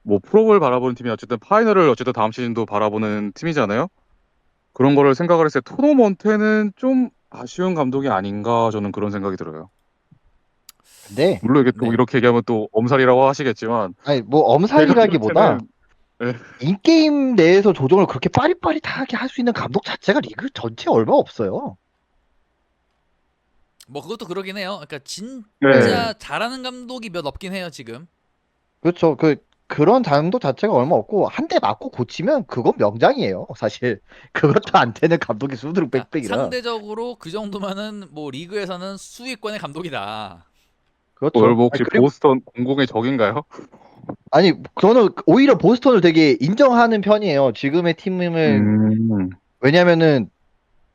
뭐 프로를 바라보는 팀이 어쨌든 파이널을 어쨌든 다음 시즌도 바라보는 팀이잖아요. 그런 거를 생각을 했을 때 토너먼트에는 좀 아쉬운 감독이 아닌가 저는 그런 생각이 들어요. 근데 물론 이게 또 네. 이렇게 얘기하면 또 엄살이라고 하시겠지만 아니 뭐 제가 볼 엄살이라기보다 때는 예, 인게임 내에서 조정을 그렇게 빠릿빠릿하게 할 수 있는 감독 자체가 리그 전체에 얼마 없어요. 뭐 그것도 그러긴 해요. 그러니까 네. 진짜 잘하는 감독이 몇 없긴 해요 지금. 그렇죠. 그런 감독 자체가 얼마 없고 한 대 맞고 고치면 그건 명장이에요. 사실 그것도 안 되는 감독이 수두룩 그러니까 빽빽이라. 상대적으로 그 정도면은 뭐 리그에서는 수위권의 감독이다. 그렇죠. 뭐 아니, 혹시 그리고 보스턴 공공의 적인가요? 아니 저는 오히려 보스턴을 되게 인정하는 편이에요. 지금의 팀은 음, 왜냐면은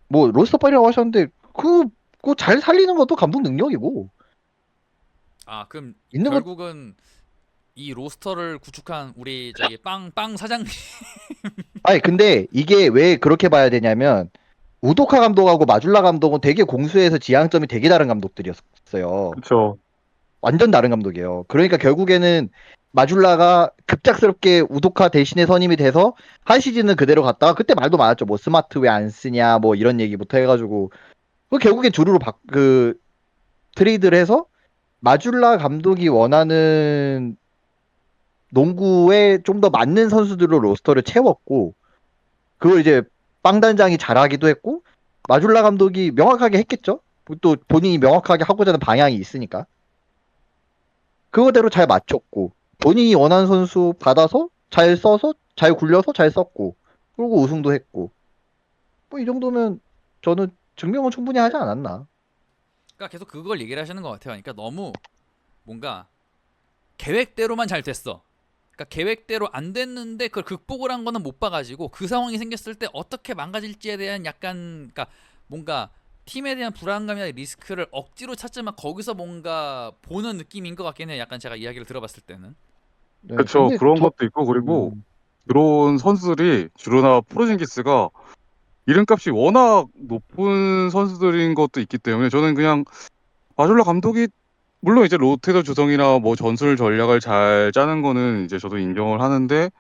뭐 로스터 빨이라고 하셨는데 그거 잘 살리는 것도 감독 능력이고 아 그럼 있는 것 결국은 이 로스터를 구축한 우리 저기 빵 사장님. 아니 근데 이게 왜 그렇게 봐야 되냐면 우도카 감독하고 마줄라 감독은 되게 공수에서 지향점이 되게 다른 감독들이었어요. 그렇죠. 완전 다른 감독이에요. 그러니까 결국에는 마줄라가 급작스럽게 우도카 대신에 선임이 돼서 한 시즌은 그대로 갔다가 그때 말도 많았죠. 뭐 스마트 왜 안 쓰냐 뭐 이런 얘기부터 해가지고 그 결국엔 주루로 트레이드를 해서 마줄라 감독이 원하는 농구에 좀 더 맞는 선수들로 로스터를 채웠고 그걸 이제 빵 단장이 잘하기도 했고 마줄라 감독이 명확하게 했겠죠. 또 본인이 명확하게 하고자 하는 방향이 있으니까 그거대로 잘 맞췄고 본인이 원하는 선수 받아서 잘 써서 잘 굴려서 잘 썼고 그리고 우승도 했고 뭐 이 정도면 저는 증명은 충분히 하지 않았나. 그러니까 계속 그걸 얘기를 하시는 것 같아요. 그러니까 너무 뭔가 계획대로만 잘 됐어. 그러니까 계획대로 안 됐는데 그걸 극복을 한 거는 못 봐가지고 그 상황이 생겼을 때 어떻게 망가질지에 대한 약간 그러니까 뭔가 팀에 대한 불안감이나 리스크를 억지로 찾지만 거기서 뭔가 보는 느낌인 것 같긴 해요. 약간 제가 이야기를 들어봤을 때는. 네, 그렇죠. 근데 그런 것도 있고 그리고 들어온 선수들이 주로나 프로징기스가 이름값이 워낙 높은 선수들인 것도 있기 때문에 저는 그냥 마졸라 감독이 물론 이제 로테이터 조성이나 뭐 전술 전략을 잘 짜는 거는 이제 저도 인정을 하는데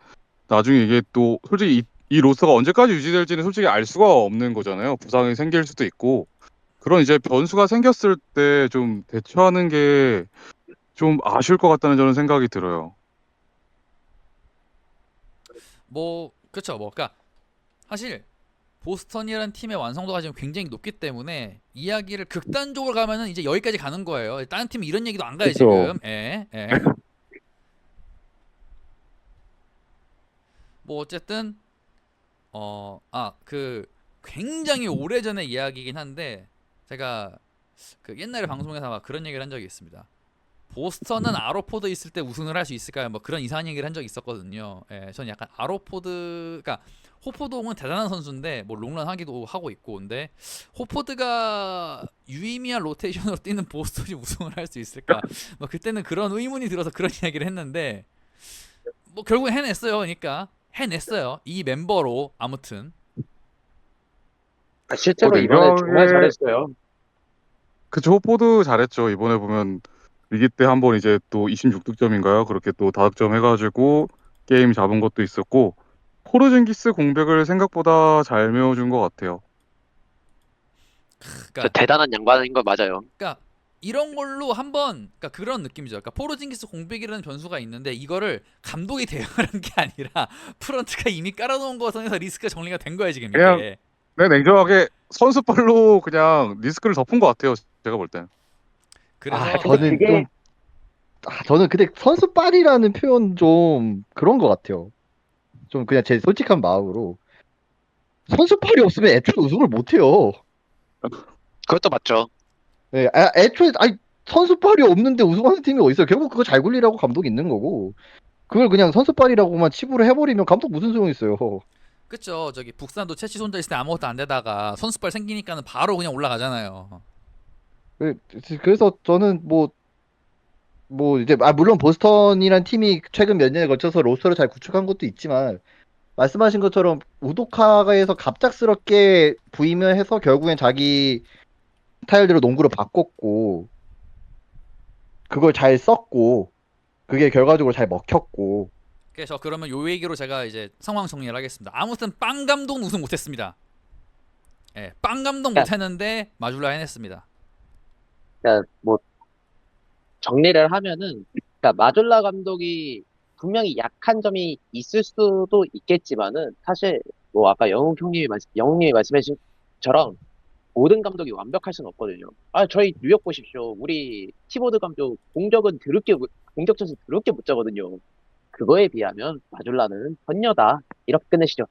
나중에 이게 또 솔직히 이 로스터가 언제까지 유지될지는 솔직히 알 수가 없는 거잖아요. 부상이 생길 수도 있고 그런 이제 변수가 생겼을 때 좀 대처하는 게 좀 아쉬울 것 같다는 저는 생각이 들어요. 뭐 그렇죠. 뭐 그러니까 사실 보스턴이라는 팀의 완성도가 지금 굉장히 높기 때문에 이야기를 극단적으로 가면은 이제 여기까지 가는 거예요. 다른 팀은 이런 얘기도 안 가요 그쵸. 지금. 예, 예. 뭐 어쨌든 그 굉장히 오래전의 이야기이긴 한데 제가 그 옛날에 방송에서 아마 그런 얘기를 한 적이 있습니다. 보스턴은 아로포드 있을 때 우승을 할 수 있을까요? 뭐 그런 이상한 얘기를 한 적이 있었거든요. 예, 전 약간 아로포드가 호포동은 대단한 선수인데 뭐 롱런 하기도 하고 있고 근데 호포드가 유의미한 로테이션으로 뛰는 보스턴이 우승을 할 수 있을까? 뭐 그때는 그런 의문이 들어서 그런 이야기를 했는데 뭐 결국 해냈어요. 그러니까 해냈어요. 이 멤버로 아무튼 실제로 저도 이번에 정말 이번에 잘했어요. 그쵸 호포드 잘했죠. 이번에 보면 위기 때 한번 이제 또 26득점인가요? 그렇게 또 다득점 해가지고 게임 잡은 것도 있었고 포르징기스 공백을 생각보다 잘 메워준 것 같아요. 진짜 그러니까 대단한 양반인 거 맞아요. 그러니까 이런 걸로 한번 그러니까 그런 느낌이죠. 그러니까 포르징기스 공백이라는 변수가 있는데 이거를 감독이 대응하는 게 아니라 프런트가 이미 깔아놓은 거 선에서 리스크가 정리가 된 거야 지금 그냥 이게. 네, 냉정하게 선수발로 그냥 리스크를 덮은 것 같아요. 제가 볼 땐. 그래서 근데 저는 그게 좀 저는 근데 선수빨이라는 표현 좀 그런 것 같아요. 좀 그냥 제 솔직한 마음으로 선수빨이 없으면 애초에 우승을 못해요. 그것도 맞죠. 네, 애초에 아니 선수빨이 없는데 우승하는 팀이 어딨어요? 결국 그거 잘 굴리라고 감독이 있는 거고 그걸 그냥 선수빨이라고만 치부를 해버리면 감독 무슨 소용 있어요? 그쵸. 저기 북산도 채취 손자 있을 때 아무것도 안 되다가 선수발 생기니까는 바로 그냥 올라가잖아요. 그- 그래서 저는 이제 물론 보스턴이란 팀이 최근 몇 년에 걸쳐서 로스터를 잘 구축한 것도 있지만 말씀하신 것처럼 우도카가에서 갑작스럽게 부임을 해서 결국엔 자기 스타일대로 농구를 바꿨고 그걸 잘 썼고 그게 결과적으로 잘 먹혔고. 그래서 그러면 요 얘기로 제가 이제 상황 정리를 하겠습니다. 아무튼 빵 감독 우승 못했습니다. 예, 빵 감독 그러니까- 못했는데 마줄라 해냈습니다. 그러니까 뭐 정리를 하면은 그러니까 마졸라 감독이 분명히 약한 점이 있을 수도 있겠지만은 사실 뭐 아까 영웅님이 말씀하신 것처럼 모든 감독이 완벽할 수는 없거든요. 아, 저희 뉴욕 보십시오. 우리 키보드 감독 공격자수 더럽게 못 짜거든요. 그거에 비하면 마졸라는 선녀다. 이렇게 끝내시죠.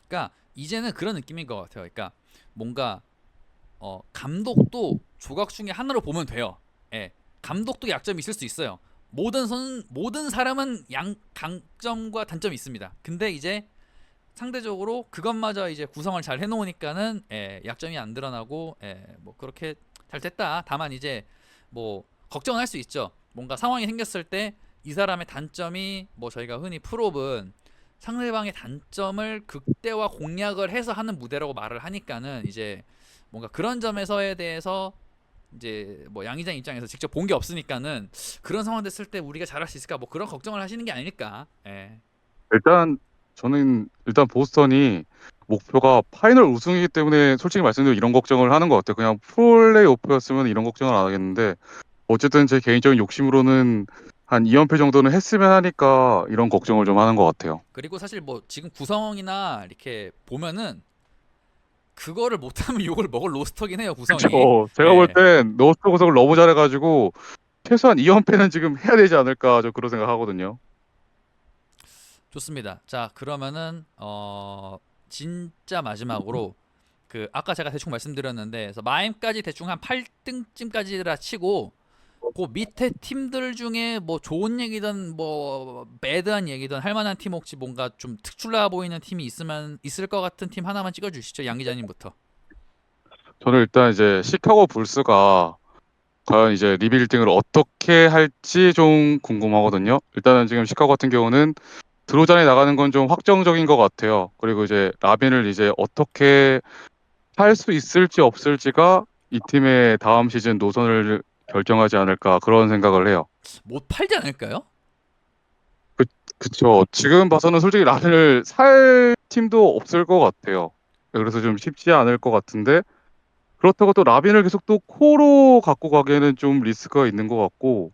그러니까 이제는 그런 느낌인 것 같아요. 그러니까 뭔가 감독도 조각 중에 하나로 보면 돼요. 예, 감독도 약점이 있을 수 있어요. 모든 사람은 강점과 단점이 있습니다. 근데 이제 상대적으로 그것마저 이제 구성을 잘 해놓으니까는 약점이 안 드러나고 뭐 그렇게 잘 됐다. 다만 이제 뭐 걱정은 할 수 있죠. 뭔가 상황이 생겼을 때 이 사람의 단점이 뭐 저희가 흔히 프롭은 상대방의 단점을 극대화 공략을 해서 하는 무대라고 말을 하니까는 이제 뭔가 그런 점에서에 대해서 이제 뭐 양의장 입장에서 직접 본 게 없으니까는 그런 상황 됐을 때 우리가 잘할 수 있을까 뭐 그런 걱정을 하시는 게 아닐까. 예. 저는 일단 보스턴이 목표가 파이널 우승이기 때문에 솔직히 말씀드리면 이런 걱정을 하는 것 같아요. 그냥 플레이오프였으면 이런 걱정을 안 하겠는데 어쨌든 제 개인적인 욕심으로는 한 2연패 정도는 했으면 하니까 이런 걱정을 좀 하는 것 같아요. 그리고 사실 뭐 지금 구성이나 이렇게 보면은 그거를 못하면 욕을 먹을 로스터긴 해요 구성이. 제가 예. 볼 땐 노스터 구성을 너무 잘해가지고 최소한 2연패는 지금 해야 되지 않을까 저 그런 생각하거든요. 좋습니다. 자 그러면은 진짜 마지막으로 그 아까 제가 대충 말씀드렸는데 그래서 마임까지 대충 한 8등쯤까지라 치고 그 밑에 팀들 중에 뭐 좋은 얘기든 뭐 매드한 얘기든 할 만한 팀 혹시 뭔가 좀 특출나 보이는 팀이 있을 것 같은 팀 하나만 찍어주시죠. 양 기자님부터. 저는 일단 이제 시카고 불스가 과연 이제 리빌딩을 어떻게 할지 좀 궁금하거든요. 일단은 지금 시카고 같은 경우는 드로잔이 나가는 건 좀 확정적인 것 같아요. 그리고 이제 라빈을 이제 어떻게 할 수 있을지 없을지가 이 팀의 다음 시즌 노선을 결정하지 않을까 그런 생각을 해요. 못 팔지 않을까요? 그쵸. 지금 봐서는 솔직히 라빈을 살 팀도 없을 것 같아요. 그래서 좀 쉽지 않을 것 같은데 그렇다고 또 라빈을 계속 또 코로 갖고 가기에는 좀 리스크가 있는 것 같고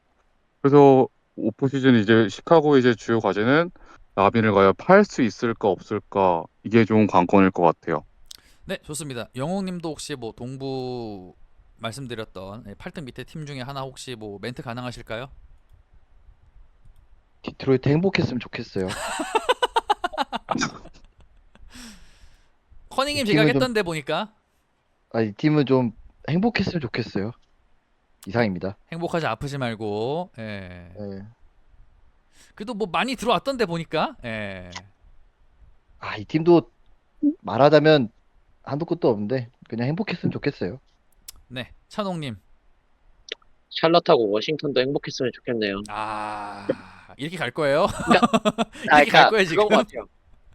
그래서 오프 시즌 이제 시카고의 이제 주요 과제는 라빈을 과연 팔 수 있을까 없을까 이게 좀 관건일 것 같아요. 네, 좋습니다. 영웅님도 혹시 뭐 동부 말씀드렸던 8등 밑에 팀 중에 하나 혹시 뭐 멘트 가능하실까요? 디트로이트 행복했으면 좋겠어요. 커닝님 이 팀은 좀- 지각했던데 보니까 이 팀은 좀 행복했으면 좋겠어요. 이상입니다. 행복하지 아프지 말고. 예. 예. 그래도 뭐 많이 들어왔던데 보니까. 예. 이 팀도 말하자면 한도 끝도 없는데 그냥 행복했으면 좋겠어요. 네, 찬홍님. 샬럿하고 워싱턴도 행복했으면 좋겠네요. 아 이렇게 갈 거예요? 아, 이렇게 갈 거예요 지금? 그런 것 같아요.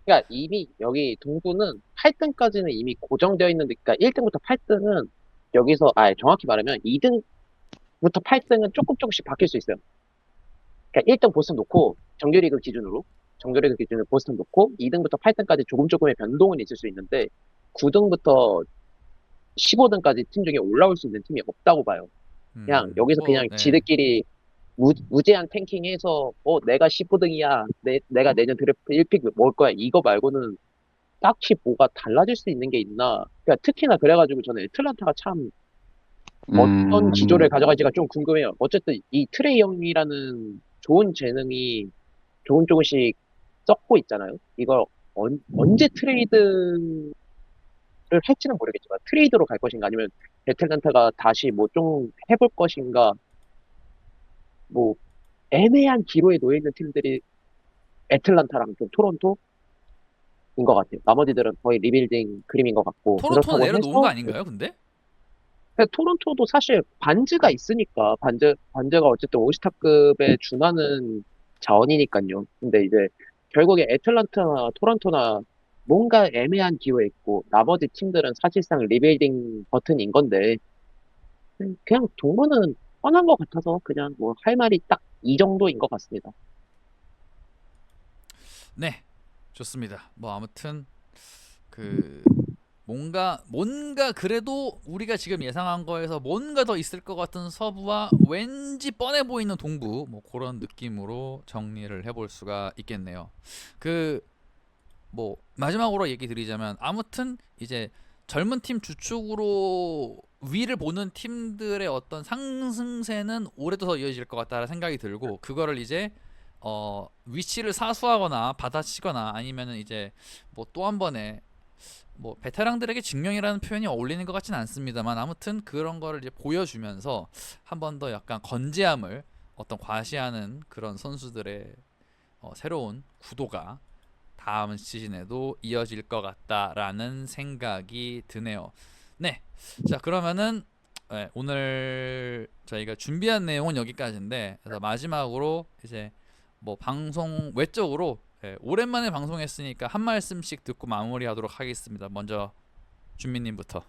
그러니까 이미 여기 동부는 8등까지는 이미 고정되어 있는데, 그러니까 1등부터 8등은 여기서, 정확히 말하면 2등부터 8등은 조금씩 바뀔 수 있어요. 그러니까 1등 보스턴 놓고 정규리그 기준으로 보스턴 놓고 2등부터 8등까지 조금의 변동은 있을 수 있는데 9등부터 15등까지 팀 중에 올라올 수 있는 팀이 없다고 봐요. 그냥 여기서 그냥 네. 지들끼리 무제한 탱킹해서 내가 15등이야. 내가 내년 드래프트 1픽 먹을 거야. 이거 말고는 딱히 뭐가 달라질 수 있는 게 있나. 그러니까 특히나 그래가지고 저는 애틀란타가 참 어떤 기조를 가져갈지가 좀 궁금해요. 어쨌든 이 트레이 형이라는 좋은 재능이 조금씩 썩고 있잖아요. 이걸 언제 트레이드를 할지는 모르겠지만 트레이드로 갈 것인가 아니면 애틀란타가 다시 뭐 좀 해볼 것인가 뭐 애매한 기로에 놓여 있는 팀들이 애틀란타랑 좀 토론토 것 같아요. 나머지들은 거의 리빌딩 그림인 것 같고. 토론토는 그렇다고 내려놓은 해서 거 아닌가요, 근데? 근데 토론토도 사실 반즈가 있으니까 반즈가 어쨌든 올스타급에 준하는 자원이니까요. 근데 이제 결국에 애틀란타나 토론토나 뭔가 애매한 기회에 있고 나머지 팀들은 사실상 리빌딩 버튼인 건데 그냥 동부는 뻔한 것 같아서 그냥 뭐 할 말이 딱 이 정도인 것 같습니다. 네, 좋습니다. 뭐 아무튼 그 뭔가 그래도 우리가 지금 예상한 거에서 뭔가 더 있을 것 같은 서부와 왠지 뻔해 보이는 동부, 뭐 그런 느낌으로 정리를 해볼 수가 있겠네요. 그 뭐 마지막으로 얘기 드리자면 아무튼 이제 젊은 팀 주축으로 위를 보는 팀들의 어떤 상승세는 올해도 더 이어질 것 같다는 생각이 들고, 그거를 이제 위치를 사수하거나 받아치거나 아니면은 이제 뭐 또 한 번에 뭐 베테랑들에게 증명이라는 표현이 어울리는 것 같진 않습니다만, 아무튼 그런 거를 이제 보여주면서 한 번 더 약간 건재함을 어떤 과시하는 그런 선수들의 새로운 구도가 다음 시즌에도 이어질 것 같다라는 생각이 드네요. 네, 자 그러면은 오늘 저희가 준비한 내용은 여기까지인데, 그래서 마지막으로 이제 뭐 방송 외적으로 오랜만에 방송했으니까 한 말씀씩 듣고 마무리하도록 하겠습니다. 먼저 준미님부터.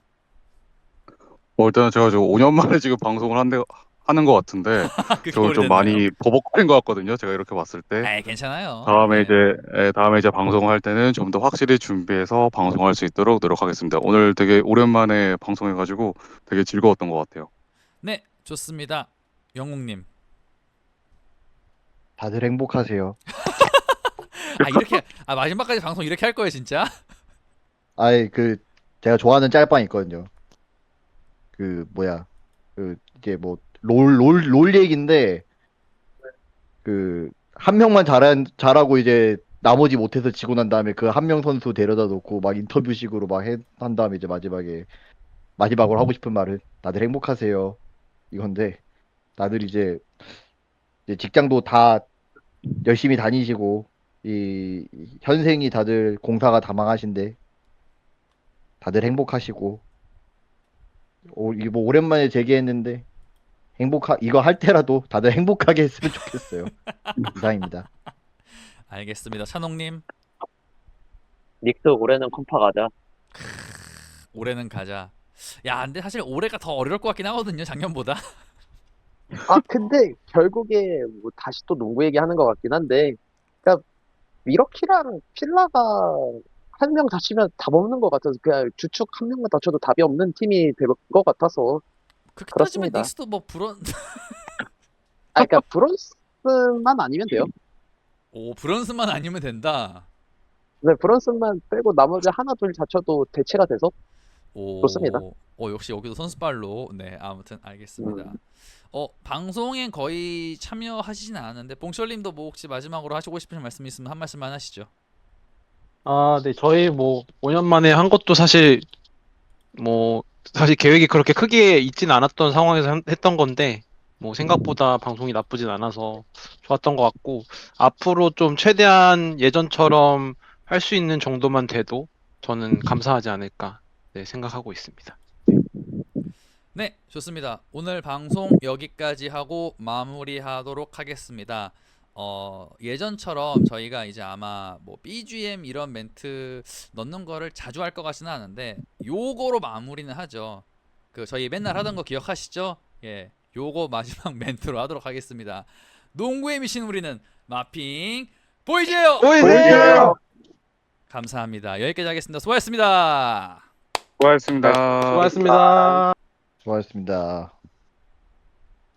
일단은 제가 지금 5년 만에 지금 방송을 하는 것 같은데 그게 저는 좀 오래됐나요? 많이 버벅거린 것 같거든요. 제가 이렇게 봤을 때. 아, 괜찮아요. 다음에 네. 다음에 이제 방송할 때는 좀 더 확실히 준비해서 방송할 수 있도록 노력하겠습니다. 오늘 되게 오랜만에 방송해가지고 되게 즐거웠던 것 같아요. 네, 좋습니다. 영웅님. 다들 행복하세요. 이렇게 마지막까지 방송 이렇게 할 거예요, 진짜? 아이 그 제가 좋아하는 짤방 있거든요. 그 뭐야 그 이게 뭐 롤 얘기인데 그 한 명만 잘하고 이제 나머지 못해서 지고 난 다음에 그 한 명 선수 데려다 놓고 막 인터뷰식으로 한 다음에 이제 마지막으로 하고 싶은 말은 다들 행복하세요 이건데, 다들 이제 직장도 다 열심히 다니시고 이 현생이 다들 공사가 다 망하신데 다들 행복하시고, 이거 뭐 오랜만에 재개했는데 이거 할 때라도 다들 행복하게 했으면 좋겠어요. 이상입니다. 알겠습니다. 찬홍님. 닉스 올해는 컴파 가자. 올해는 가자. 야, 근데 사실 올해가 더 어려울 것 같긴 하거든요, 작년보다. 근데 결국에 뭐 다시 또 농구 얘기하는 것 같긴 한데, 그러니까 미러키랑 필라가 한 명 다치면 답 없는 것 같아서 그냥 주축 한 명만 다쳐도 답이 없는 팀이 될 것 같아서 그렇게 따지면 그렇습니다. 닉스도 뭐 그러니까 브론스만 아니면 돼요. 브런스만 아니면 된다. 네, 브론스만 빼고 나머지 하나 둘 다쳐도 대체가 돼서 좋습니다. 역시 여기도 선수발로. 네, 아무튼 알겠습니다. 음. 방송엔 거의 참여하시진 않았는데 봉철님도 뭐 혹시 마지막으로 하시고 싶으신 말씀 있으면 한 말씀만 하시죠. 네, 저희 뭐 5년 만에 한 것도 사실 사실 계획이 그렇게 크게 있진 않았던 상황에서 했던 건데 뭐 생각보다 방송이 나쁘진 않아서 좋았던 것 같고, 앞으로 좀 최대한 예전처럼 할 수 있는 정도만 돼도 저는 감사하지 않을까 생각하고 있습니다. 네, 좋습니다. 오늘 방송 여기까지 하고 마무리하도록 하겠습니다. 예전처럼 저희가 이제 아마 뭐 BGM 이런 멘트 넣는 거를 자주 할 것 같지는 않은데 요거로 마무리는 하죠. 그 저희 맨날 하던 거 기억하시죠? 예, 요거 마지막 멘트로 하도록 하겠습니다. 농구의 미신 우리는 마핑 보이즈예요. 보이세요? 감사합니다. 여기까지 하겠습니다. 수고하셨습니다. 수고하셨습니다. 수고하셨습니다. 수고하셨습니다.